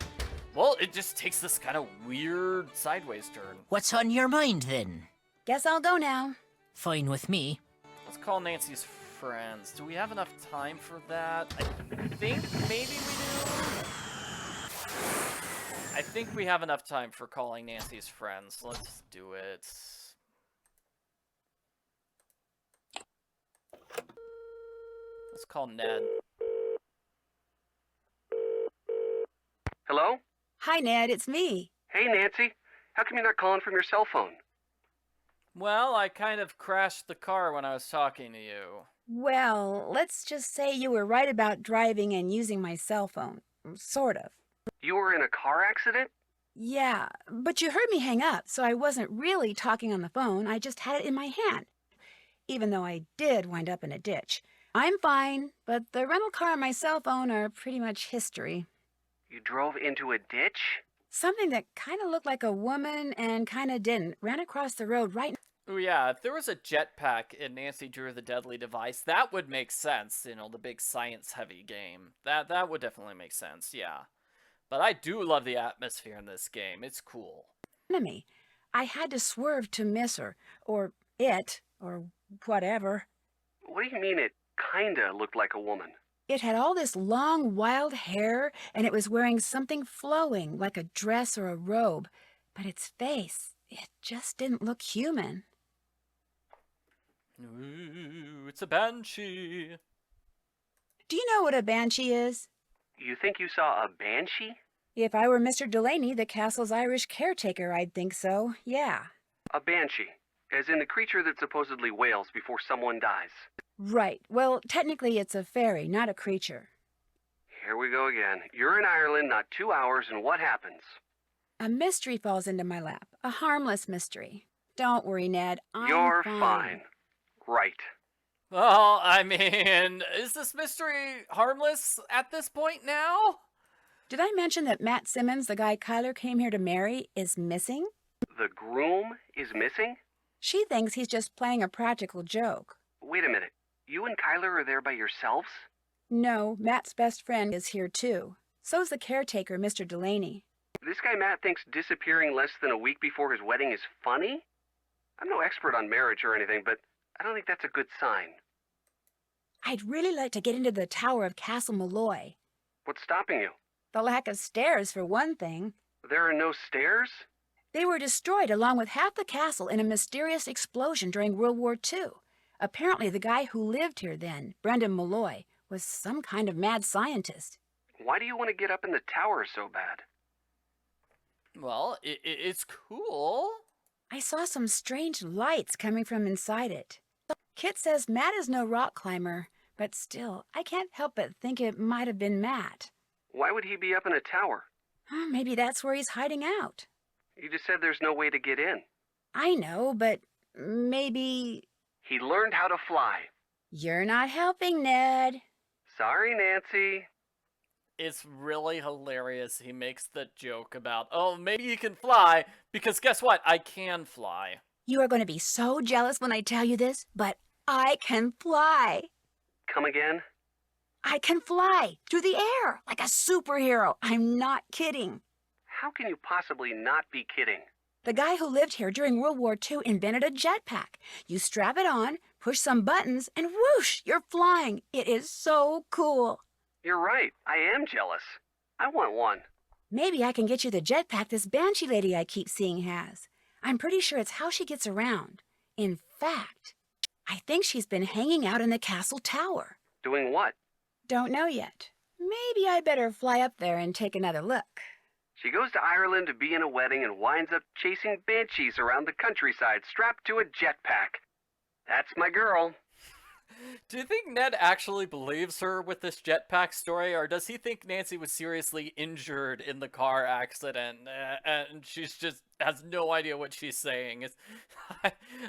well, it just takes this kind of weird sideways turn. What's on your mind, then? Guess I'll go now. Fine with me. Let's call Nancy's friends. Do we have enough time for that? I think maybe we do. I think we have enough time for calling Nancy's friends. Let's do it. Let's call Ned. Hello? Hi, Ned, it's me. Hey, Nancy. How come you're not calling from your cell phone? Well, I kind of crashed the car when I was talking to you. Well, let's just say you were right about driving and using my cell phone. Sort of. You were in a car accident? Yeah, but you heard me hang up, so I wasn't really talking on the phone. I just had it in my hand. Even though I did wind up in a ditch. I'm fine, but the rental car and my cell phone are pretty much history. You drove into a ditch? Something that kind of looked like a woman and kind of didn't ran across the road right. Oh yeah, if there was a jetpack in Nancy Drew the Deadly Device, that would make sense, you know, the big science-heavy game. That would definitely make sense, yeah. But I do love the atmosphere in this game. It's cool. Enemy. I had to swerve to miss her, or it, or whatever. What do you mean it kinda looked like a woman? It had all this long, wild hair, and it was wearing something flowing, like a dress or a robe. But its face, it just didn't look human. Ooh, it's a Banshee. Do you know what a Banshee is? You think you saw a banshee? If I were Mr. Delaney, the castle's Irish caretaker, I'd think so, yeah. A banshee, as in the creature that supposedly wails before someone dies. Right. Well, technically it's a fairy, not a creature. Here we go again. You're in Ireland not 2 hours, and what happens? A mystery falls into my lap. A harmless mystery. Don't worry, Ned. You're fine. Right. Well, I mean, is this mystery harmless at this point now? Did I mention that Matt Simmons, the guy Kyler came here to marry, is missing? The groom is missing? She thinks he's just playing a practical joke. Wait a minute. You and Kyler are there by yourselves? No, Matt's best friend is here too. So's the caretaker, Mr. Delaney. This guy Matt thinks disappearing less than a week before his wedding is funny? I'm no expert on marriage or anything, but I don't think that's a good sign. I'd really like to get into the tower of Castle Malloy. What's stopping you? The lack of stairs, for one thing. There are no stairs? They were destroyed along with half the castle in a mysterious explosion during World War II. Apparently the guy who lived here then, Brendan Malloy, was some kind of mad scientist. Why do you want to get up in the tower so bad? Well, it's cool. I saw some strange lights coming from inside it. Kit says Matt is no rock climber, but still, I can't help but think it might have been Matt. Why would he be up in a tower? Maybe that's where he's hiding out. You just said there's no way to get in. I know, but maybe... He learned how to fly. You're not helping, Ned. Sorry, Nancy. It's really hilarious. He makes the joke about, oh, maybe you can fly, because guess what? I can fly. You are going to be so jealous when I tell you this, but I can fly. Come again? I can fly through the air like a superhero. I'm not kidding. How can you possibly not be kidding? The guy who lived here during World War II invented a jetpack. You strap it on, push some buttons, and whoosh, you're flying. It is so cool. You're right. I am jealous. I want one. Maybe I can get you the jetpack this Banshee lady I keep seeing has. I'm pretty sure it's how she gets around. In fact, I think she's been hanging out in the castle tower. Doing what? Don't know yet. Maybe I better fly up there and take another look. She goes to Ireland to be in a wedding and winds up chasing banshees around the countryside strapped to a jetpack. That's my girl. Do you think Ned actually believes her with this jetpack story, or does he think Nancy was seriously injured in the car accident and she's just has no idea what she's saying? It's,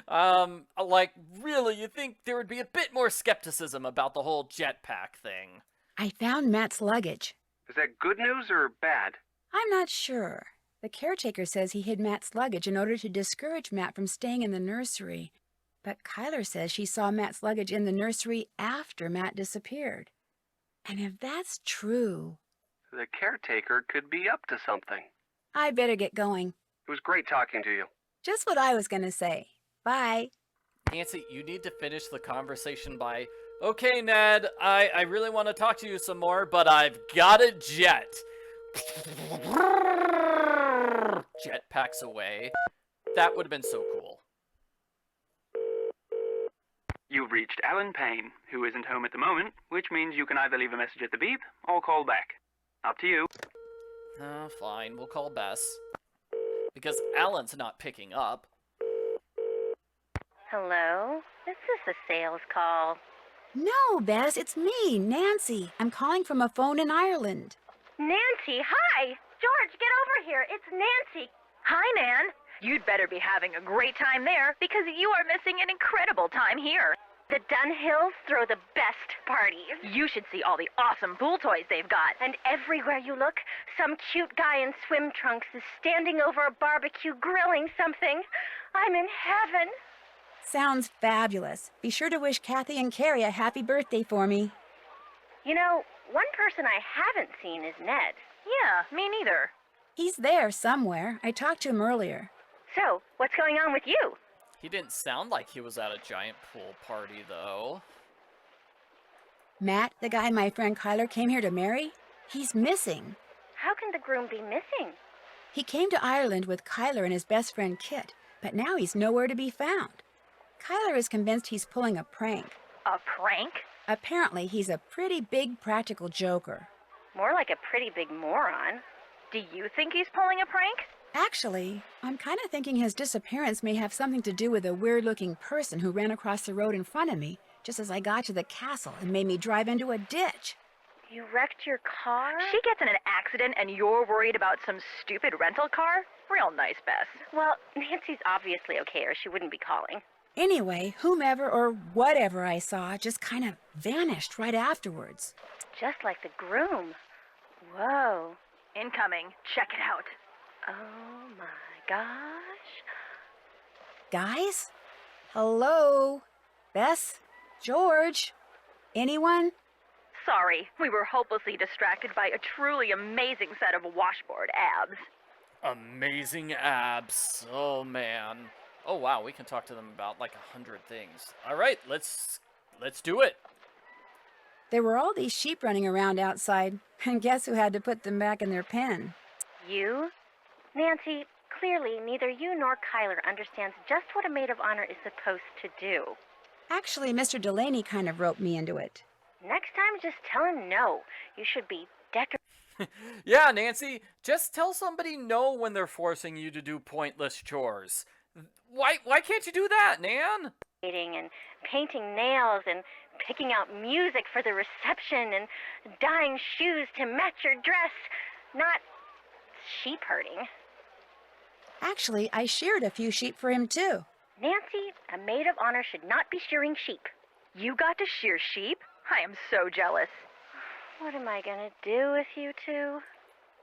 like, really, you think there would be a bit more skepticism about the whole jetpack thing? I found Matt's luggage. Is that good news or bad? I'm not sure. The caretaker says he hid Matt's luggage in order to discourage Matt from staying in the nursery. But Kyler says she saw Matt's luggage in the nursery after Matt disappeared. And if that's true... The caretaker could be up to something. I better get going. It was great talking to you. Just what I was going to say. Bye. Nancy, you need to finish the conversation by, okay, Ned, I really want to talk to you some more, but I've got a jet. Jetpacks away. That would have been so cool. You've reached Alan Payne, who isn't home at the moment, which means you can either leave a message at the beep or call back. Up to you. Fine, we'll call Bess. Because Alan's not picking up. Hello? Is this a sales call? No, Bess, it's me, Nancy. I'm calling from a phone in Ireland. Nancy, hi! George, get over here. It's Nancy. Hi, Nan. You'd better be having a great time there because you are missing an incredible time here. The Dunhills throw the best parties. You should see all the awesome pool toys they've got. And everywhere you look, some cute guy in swim trunks is standing over a barbecue grilling something. I'm in heaven. Sounds fabulous. Be sure to wish Kathy and Carrie a happy birthday for me. You know, one person I haven't seen is Ned. Yeah, me neither. He's there somewhere. I talked to him earlier. So, what's going on with you? He didn't sound like he was at a giant pool party, though. Matt, the guy my friend Kyler came here to marry, he's missing. How can the groom be missing? He came to Ireland with Kyler and his best friend Kit, but now he's nowhere to be found. Kyler is convinced he's pulling a prank. A prank? Apparently, he's a pretty big practical joker. More like a pretty big moron. Do you think he's pulling a prank? Actually, I'm kind of thinking his disappearance may have something to do with a weird-looking person who ran across the road in front of me just as I got to the castle and made me drive into a ditch. You wrecked your car? She gets in an accident and you're worried about some stupid rental car? Real nice, Bess. Well, Nancy's obviously okay or she wouldn't be calling. Anyway, whomever or whatever I saw just kind of vanished right afterwards. Just like the groom. Whoa. Incoming. Check it out. Oh my gosh. Guys? Hello? Bess? George? Anyone? Sorry, we were hopelessly distracted by a truly amazing set of washboard abs. Amazing abs. Oh, man. Oh, wow, we can talk to them about like 100 things. All right, let's do it. There were all these sheep running around outside, and guess who had to put them back in their pen? You? Nancy, clearly neither you nor Kyler understands just what a maid of honor is supposed to do. Actually, Mr. Delaney kind of roped me into it. Next time, just tell him no. You should be Yeah, Nancy, just tell somebody no when they're forcing you to do pointless chores. Why can't you do that, Nan? decorating and painting nails and picking out music for the reception and dyeing shoes to match your dress, not sheep herding. Actually, I sheared a few sheep for him, too. Nancy, a maid of honor should not be shearing sheep. You got to shear sheep? I am so jealous. What am I gonna do with you two?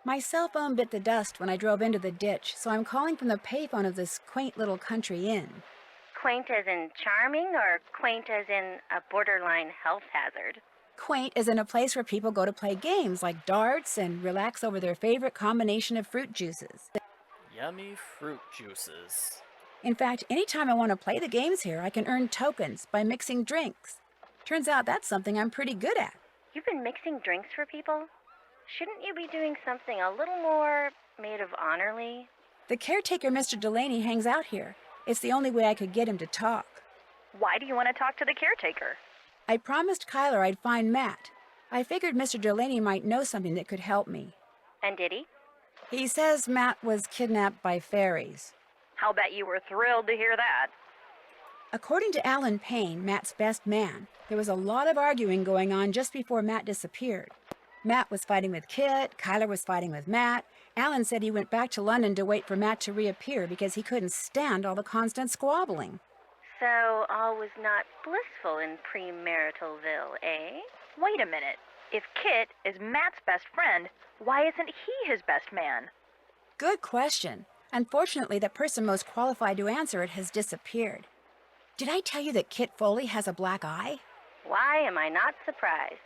My cell phone bit the dust when I drove into the ditch, so I'm calling from the payphone of this quaint little country inn. Quaint as in charming, or quaint as in a borderline health hazard? Quaint is in a place where people go to play games like darts and relax over their favorite combination of fruit juices. Yummy fruit juices. In fact, anytime I want to play the games here, I can earn tokens by mixing drinks. Turns out that's something I'm pretty good at. You've been mixing drinks for people? Shouldn't you be doing something a little more maid of honorly? The caretaker, Mr. Delaney, hangs out here. It's the only way I could get him to talk. Why do you want to talk to the caretaker? I promised Kyler I'd find Matt. I figured Mr. Delaney might know something that could help me. And did he? He says Matt was kidnapped by fairies. I'll bet you were thrilled to hear that. According to Alan Payne, Matt's best man, there was a lot of arguing going on just before Matt disappeared. Matt was fighting with Kit, Kyler was fighting with Matt. Alan said he went back to London to wait for Matt to reappear because he couldn't stand all the constant squabbling. So all was not blissful in premaritalville, eh? Wait a minute. If Kit is Matt's best friend, why isn't he his best man? Good question. Unfortunately, the person most qualified to answer it has disappeared. Did I tell you that Kit Foley has a black eye? Why am I not surprised?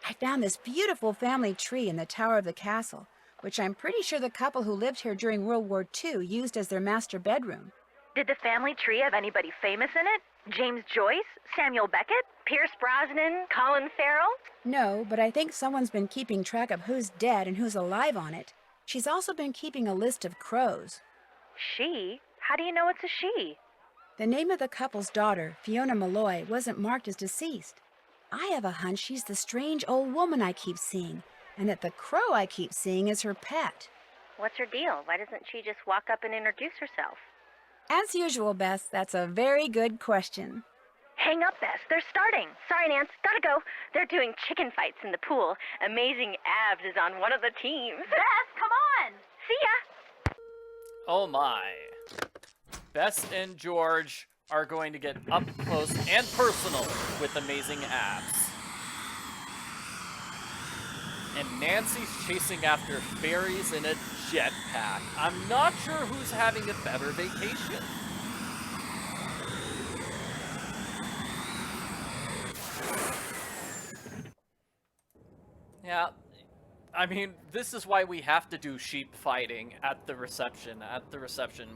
I found this beautiful family tree in the tower of the castle, which I'm pretty sure the couple who lived here during World War II used as their master bedroom. Did the family tree have anybody famous in it? James Joyce? Samuel Beckett? Pierce Brosnan? Colin Farrell? No, but I think someone's been keeping track of who's dead and who's alive on it. She's also been keeping a list of crows. She? How do you know it's a she? The name of the couple's daughter, Fiona Malloy, wasn't marked as deceased. I have a hunch she's the strange old woman I keep seeing, and that the crow I keep seeing is her pet. What's her deal? Why doesn't she just walk up and introduce herself? As usual, Bess, that's a very good question. Hang up, Bess. They're starting. Sorry, Nance. Gotta go. They're doing chicken fights in the pool. Amazing Abs is on one of the teams. Bess, come on! See ya! Oh my. Bess and George are going to get up close and personal with amazing abs. And Nancy's chasing after fairies in a jetpack. I'm not sure who's having a better vacation. Yeah, I mean, this is why we have to do sheep fighting at the reception.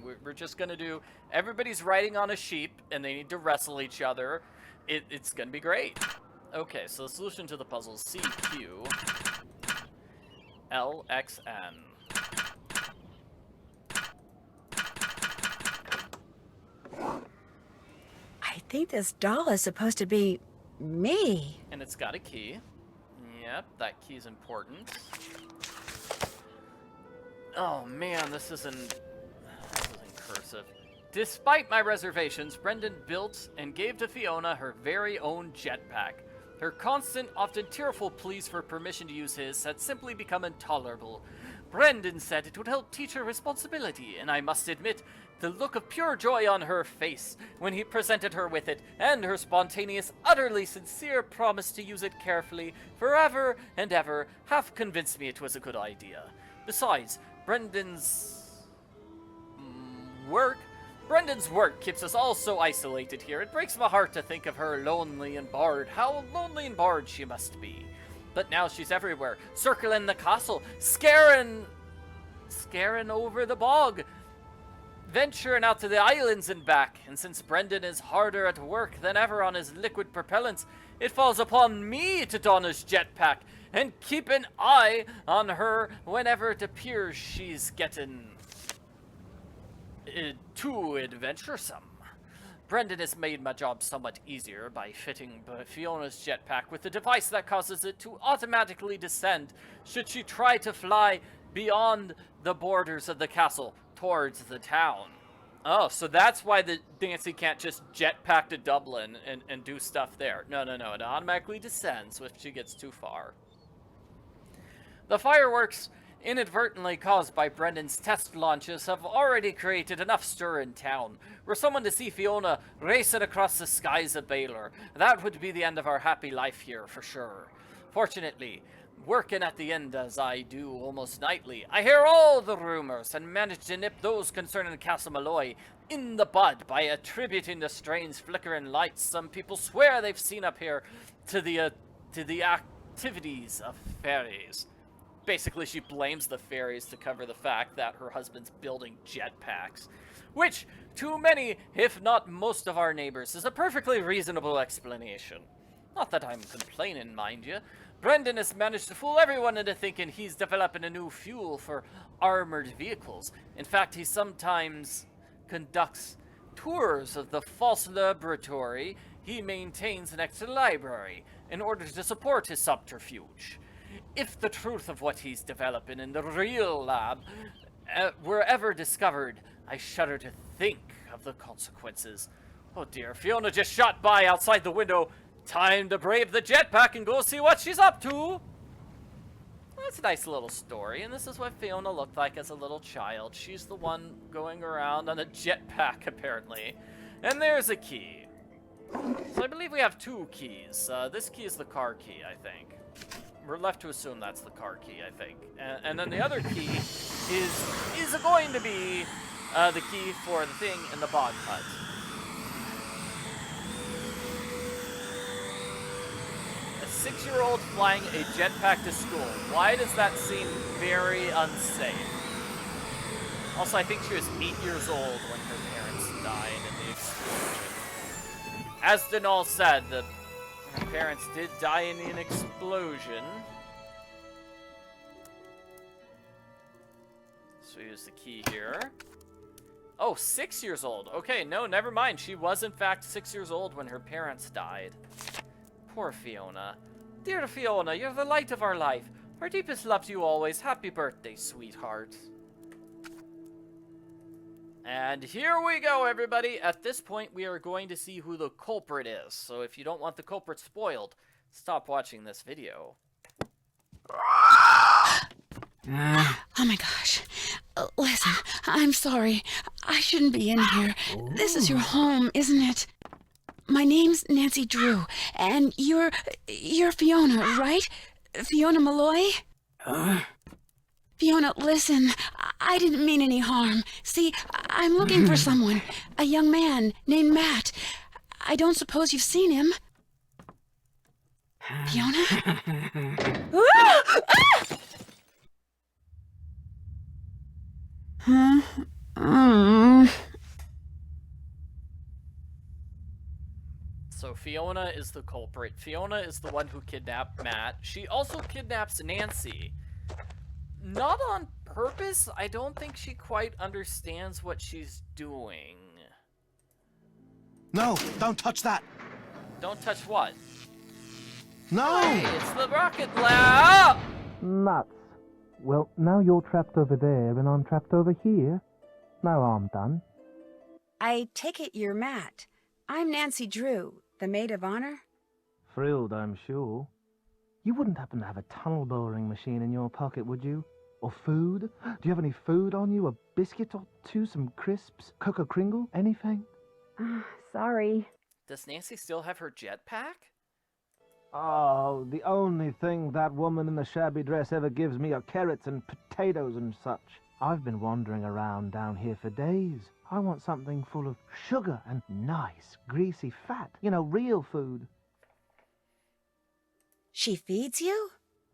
We're just gonna do, everybody's riding on a sheep, and they need to wrestle each other. It's gonna be great. Okay, so the solution to the puzzle is CQ LXN. I think this doll is supposed to be me. And it's got a key. Yep, that key's important. Oh man, this is in cursive. Despite my reservations, Brendan built and gave to Fiona her very own jetpack. Her constant, often tearful pleas for permission to use his had simply become intolerable. Brendan said it would help teach her responsibility, and I must admit, the look of pure joy on her face when he presented her with it, and her spontaneous, utterly sincere promise to use it carefully, forever and ever, half convinced me it was a good idea. Besides, Brendan's work keeps us all so isolated here. It breaks my heart to think of her lonely and bored. How lonely and bored she must be. But now she's everywhere, circling the castle, scaring over the bog, venturing out to the islands and back. And since Brendan is harder at work than ever on his liquid propellants, it falls upon me to don his jetpack and keep an eye on her whenever it appears she's getting too adventuresome. Brendan has made my job somewhat easier by fitting Fiona's jetpack with a device that causes it to automatically descend should she try to fly beyond the borders of the castle towards the town. Oh, so that's why Nancy can't just jetpack to Dublin and do stuff there. No, it automatically descends if she gets too far. The fireworks inadvertently caused by Brendan's test launches have already created enough stir in town. Were someone to see Fiona racing across the skies of Baylor, that would be the end of our happy life here for sure. Fortunately, Working at the end as I do almost nightly, I hear all the rumors and manage to nip those concerning Castle Malloy in the bud by attributing the strange flickering lights some people swear they've seen up here to the activities of fairies. Basically, she blames the fairies to cover the fact that her husband's building jetpacks, which, to many, if not most of our neighbors, is a perfectly reasonable explanation. Not that I'm complaining, mind you. Brendan has managed to fool everyone into thinking he's developing a new fuel for armored vehicles. In fact, he sometimes conducts tours of the false laboratory he maintains next to the library in order to support his subterfuge. If the truth of what he's developing in the real lab were ever discovered, I shudder to think of the consequences. Oh dear, Fiona just shot by outside the window. Time to brave the jetpack and go see what she's up to. That's a nice little story, and this is what Fiona looked like as a little child. She's the one going around on a jetpack, apparently. And there's a key. So I believe we have 2 keys. This key is the car key, I think. We're left to assume that's the car key, I think. And then the other key is going to be the key for the thing in the bog hut. A 6-year-old flying a jetpack to school. Why does that seem very unsafe? Also, I think she was 8 years old when her parents died in the explosion. As Denal said, her parents did die in an explosion. So use the key here. Oh, 6 years old. Okay, no, never mind. She was, in fact, 6 years old when her parents died. Poor Fiona. Dear Fiona, you're the light of our life. Our deepest love to you always. Happy birthday, sweetheart. And here we go, everybody. At this point, we are going to see who the culprit is. So if you don't want the culprit spoiled, stop watching this video. Oh my gosh. Listen, I'm sorry. I shouldn't be in here. This is your home, isn't it? My name's Nancy Drew, and you're Fiona, right? Fiona Malloy? Fiona, listen, I didn't mean any harm. See, I'm looking for someone, a young man named Matt. I don't suppose you've seen him. Fiona? So Fiona is the culprit. Fiona is the one who kidnapped Matt. She also kidnaps Nancy. Not on purpose. I don't think she quite understands what she's doing. No, don't touch that. Don't touch what? No! Hey, it's the rocket lab! Nuts. Well, now you're trapped over there and I'm trapped over here. No harm done. I take it you're Matt. I'm Nancy Drew, the maid of honor. Thrilled, I'm sure. You wouldn't happen to have a tunnel boring machine in your pocket, would you? Or food? Do you have any food on you? A biscuit or two? Some crisps? Cocoa Kringle? Anything? Sorry. Does Nancy still have her jetpack? Oh, the only thing that woman in the shabby dress ever gives me are carrots and potatoes and such. I've been wandering around down here for days. I want something full of sugar and nice, greasy fat. You know, real food. She feeds you?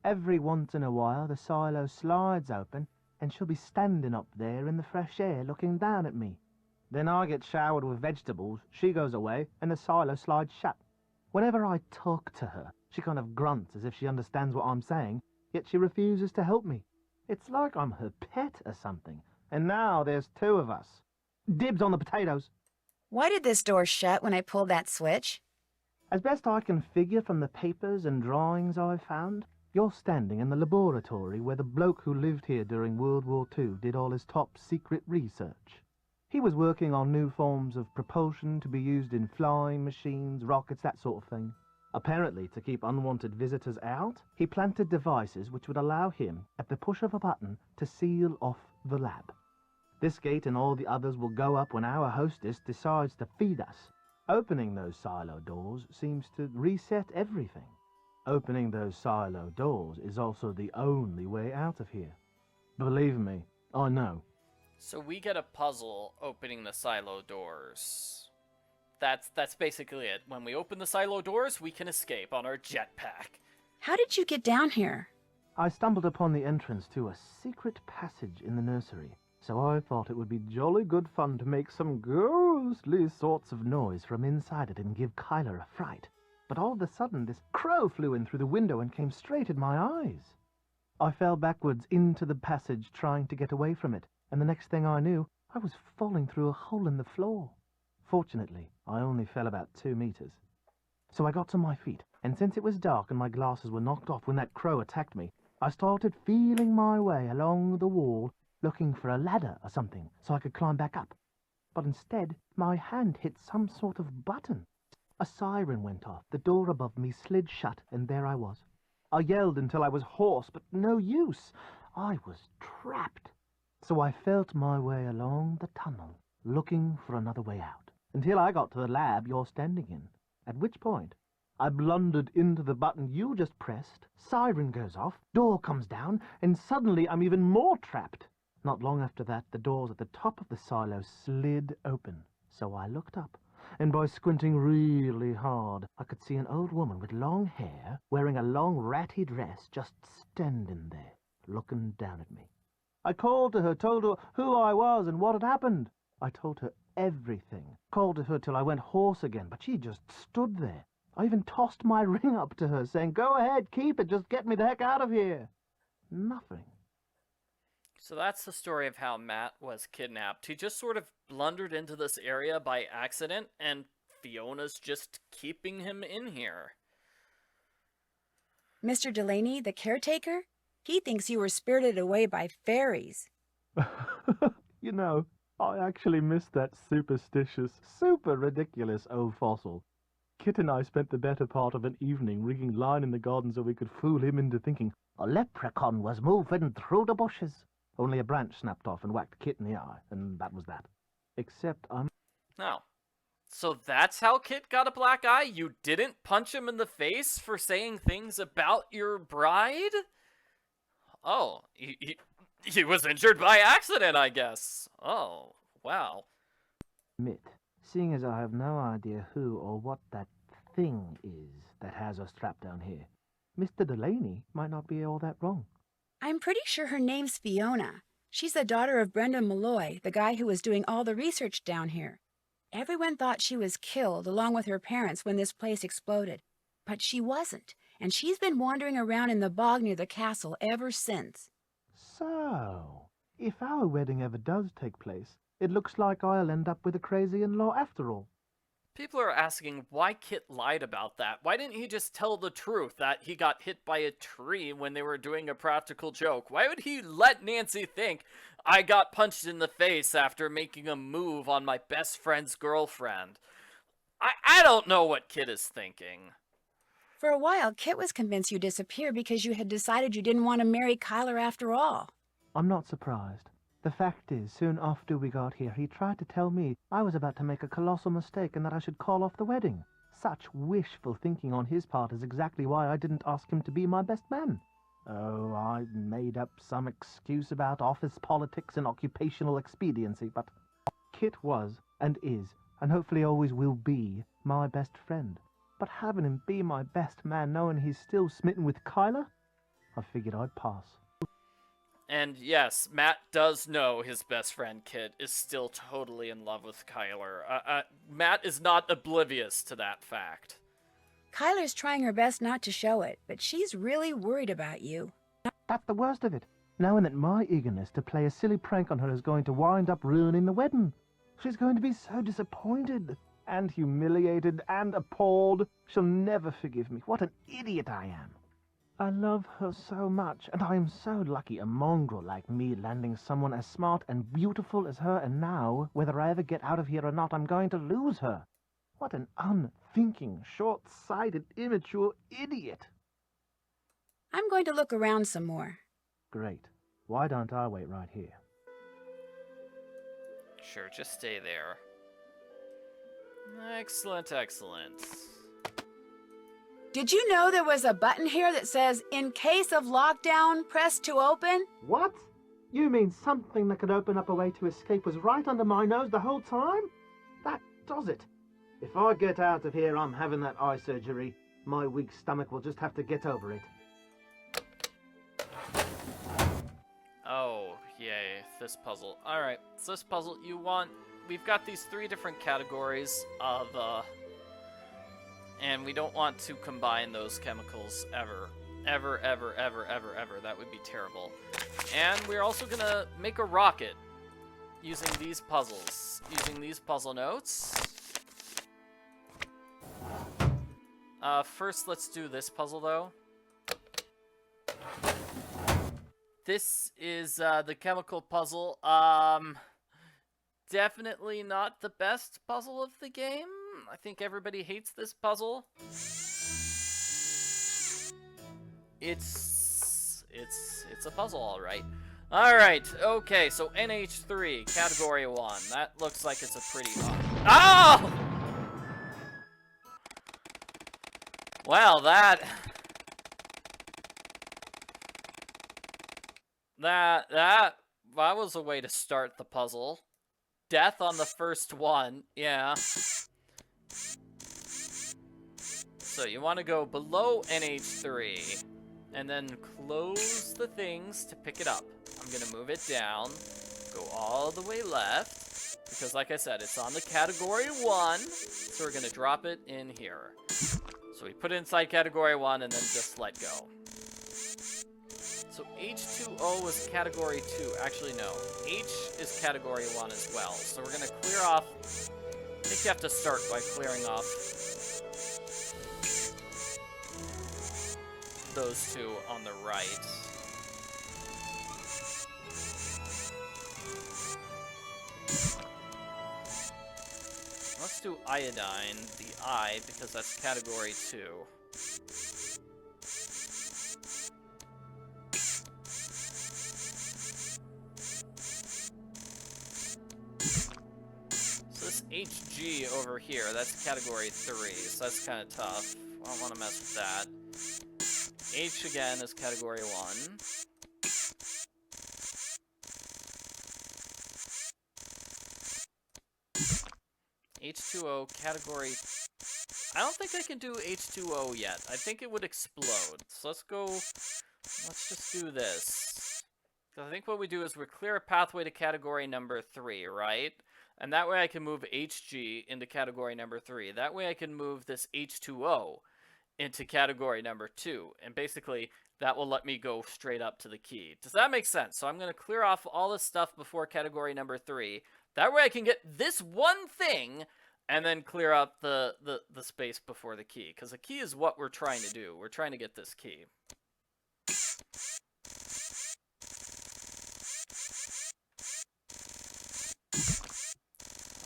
Every once in a while, the silo slides open, and she'll be standing up there in the fresh air looking down at me. Then I get showered with vegetables, she goes away, and the silo slides shut. Whenever I talk to her, she kind of grunts as if she understands what I'm saying, yet she refuses to help me. It's like I'm her pet or something. And now there's 2 of us. Dibs on the potatoes. Why did this door shut when I pulled that switch? As best I can figure from the papers and drawings I've found, you're standing in the laboratory where the bloke who lived here during World War II did all his top secret research. He was working on new forms of propulsion to be used in flying machines, rockets, that sort of thing. Apparently, to keep unwanted visitors out, he planted devices which would allow him, at the push of a button, to seal off the lab. This gate and all the others will go up when our hostess decides to feed us. Opening those silo doors seems to reset everything. Opening those silo doors is also the only way out of here. Believe me, I know. So we get a puzzle opening the silo doors. That's basically it. When we open the silo doors, we can escape on our jetpack. How did you get down here? I stumbled upon the entrance to a secret passage in the nursery, so I thought it would be jolly good fun to make some ghostly sorts of noise from inside it and give Kyler a fright. But all of a sudden, this crow flew in through the window and came straight at my eyes. I fell backwards into the passage trying to get away from it, and the next thing I knew, I was falling through a hole in the floor. Fortunately, I only fell about 2 meters. So I got to my feet, and since it was dark and my glasses were knocked off when that crow attacked me, I started feeling my way along the wall, looking for a ladder or something so I could climb back up. But instead, my hand hit some sort of button. A siren went off, the door above me slid shut, and there I was. I yelled until I was hoarse, but no use. I was trapped. So I felt my way along the tunnel, looking for another way out, until I got to the lab you're standing in, at which point I blundered into the button you just pressed, siren goes off, door comes down, and suddenly I'm even more trapped. Not long after that, the doors at the top of the silo slid open, so I looked up, and by squinting really hard, I could see an old woman with long hair, wearing a long ratty dress, just standing there, looking down at me. I called to her, told her who I was and what had happened. I told her everything, called to her till I went hoarse again, but she just stood there. I even tossed my ring up to her, saying, "Go ahead, keep it, just get me the heck out of here." Nothing. So that's the story of how Matt was kidnapped. He just sort of blundered into this area by accident, and Fiona's just keeping him in here. Mr. Delaney, the caretaker? He thinks you were spirited away by fairies. You know, I actually missed that superstitious, super ridiculous old fossil. Kit and I spent the better part of an evening rigging line in the garden so we could fool him into thinking a leprechaun was moving through the bushes. Only a branch snapped off and whacked Kit in the eye, and that was that. Except I'm... Oh. So that's how Kit got a black eye? You didn't punch him in the face for saying things about your bride? Oh, he was injured by accident, I guess. Oh, wow. admit, seeing as I have no idea who or what that thing is that has us trapped down here, Mr. Delaney might not be all that wrong. I'm pretty sure her name's Fiona. She's the daughter of Brendan Malloy, the guy who was doing all the research down here. Everyone thought she was killed along with her parents when this place exploded. But she wasn't, and she's been wandering around in the bog near the castle ever since. So, if our wedding ever does take place, it looks like I'll end up with a crazy in-law after all. People are asking why Kit lied about that. Why didn't he just tell the truth that he got hit by a tree when they were doing a practical joke? Why would he let Nancy think I got punched in the face after making a move on my best friend's girlfriend? I don't know what Kit is thinking. For a while, Kit was convinced you disappeared because you had decided you didn't want to marry Kyler after all. I'm not surprised. The fact is, soon after we got here, he tried to tell me I was about to make a colossal mistake and that I should call off the wedding. Such wishful thinking on his part is exactly why I didn't ask him to be my best man. Oh, I made up some excuse about office politics and occupational expediency, but Kit was, and is, and hopefully always will be, my best friend. But having him be my best man knowing he's still smitten with Kyler? I figured I'd pass. And yes, Matt does know his best friend Kit is still totally in love with Kyler. Matt is not oblivious to that fact. Kyler's trying her best not to show it, but she's really worried about you. That's the worst of it, knowing that my eagerness to play a silly prank on her is going to wind up ruining the wedding. She's going to be so disappointed, and humiliated, and appalled. She'll never forgive me. What an idiot I am. I love her so much, and I am so lucky a mongrel like me landing someone as smart and beautiful as her, and now, whether I ever get out of here or not, I'm going to lose her. What an unthinking, short-sighted, immature idiot. I'm going to look around some more. Great. Why don't I wait right here? Sure, just stay there. Excellent, excellent. Did you know there was a button here that says, in case of lockdown, press to open? What? You mean something that could open up a way to escape was right under my nose the whole time? That does it. If I get out of here, I'm having that eye surgery. My weak stomach will just have to get over it. Oh, yay, this puzzle. Alright, so this puzzle, we've got these 3 different categories of, and we don't want to combine those chemicals ever. Ever, ever, ever, ever, ever. That would be terrible. And we're also gonna make a rocket using these puzzles. Using these puzzle notes. First, let's do this puzzle, though. This is the chemical puzzle. Definitely not the best puzzle of the game. I think everybody hates this puzzle. It's a puzzle, all right. All right. Okay. So NH3 category 1. That looks like it's a pretty. Oh! Well, that was a way to start the puzzle. Death on the first one, yeah. So you want to go below NH3, and then close the things to pick it up. I'm gonna move it down, go all the way left, because like I said, it's on the category 1, so we're gonna drop it in here. So we put it inside category 1 and then just let go. So H2O was category 2. Actually, no. H is category 1 as well. So we're going to clear off. I think you have to start by clearing off those 2 on the right. Let's do iodine, the I, because that's category 2. So this HG over here, that's category 3, so that's kind of tough. I don't want to mess with that. H again is category 1. H2O category. I don't think I can do H2O yet. I think it would explode. So let's go. Let's just do this. Because I think what we do is we clear a pathway to category number 3, right? And that way I can move HG into category number 3. That way I can move this H2O into category number 2. And basically, that will let me go straight up to the key. Does that make sense? So I'm going to clear off all this stuff before category number 3. That way I can get this one thing and then clear up the space before the key. Because the key is what we're trying to do. We're trying to get this key.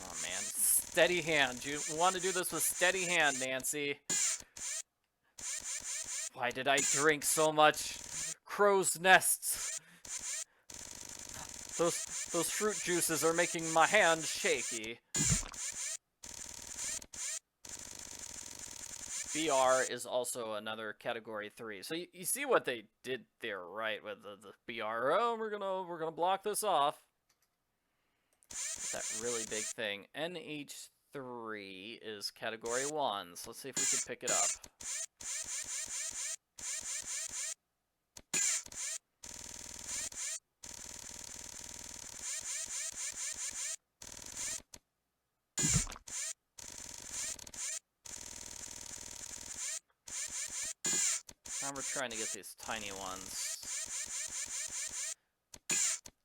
Oh, man. Steady hand. You want to do this with steady hand, Nancy. Why did I drink so much crow's nests? Those fruit juices are making my hand shaky. BR is also another category 3. So you see what they did there, right? With the BR. Oh, we're gonna block this off. That really big thing. NH3 is category 1. So let's see if we can pick it up. Now we're trying to get these tiny ones.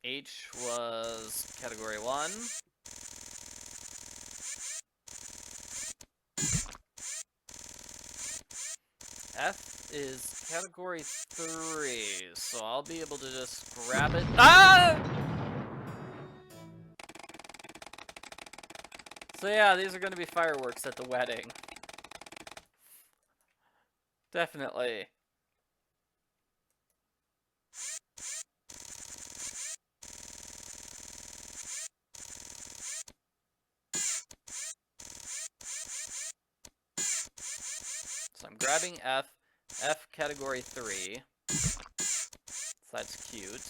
H was category 1. F is category 3, so I'll be able to just grab it. Ah! So yeah, these are going to be fireworks at the wedding. Definitely. So I'm I'm grabbing F. F category 3. So that's cute.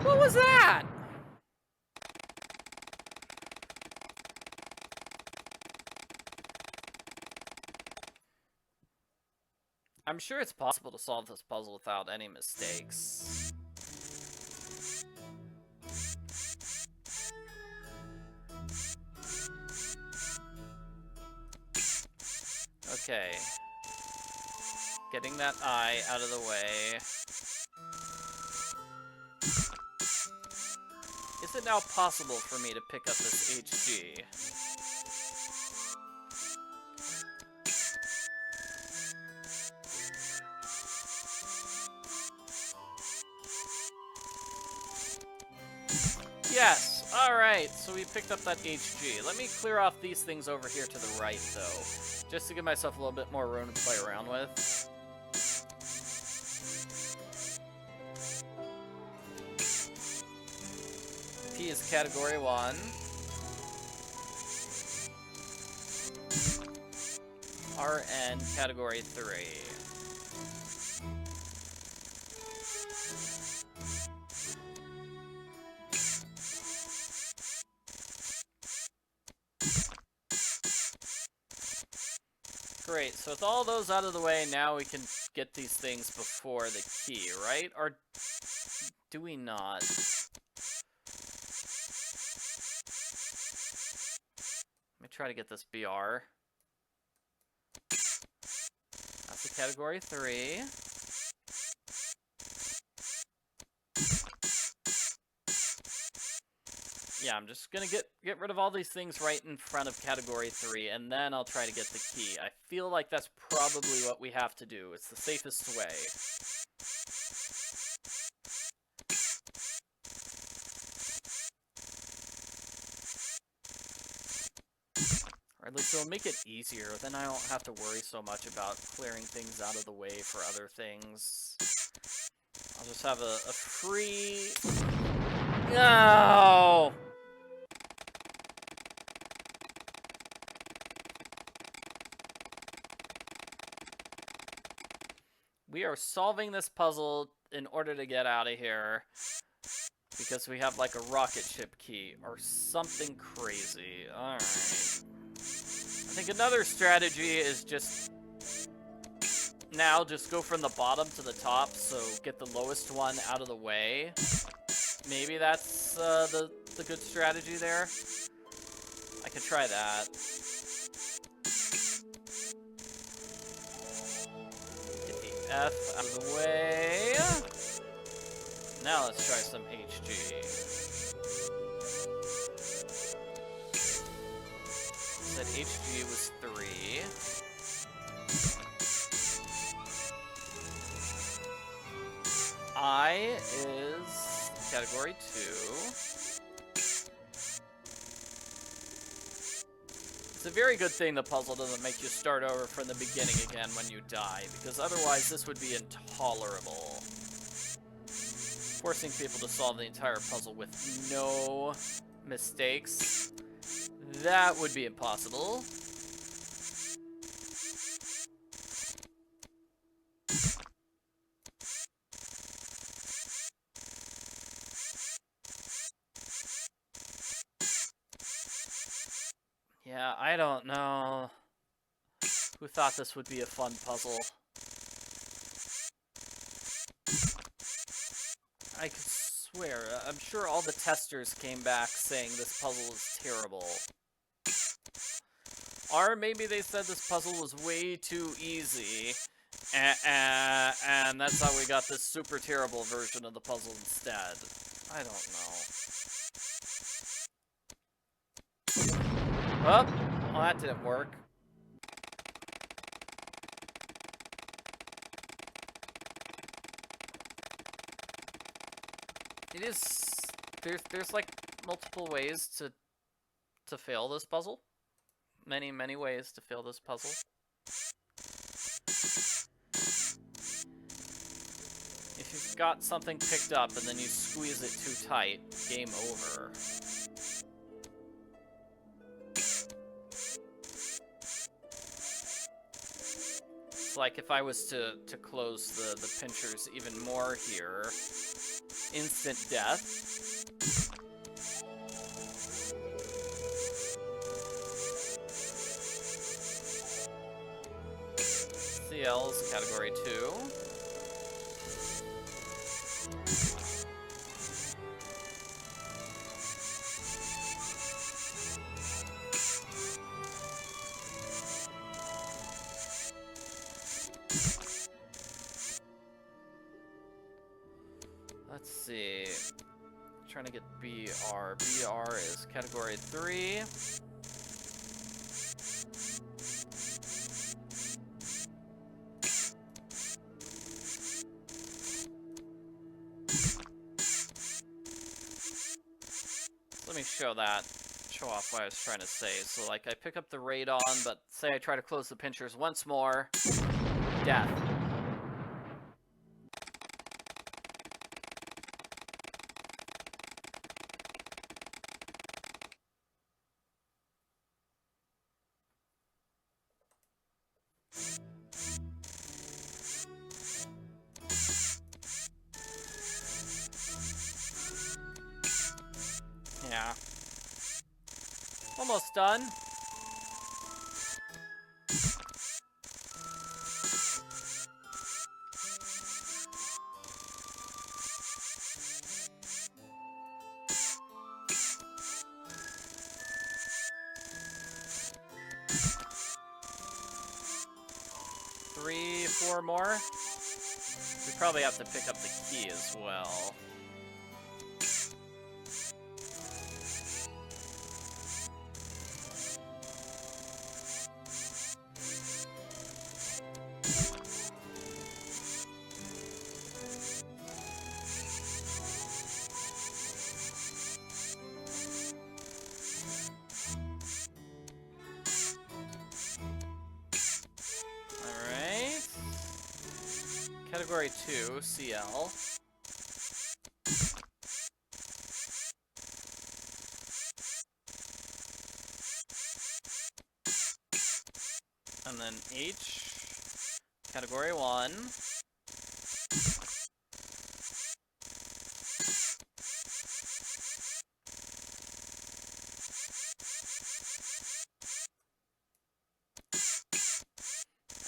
What was that? I'm sure it's possible to solve this puzzle without any mistakes. Okay. Getting that I out of the way. Is it now possible for me to pick up this HG? Yes! Alright, so we picked up that HG. Let me clear off these things over here to the right, though. Just to give myself a little bit more room to play around with. P is category 1. RN category 3. Great, so with all those out of the way, now we can get these things before the key, right? Or do we not? Let me try to get this BR. That's a category 3. Yeah, I'm just gonna get rid of all these things right in front of category 3, and then I'll try to get the key. I feel like that's probably what we have to do. It's the safest way. Or at least it'll make it easier, then I don't have to worry so much about clearing things out of the way for other things. I'll just have a free... No! We are solving this puzzle in order to get out of here. Because we have like a rocket ship key or something crazy. Alright. I think another strategy is just go from the bottom to the top, so get the lowest one out of the way. Maybe that's the good strategy there. I could try that. Get the F out of the way. Now let's try some HG. Said HG was 3. I is category 2. It's a very good thing the puzzle doesn't make you start over from the beginning again when you die, because otherwise this would be intolerable. Forcing people to solve the entire puzzle with no mistakes, that would be impossible. Yeah, I don't know who thought this would be a fun puzzle. I could swear, I'm sure all the testers came back saying this puzzle is terrible. Or maybe they said this puzzle was way too easy, and that's how we got this super terrible version of the puzzle instead. I don't know. Oh, well, that didn't work. It is... There's like multiple ways to fail this puzzle. Many, many ways to fail this puzzle. If you've got something picked up and then you squeeze it too tight, game over. like if I was to close the pinchers even more here, instant death. CL's category 2. Let's see. Trying to get BR. BR is category 3. Let me show off what I was trying to say. So like I pick up the radon, but say I try to close the pinchers once more, death. Yeah. Almost done. Three, four more. We probably have to pick up the key as well. Category 2, CL. And then H, category 1.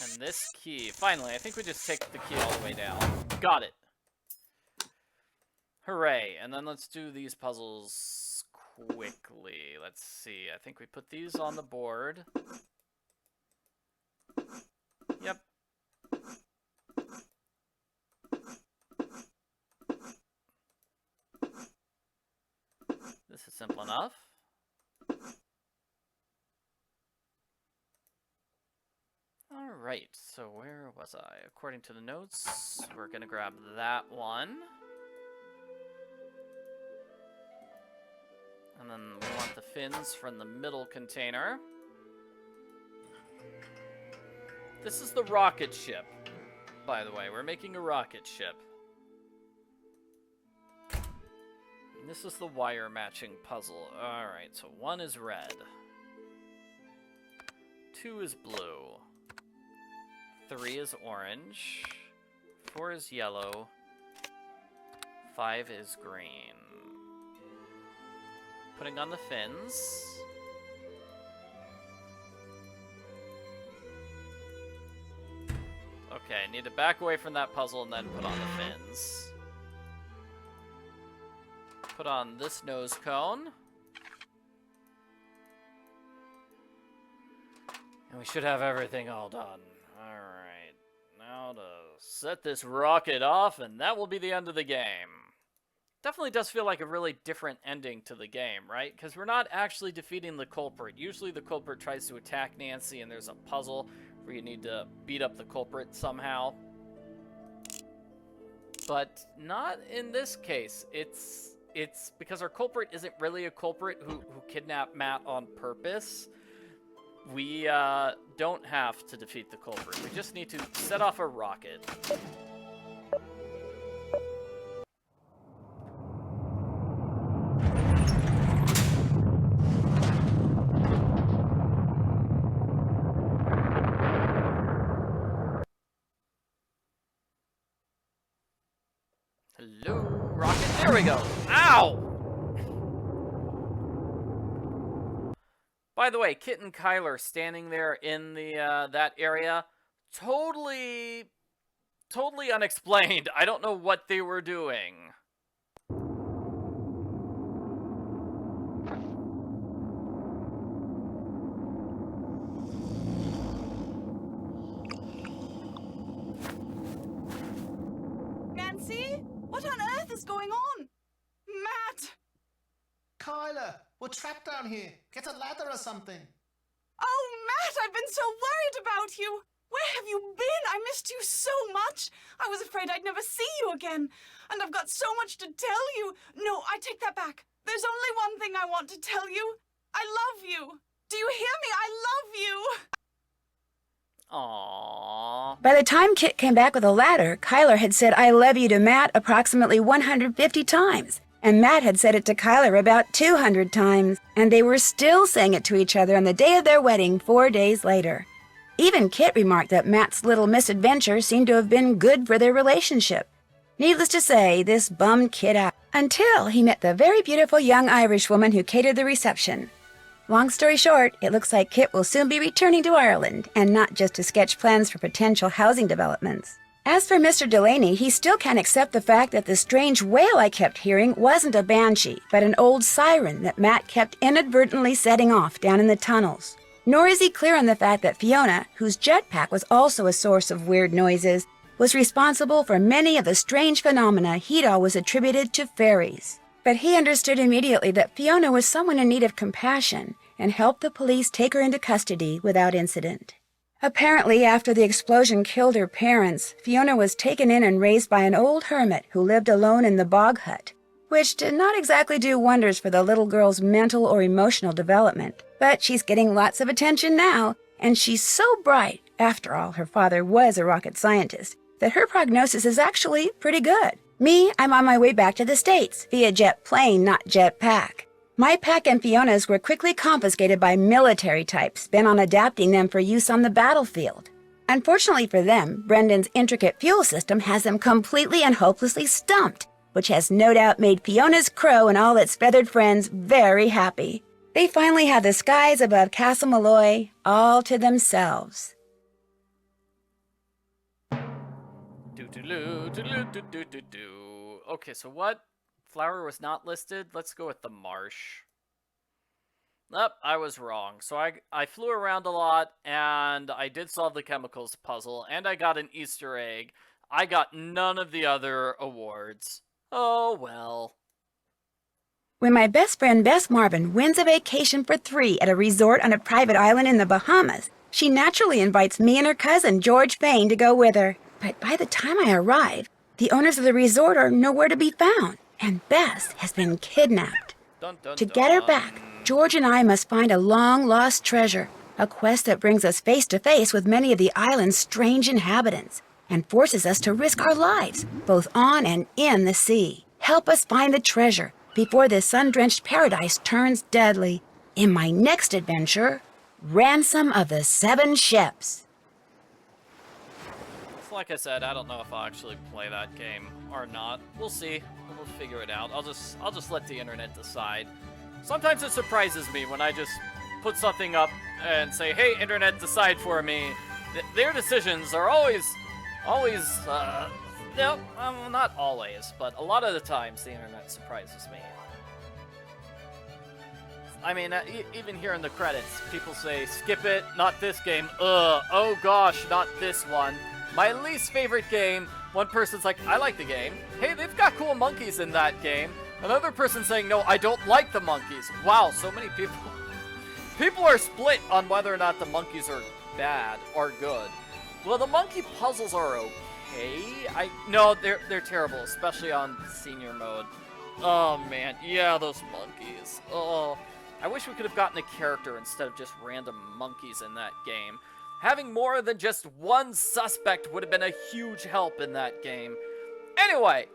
And this key, finally, I think we just take the key all the way down. Got it. Hooray. And then let's do these puzzles quickly. Let's see, I think we put these on the board. Yep. This is simple enough. Alright, so where was I? According to the notes, we're gonna grab that one. And then we want the fins from the middle container. This is the rocket ship, by the way. We're making a rocket ship. And this is the wire matching puzzle. Alright, so 1 is red. 2 is blue. 3 is orange. 4 is yellow. 5 is green. Putting on the fins. Okay, I need to back away from that puzzle and then put on the fins. Put on this nose cone. And we should have everything all done. Alright, now to set this rocket off, and that will be the end of the game. Definitely does feel like a really different ending to the game, right? Because we're not actually defeating the culprit. Usually the culprit tries to attack Nancy, and there's a puzzle where you need to beat up the culprit somehow. But not in this case. It's because our culprit isn't really a culprit who kidnapped Matt on purpose. We don't have to defeat the culprit. We just need to set off a rocket. rocket. There we go. Ow! By the way, Kit and Kyler standing there in the that area, totally unexplained. I don't know what they were doing. Nancy? What on earth is going on? Matt! Kyler, we're trapped down here. Get a ladder or something. Oh, Matt, I've been so worried about you. Where have you been? I missed you so much. I was afraid I'd never see you again. And I've got so much to tell you. No, I take that back. There's only one thing I want to tell you. I love you. Do you hear me? I love you. Aww. By the time Kit came back with a ladder, Kyler had said I love you to Matt approximately 150 times. And Matt had said it to Kyler about 200 times. And they were still saying it to each other on the day of their wedding 4 days later. Even Kit remarked that Matt's little misadventure seemed to have been good for their relationship. Needless to say, this bummed Kit out until he met the very beautiful young Irish woman who catered the reception. Long story short, it looks like Kit will soon be returning to Ireland, and not just to sketch plans for potential housing developments. As for Mr. Delaney, he still can't accept the fact that the strange wail I kept hearing wasn't a banshee, but an old siren that Matt kept inadvertently setting off down in the tunnels. Nor is he clear on the fact that Fiona, whose jetpack was also a source of weird noises, was responsible for many of the strange phenomena he'd always attributed to fairies. But he understood immediately that Fiona was someone in need of compassion and helped the police take her into custody without incident. Apparently, after the explosion killed her parents, Fiona was taken in and raised by an old hermit who lived alone in the bog hut, which did not exactly do wonders for the little girl's mental or emotional development. But she's getting lots of attention now, and she's so bright, after all, her father was a rocket scientist, that her prognosis is actually pretty good. Me, I'm on my way back to the States, via jet plane, not jet pack. My pack and Fiona's were quickly confiscated by military types bent on adapting them for use on the battlefield. Unfortunately for them, Brendan's intricate fuel system has them completely and hopelessly stumped, which has no doubt made Fiona's crow and all its feathered friends very happy. They finally have the skies above Castle Malloy all to themselves. Okay, so what? Flower was not listed. Let's go with the marsh. Nope, I was wrong. So I flew around a lot, and I did solve the chemicals puzzle, and I got an Easter egg. I got none of the other awards. Oh, well. When my best friend Bess Marvin wins a vacation for 3 at a resort on a private island in the Bahamas, she naturally invites me and her cousin George Payne to go with her. But by the time I arrive, the owners of the resort are nowhere to be found, and Bess has been kidnapped. Dun, dun, To get her back, George and I must find a long-lost treasure, a quest that brings us face to face with many of the island's strange inhabitants, and forces us to risk our lives, both on and in the sea. Help us find the treasure before this sun-drenched paradise turns deadly. In my next adventure, Ransom of the 7 Ships. Like I said, I don't know if I'll actually play that game or not. We'll see. We'll figure it out. I'll just let the internet decide. Sometimes it surprises me when I just put something up and say, "Hey, internet, decide for me." Their decisions are always, not always, but a lot of the times the internet surprises me. I mean, even here in the credits, people say, "Skip it, not this game." Oh gosh, not this one. My least favorite game. One person's like, "I like the game." Hey, they've got cool monkeys in that game. Another person saying, "No, I don't like the monkeys." Wow, so many people. People are split on whether or not the monkeys are bad or good. Well, the monkey puzzles are okay. No, they're terrible, especially on senior mode. Oh man, yeah, those monkeys. Oh, I wish we could have gotten a character instead of just random monkeys in that game. Having more than just one suspect would have been a huge help in that game. Anyway,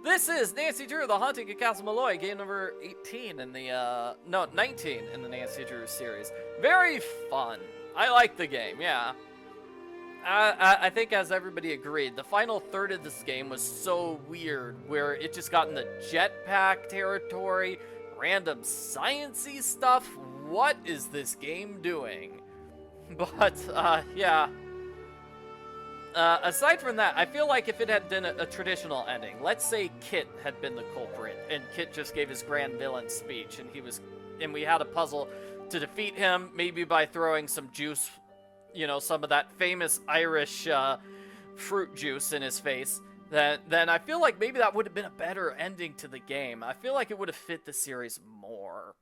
this is Nancy Drew, The Haunting of Castle Malloy, game number 18 in the, 19 in the Nancy Drew series. Very fun. I like the game, yeah. I think, as everybody agreed, the final third of this game was so weird, where it just got in the jetpack territory, random sciencey stuff. What is this game doing? But, yeah. Aside from that, I feel like if it had been a traditional ending, let's say Kit had been the culprit, and Kit just gave his grand villain speech, and we had a puzzle to defeat him, maybe by throwing some juice, you know, some of that famous Irish fruit juice in his face, then I feel like maybe that would have been a better ending to the game. I feel like it would have fit the series more.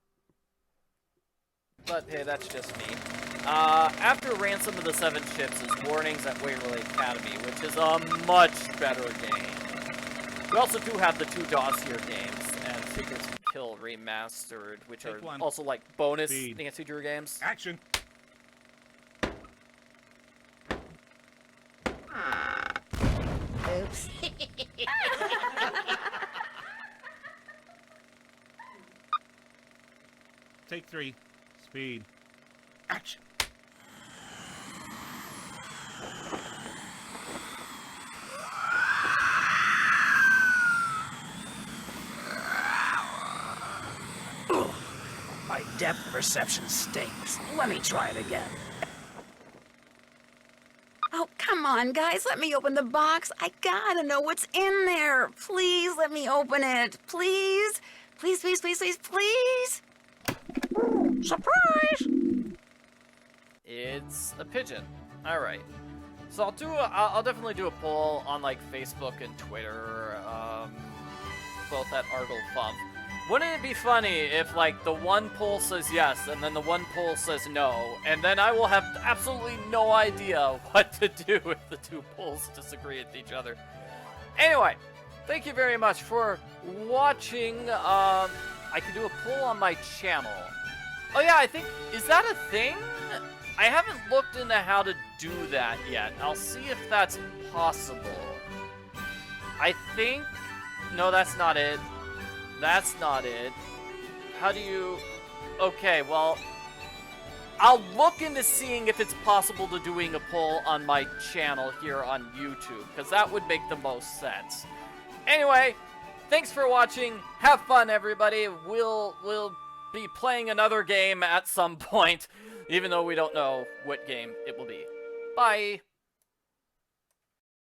But hey, that's just me. After Ransom of the Seven Ships is Warnings at Waverly Academy, which is a much better game. We also do have the 2 Dossier games and Secrets to Kill Remastered, which are also like bonus Nancy Drew games. Action! Oops. Take 3. Speed. Action! My depth perception stinks. Let me try it again. Oh, come on, guys. Let me open the box. I gotta know what's in there. Please let me open it. Please. Please, please, please, please, please. Surprise! It's a pigeon. Alright. So I'll definitely do a poll on like Facebook and Twitter, both at ArgleFump. Wouldn't it be funny if like the one poll says yes and then the one poll says no, and then I will have absolutely no idea what to do if the 2 polls disagree with each other. Anyway, thank you very much for watching. I can do a poll on my channel. Oh yeah, I think, is that a thing? I haven't looked into how to do that yet. I'll see if that's possible. I think, no, that's not it. That's not it. How do you... Okay, well, I'll look into seeing if it's possible to doing a poll on my channel here on YouTube, because that would make the most sense. Anyway, thanks for watching. Have fun, everybody. We'll be playing another game at some point, even though we don't know what game it will be. Bye!